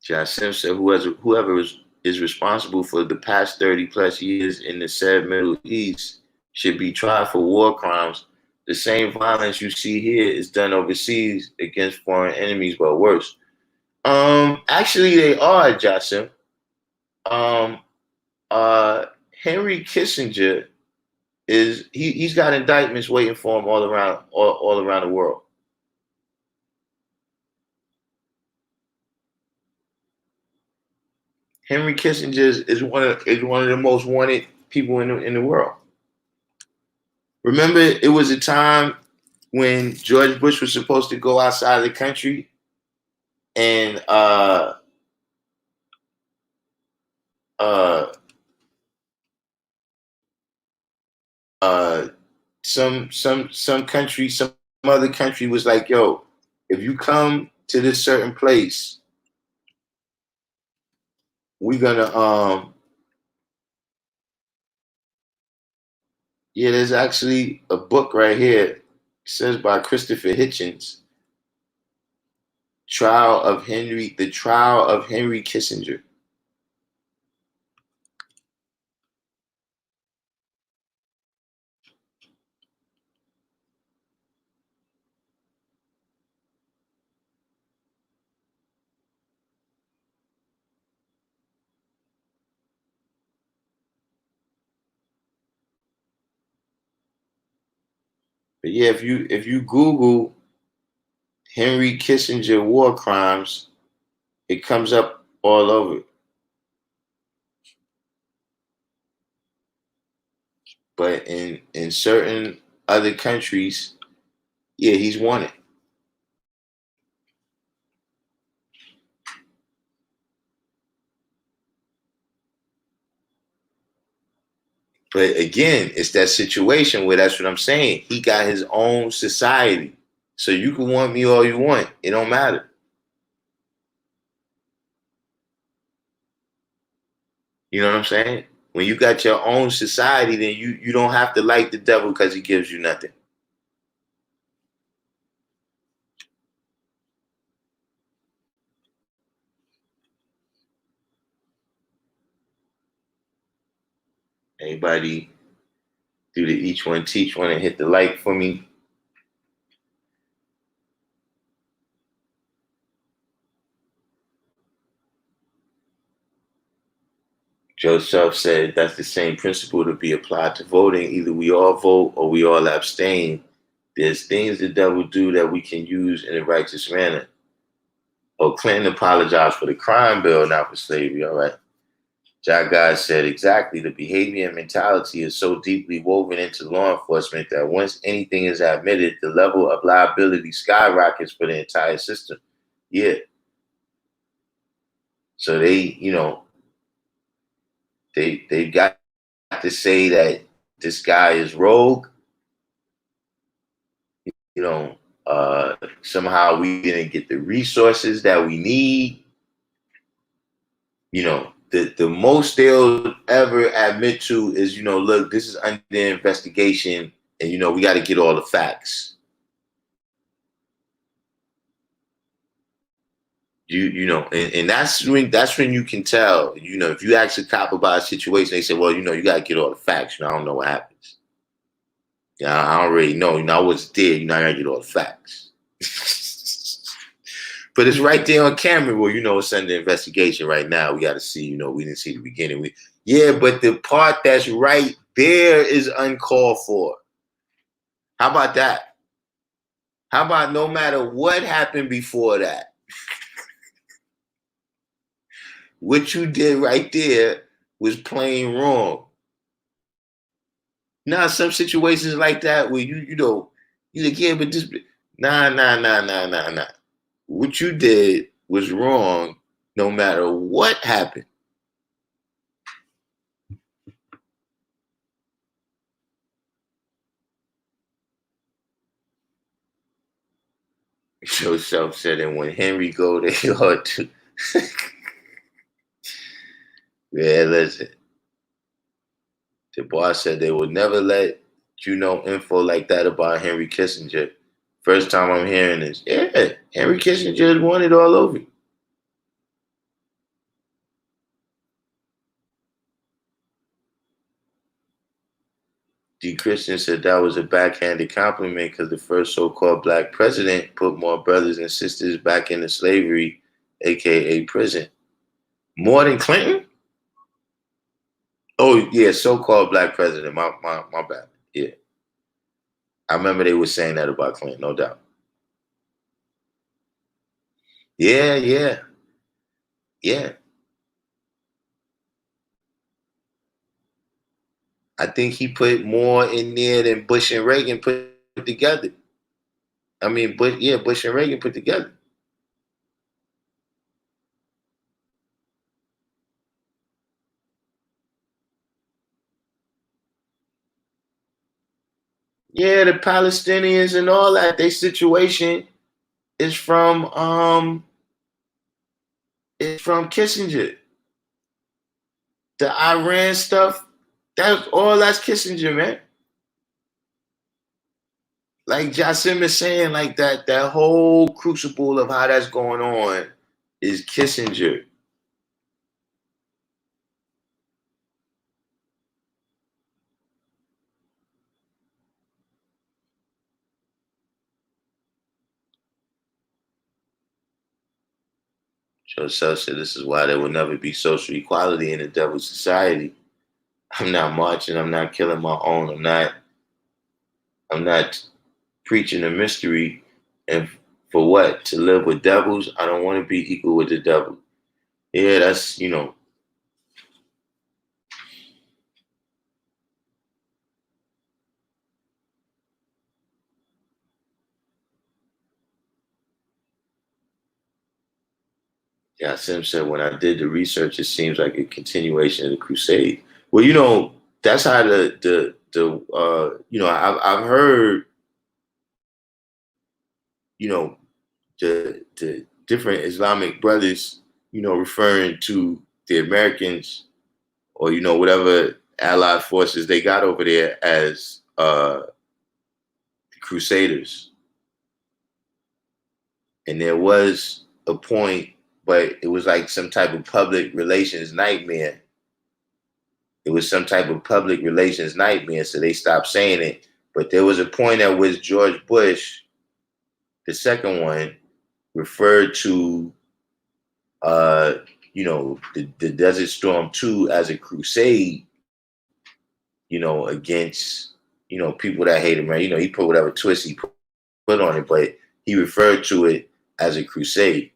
Josh Simpson, whoever is responsible for the past 30 plus years in the said Middle East should be tried for war crimes. The same violence you see here is done overseas against foreign enemies, but worse. Actually, they are, Joshua. Um, Henry Kissinger he's got indictments waiting for him all around the world. Henry Kissinger is one of the most wanted people in the world. Remember, it was a time when George Bush was supposed to go outside of the country, and uh, uh, some country, some other country was like, "Yo, if you come to this certain place, we're gonna yeah." There's actually a book right here. It says by Christopher Hitchens, The Trial of Henry Kissinger. But yeah, if you Google Henry Kissinger war crimes, it comes up all over. But in certain other countries, yeah, he's won it. But again, it's that situation where that's what I'm saying. He got his own society. So you can want me all you want. It don't matter. You know what I'm saying? When you got your own society, then you don't have to like the devil because he gives you nothing. Anybody do the each one teach one and hit the like for me? Joseph said that's the same principle to be applied to voting. Either we all vote or we all abstain. There's things the devil do that we can use in a righteous manner. Oh, Clinton apologized for the crime bill, not for slavery. All right. Jagai said, exactly, the behavior and mentality is so deeply woven into law enforcement that once anything is admitted, the level of liability skyrockets for the entire system. Yeah. So they got to say that this guy is rogue. You know, somehow we didn't get the resources that we need. The most they'll ever admit to is, look, this is under investigation, and we got to get all the facts. And that's when you can tell. If you ask a cop about a situation, they say, well, you got to get all the facts. I don't know what happens. Yeah, I already know. I was there. I got to get all the facts. But it's right there on camera. Well, it's under investigation right now. We got to see. We didn't see the beginning. Yeah, but the part that's right there is uncalled for. How about that? How about no matter what happened before that, what you did right there was plain wrong. Now, some situations like that where you like, yeah, but this, nah. What you did was wrong no matter what happened. So self said, and when Henry go, they ought to. Yeah, listen. The boss said they will never let you know info like that about Henry Kissinger. First time I'm hearing this. Yeah, Henry Kissinger has won it all over. D. Christian said that was a backhanded compliment because the first so-called black president put more brothers and sisters back into slavery, aka prison. More than Clinton? Oh yeah, so-called black president. My bad. Yeah, I remember they were saying that about Clinton, no doubt. Yeah. I think he put more in there than Bush and Reagan put together. I mean, Bush and Reagan put together. Yeah, the Palestinians and all that, their situation is from Kissinger. The Iran stuff, that's Kissinger, man. Like Jasim is saying, like that whole crucible of how that's going on is Kissinger. Joseph said this is why there will never be social equality in a devil society. I'm not marching, I'm not killing my own, I'm not preaching a mystery. And for what? To live with devils? I don't want to be equal with the devil. Yeah, that's. Yeah, Sim said when I did the research, it seems like a continuation of the crusade. Well, that's how I've heard, you know, the different Islamic brothers, referring to the Americans or whatever allied forces they got over there as the Crusaders. And there was a point, but it was like some type of public relations nightmare. It was some type of public relations nightmare, so they stopped saying it. But there was a point at which George Bush, the second one, referred to the Desert Storm 2 as a crusade, against, people that hate him, right? He put whatever twist he put on it, but he referred to it as a crusade.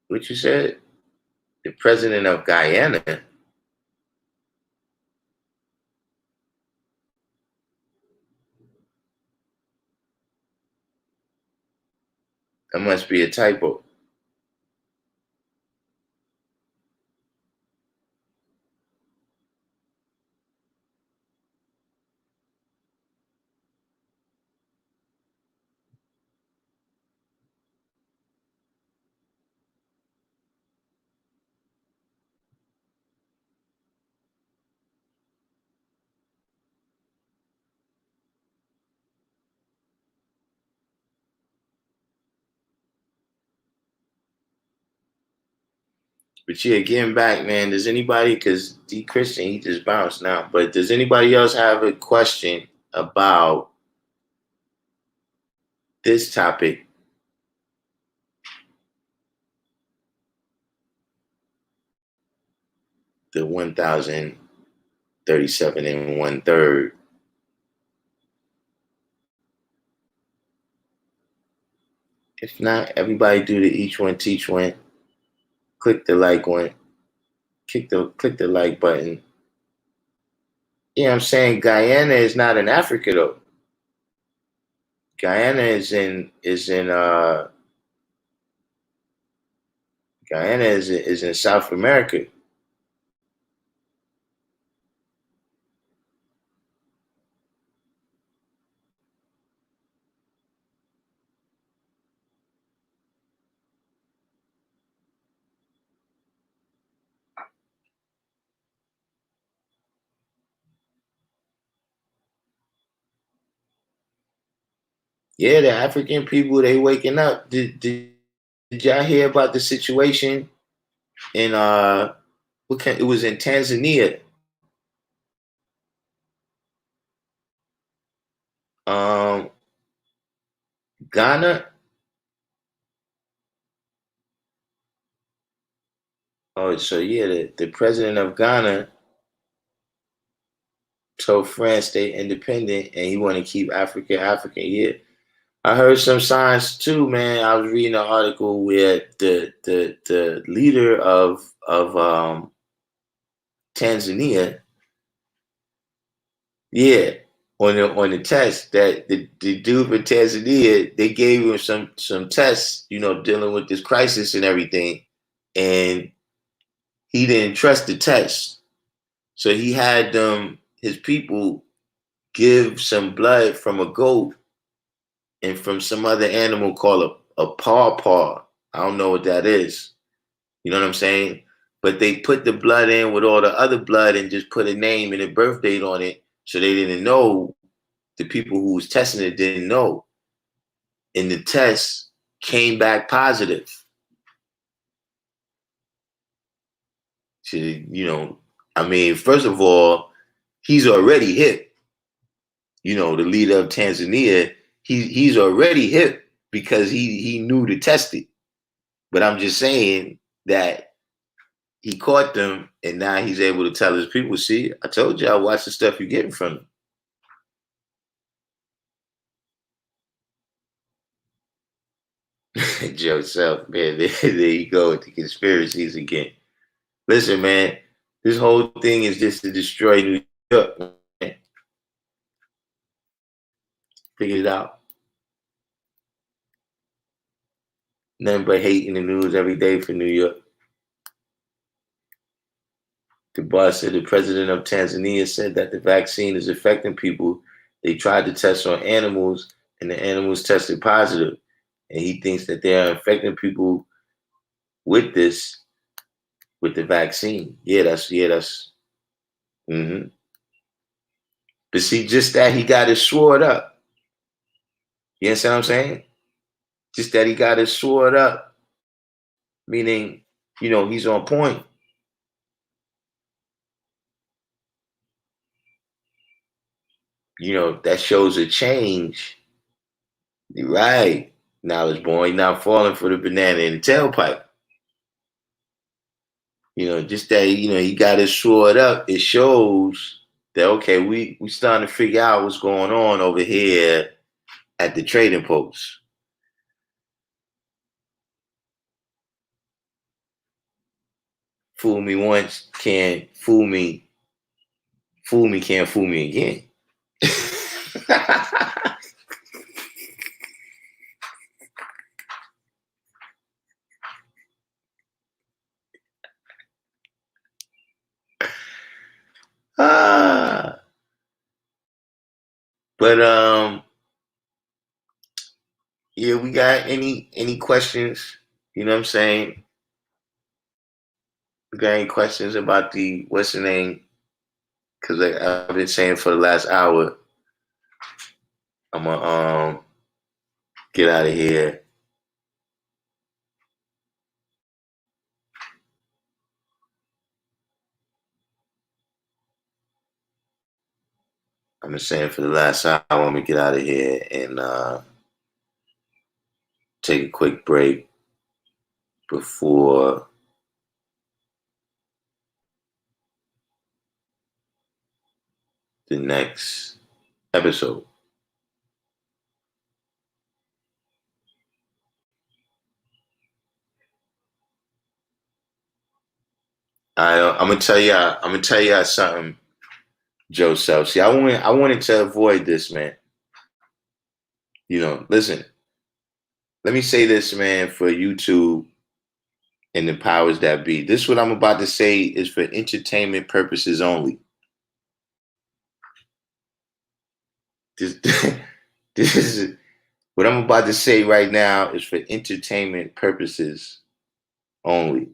What you said? The president of Guyana. That must be a typo. But yeah, getting back, man. Does anybody? Because D Christian, he just bounced now. But does anybody else have a question about this topic? The 1,037 and 1/3. If not, everybody do the each one teach one. Click the like one. Click the like button. Yeah, I'm saying Guyana is not in Africa though. Guyana is in South America. Yeah, the African people, they waking up. Did y'all hear about the situation in it was in Tanzania. Um Ghana. Oh, so yeah, the president of Ghana told France they independent and he want to keep Africa African. Yeah. I heard some signs too, man. I was reading an article where the leader of Tanzania, yeah, on the test that the dude for Tanzania, they gave him some tests, dealing with this crisis and everything, and he didn't trust the test, so he had his people give some blood from a goat and from some other animal called a pawpaw. I don't know what that is. You know what I'm saying? But they put the blood in with all the other blood and just put a name and a birth date on it. So they didn't know. The people who was testing it didn't know. And the test came back positive. So, I mean, first of all, he's already hip. The leader of Tanzania, he's already hip because he knew to test it. But I'm just saying that he caught them, and now he's able to tell his people, see, I told y'all, watch the stuff you're getting from him. Joe Self, man, there you go with the conspiracies again. Listen, man, this whole thing is just to destroy New York, man. Figure it out. Nothing but hate in the news every day for New York. The boss said the president of Tanzania said that the vaccine is affecting people. They tried to test on animals, and the animals tested positive. And he thinks that they are infecting people with this, with the vaccine. That's. Mm-hmm. But see, just that he got his sword up. You understand what I'm saying? Just that he got his sword up, meaning, he's on point. That shows a change. Right. Knowledge boy, not falling for the banana in the tailpipe. Just that, he got his sword up. It shows that, okay, we starting to figure out what's going on over here at the trading post. Fool me once, can't fool me. Fool me, can't fool me again. Ah. But yeah, we got any questions? You know what I'm saying? We got any questions about the what's the name? Because I've been saying for the last hour, I'm gonna get out of here. I've been saying for the last hour, I'm gonna get out of here and take a quick break before the next episode. I'm gonna tell y'all something, Joseph. See, I wanted to avoid this, man. You know, listen. Let me say this, man, for YouTube and the powers that be. This what I'm about to say is for entertainment purposes only. This, this is what I'm about to say right now is for entertainment purposes only.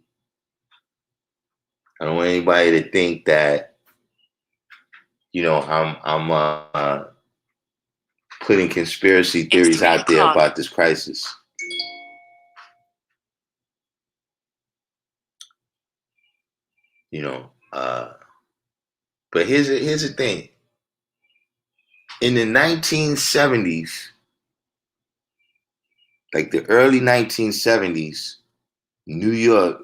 I don't want anybody to think that I'm putting conspiracy theories out there about this crisis. You know, but here's the thing. In the 1970s, like the early 1970s, New York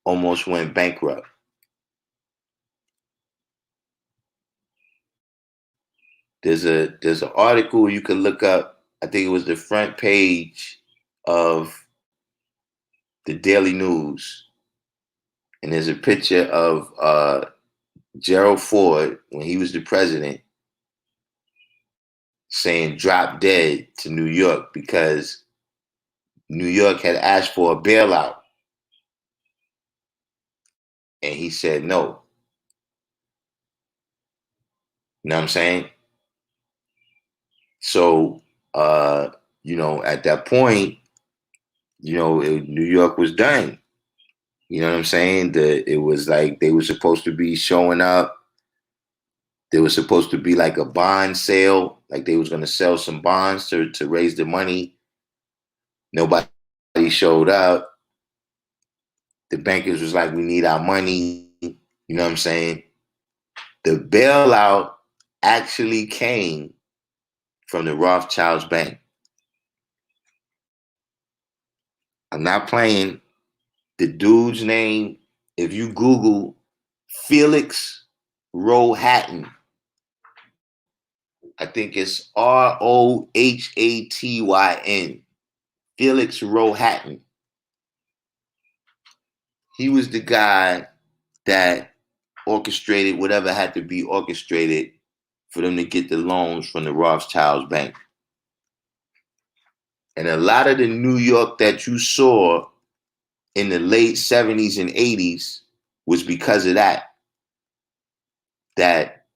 almost went bankrupt. There's an article you can look up. I think it was the front page of the Daily News, and there's a picture of Gerald Ford when he was the president saying "drop dead" to New York because New York had asked for a bailout, and he said no. You know what I'm saying? So, at that point, New York was done. You know what I'm saying? It was like they were supposed to be showing up. There was supposed to be like a bond sale, like they was going to sell some bonds to raise the money. Nobody showed up. The bankers was like, we need our money. You know what I'm saying? The bailout actually came from the Rothschilds Bank. I'm not playing. The dude's name, if you Google Felix Rohatyn, I think it's Rohatyn. Felix Rohatyn. He was the guy that orchestrated whatever had to be orchestrated for them to get the loans from the Rothschilds Bank. And a lot of the New York that you saw in the late 70s and 80s was because of that. That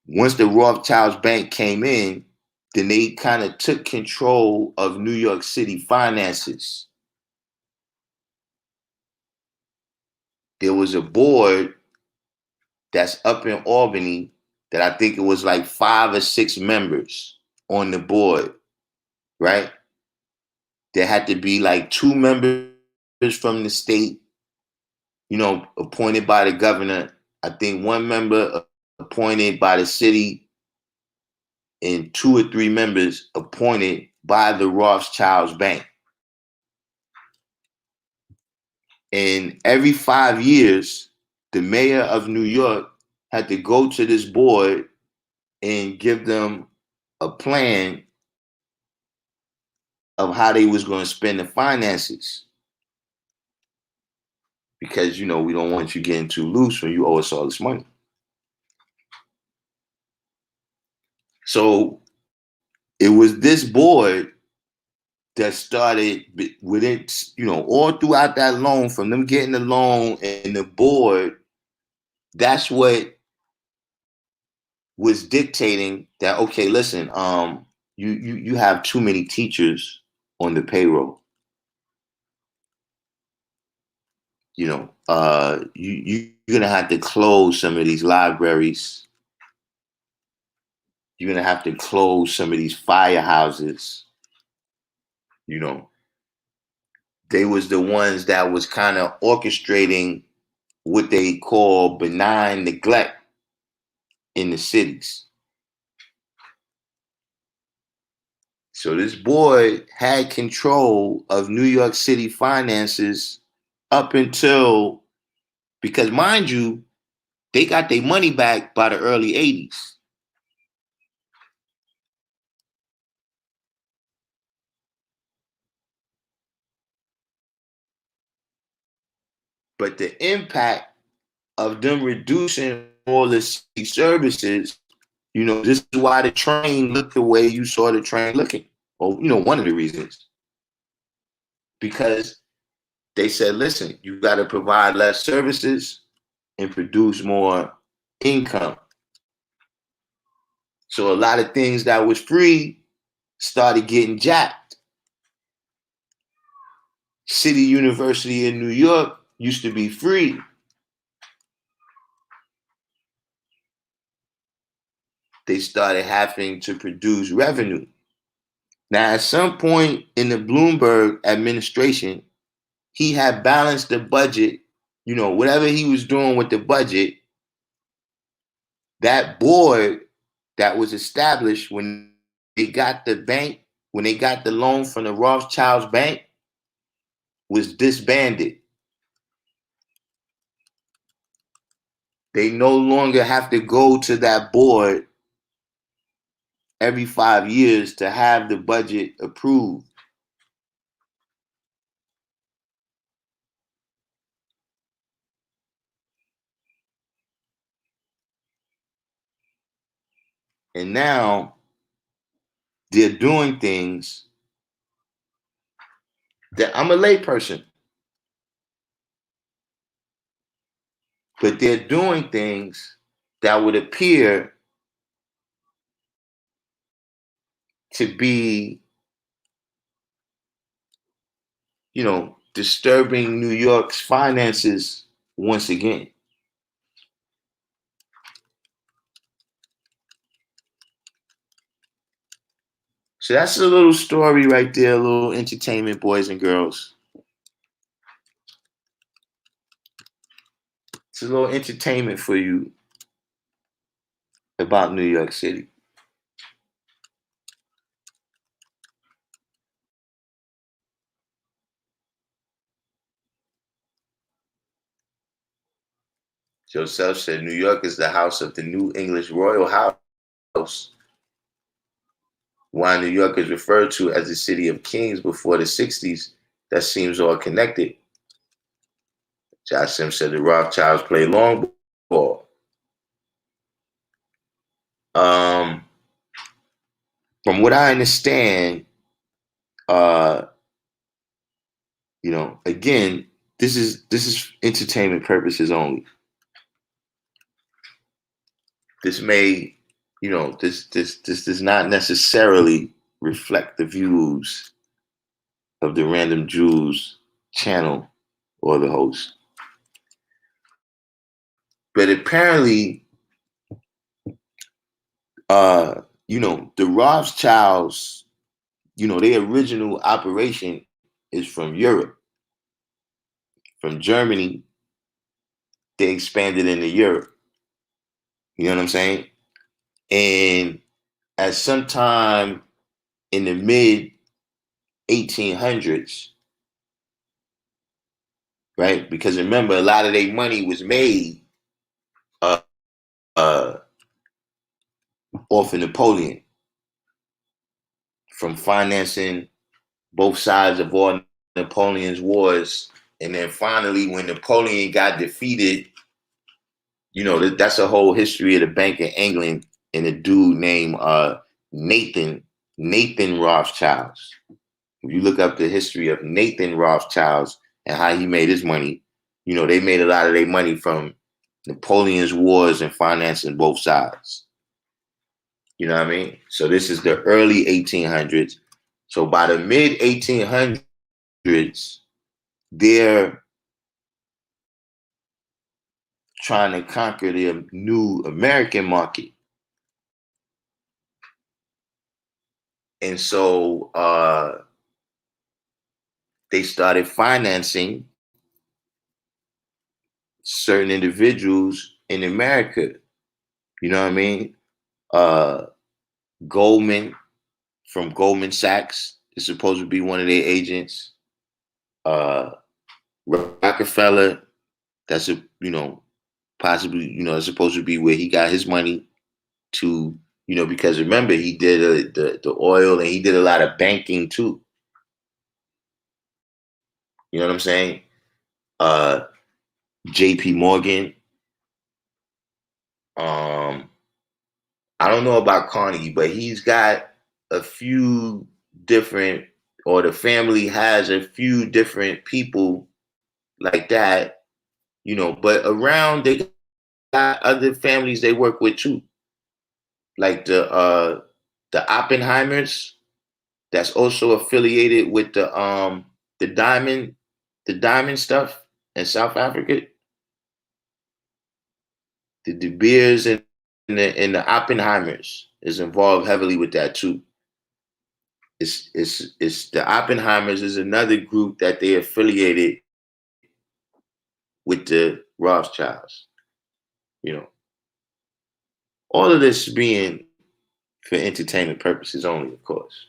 once the Rothschilds Bank came in, then they kind of took control of New York City finances. There was a board that's up in Albany that I think it was like 5 or 6 members on the board, right? There had to be like 2 members from the state, appointed by the governor. I think 1 member appointed by the city and 2 or 3 members appointed by the Rothschilds Bank. And every 5 years, the mayor of New York had to go to this board and give them a plan of how they was going to spend the finances. because, we don't want you getting too loose when you owe us all this money. So it was this board that started with it, all throughout that loan, from them getting the loan and the board. That's what was dictating that. Okay, listen, you have too many teachers on the payroll. You're gonna have to close some of these libraries. You're gonna have to close some of these firehouses. They was the ones that was kind of orchestrating what they call benign neglect in the cities. So this boy had control of New York City finances up until, because mind you, they got their money back by the early 80s. But the impact of them reducing all the city services, this is why the train looked the way you saw the train looking. Or, one of the reasons. Because they said, listen, you got to provide less services and produce more income. So a lot of things that was free started getting jacked. City University in New York used to be free. They started having to produce revenue. Now, at some point in the Bloomberg administration, he had balanced the budget, whatever he was doing with the budget. That board that was established when they got the bank, when they got the loan from the Rothschilds bank, was disbanded. They no longer have to go to that board every 5 years to have the budget approved. And now they're doing things that, I'm a layperson, but they're doing things that would appear to be, disturbing New York's finances once again. So that's a little story right there, a little entertainment, boys and girls. It's a little entertainment for you about New York City. Joseph said New York is the house of the New English royal house. Why New York is referred to as the city of kings before the 60s, that seems all connected. Josh Sim said the Rothschilds play long ball. From what I understand, again, this is entertainment purposes only. This may, this does not necessarily reflect the views of the Random Jews channel or the host. But apparently, the Rothschilds, their original operation is from Europe. From Germany, they expanded into Europe. You know what I'm saying? And at some time in the mid 1800s, right? Because remember, a lot of their money was made off of Napoleon, from financing both sides of all Napoleon's wars And then finally, when Napoleon got defeated, that's a whole history of the Bank of England and a dude named Nathan Rothschilds. If you look up the history of Nathan Rothschilds and how he made his money, they made a lot of their money from Napoleon's wars and financing both sides. You know what I mean? So this is the early 1800s. So by the mid 1800s, they're trying to conquer the new American market. And so they started financing certain individuals in America. You know what I mean? Goldman from Goldman Sachs is supposed to be one of their agents. Rockefeller, that's possibly it's supposed to be where he got his money to, because remember he did the oil and he did a lot of banking too. You know what I'm saying? J.P. Morgan. I don't know about Carnegie, but he's got a few different, or the family has a few different people like that, but around they got other families they work with too. Like the Oppenheimers, that's also affiliated with the diamond stuff in South Africa. The De Beers and the Oppenheimers is involved heavily with that too. It's the Oppenheimers is another group that they affiliated with the Rothschilds. All of this being for entertainment purposes only, of course.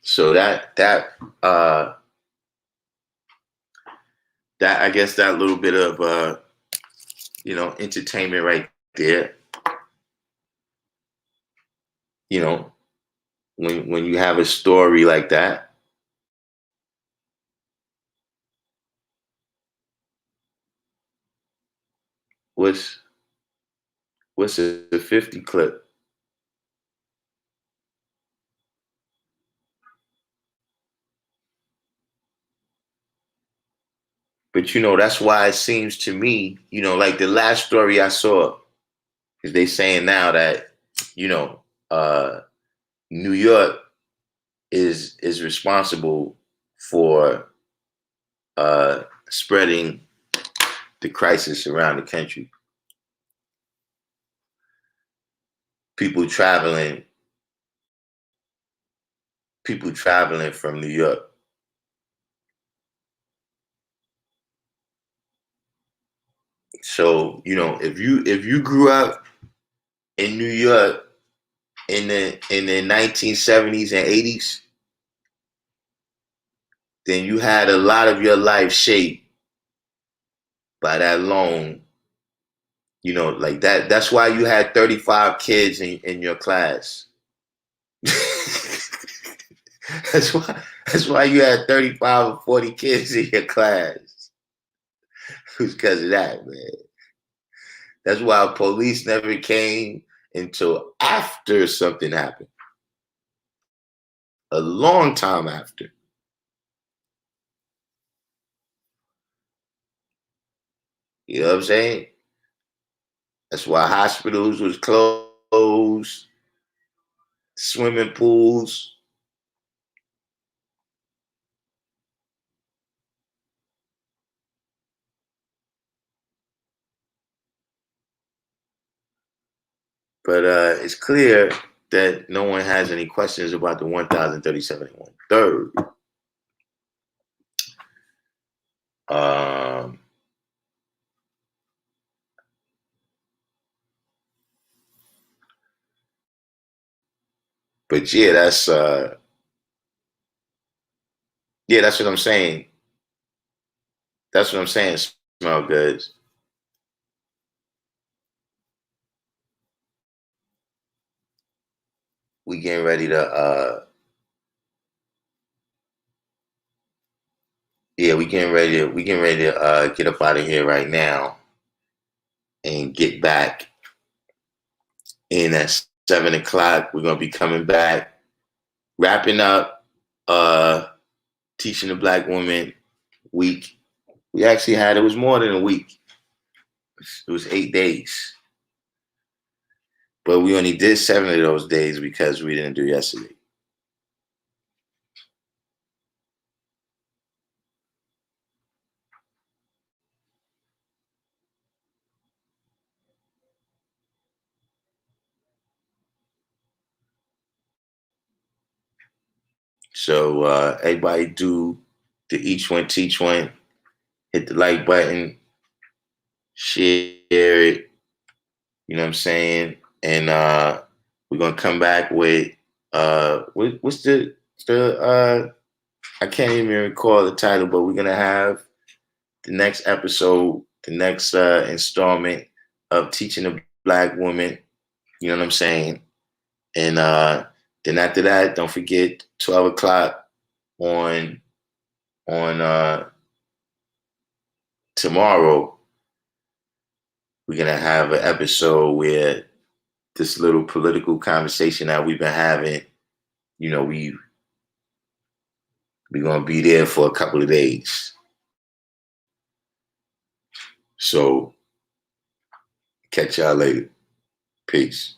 So uh that I guess that little bit of entertainment right there. When you have a story like that, what's a 50 clip? But that's why it seems to me, like the last story I saw is they saying now that, uh New York is responsible for spreading the crisis around the country. People traveling from New York. So, if you grew up in New York in the 1970s and 80s, then you had a lot of your life shaped by that loan. Like that. That's why you had 35 kids in your class. That's why you had 35 or 40 kids in your class. It's because of that, man. That's why police never came until after something happened. A long time after. You know what I'm saying? That's why hospitals was closed, swimming pools. But it's clear that no one has any questions about the 1037 and 1/3. Um, but that's what I'm saying. That's what I'm saying. Smell good. We getting ready to we getting ready to get up out of here right now and get back in at 7 o'clock. We're gonna be coming back, wrapping up teaching the black woman week. We actually had, it was more than a week. It was 8 days. But we only did 7 of those days because we didn't do yesterday. So everybody do the each one teach one. Hit the like button, share it. You know what I'm saying? And we're gonna come back with what's the I can't even recall the title, but we're gonna have the next episode, the next installment of Teaching a Black Woman. You know what I'm saying? And then after that, don't forget 12 o'clock on tomorrow. We're gonna have an episode where this little political conversation that we've been having, you know, we're gonna be there for a couple of days. So catch y'all later. Peace.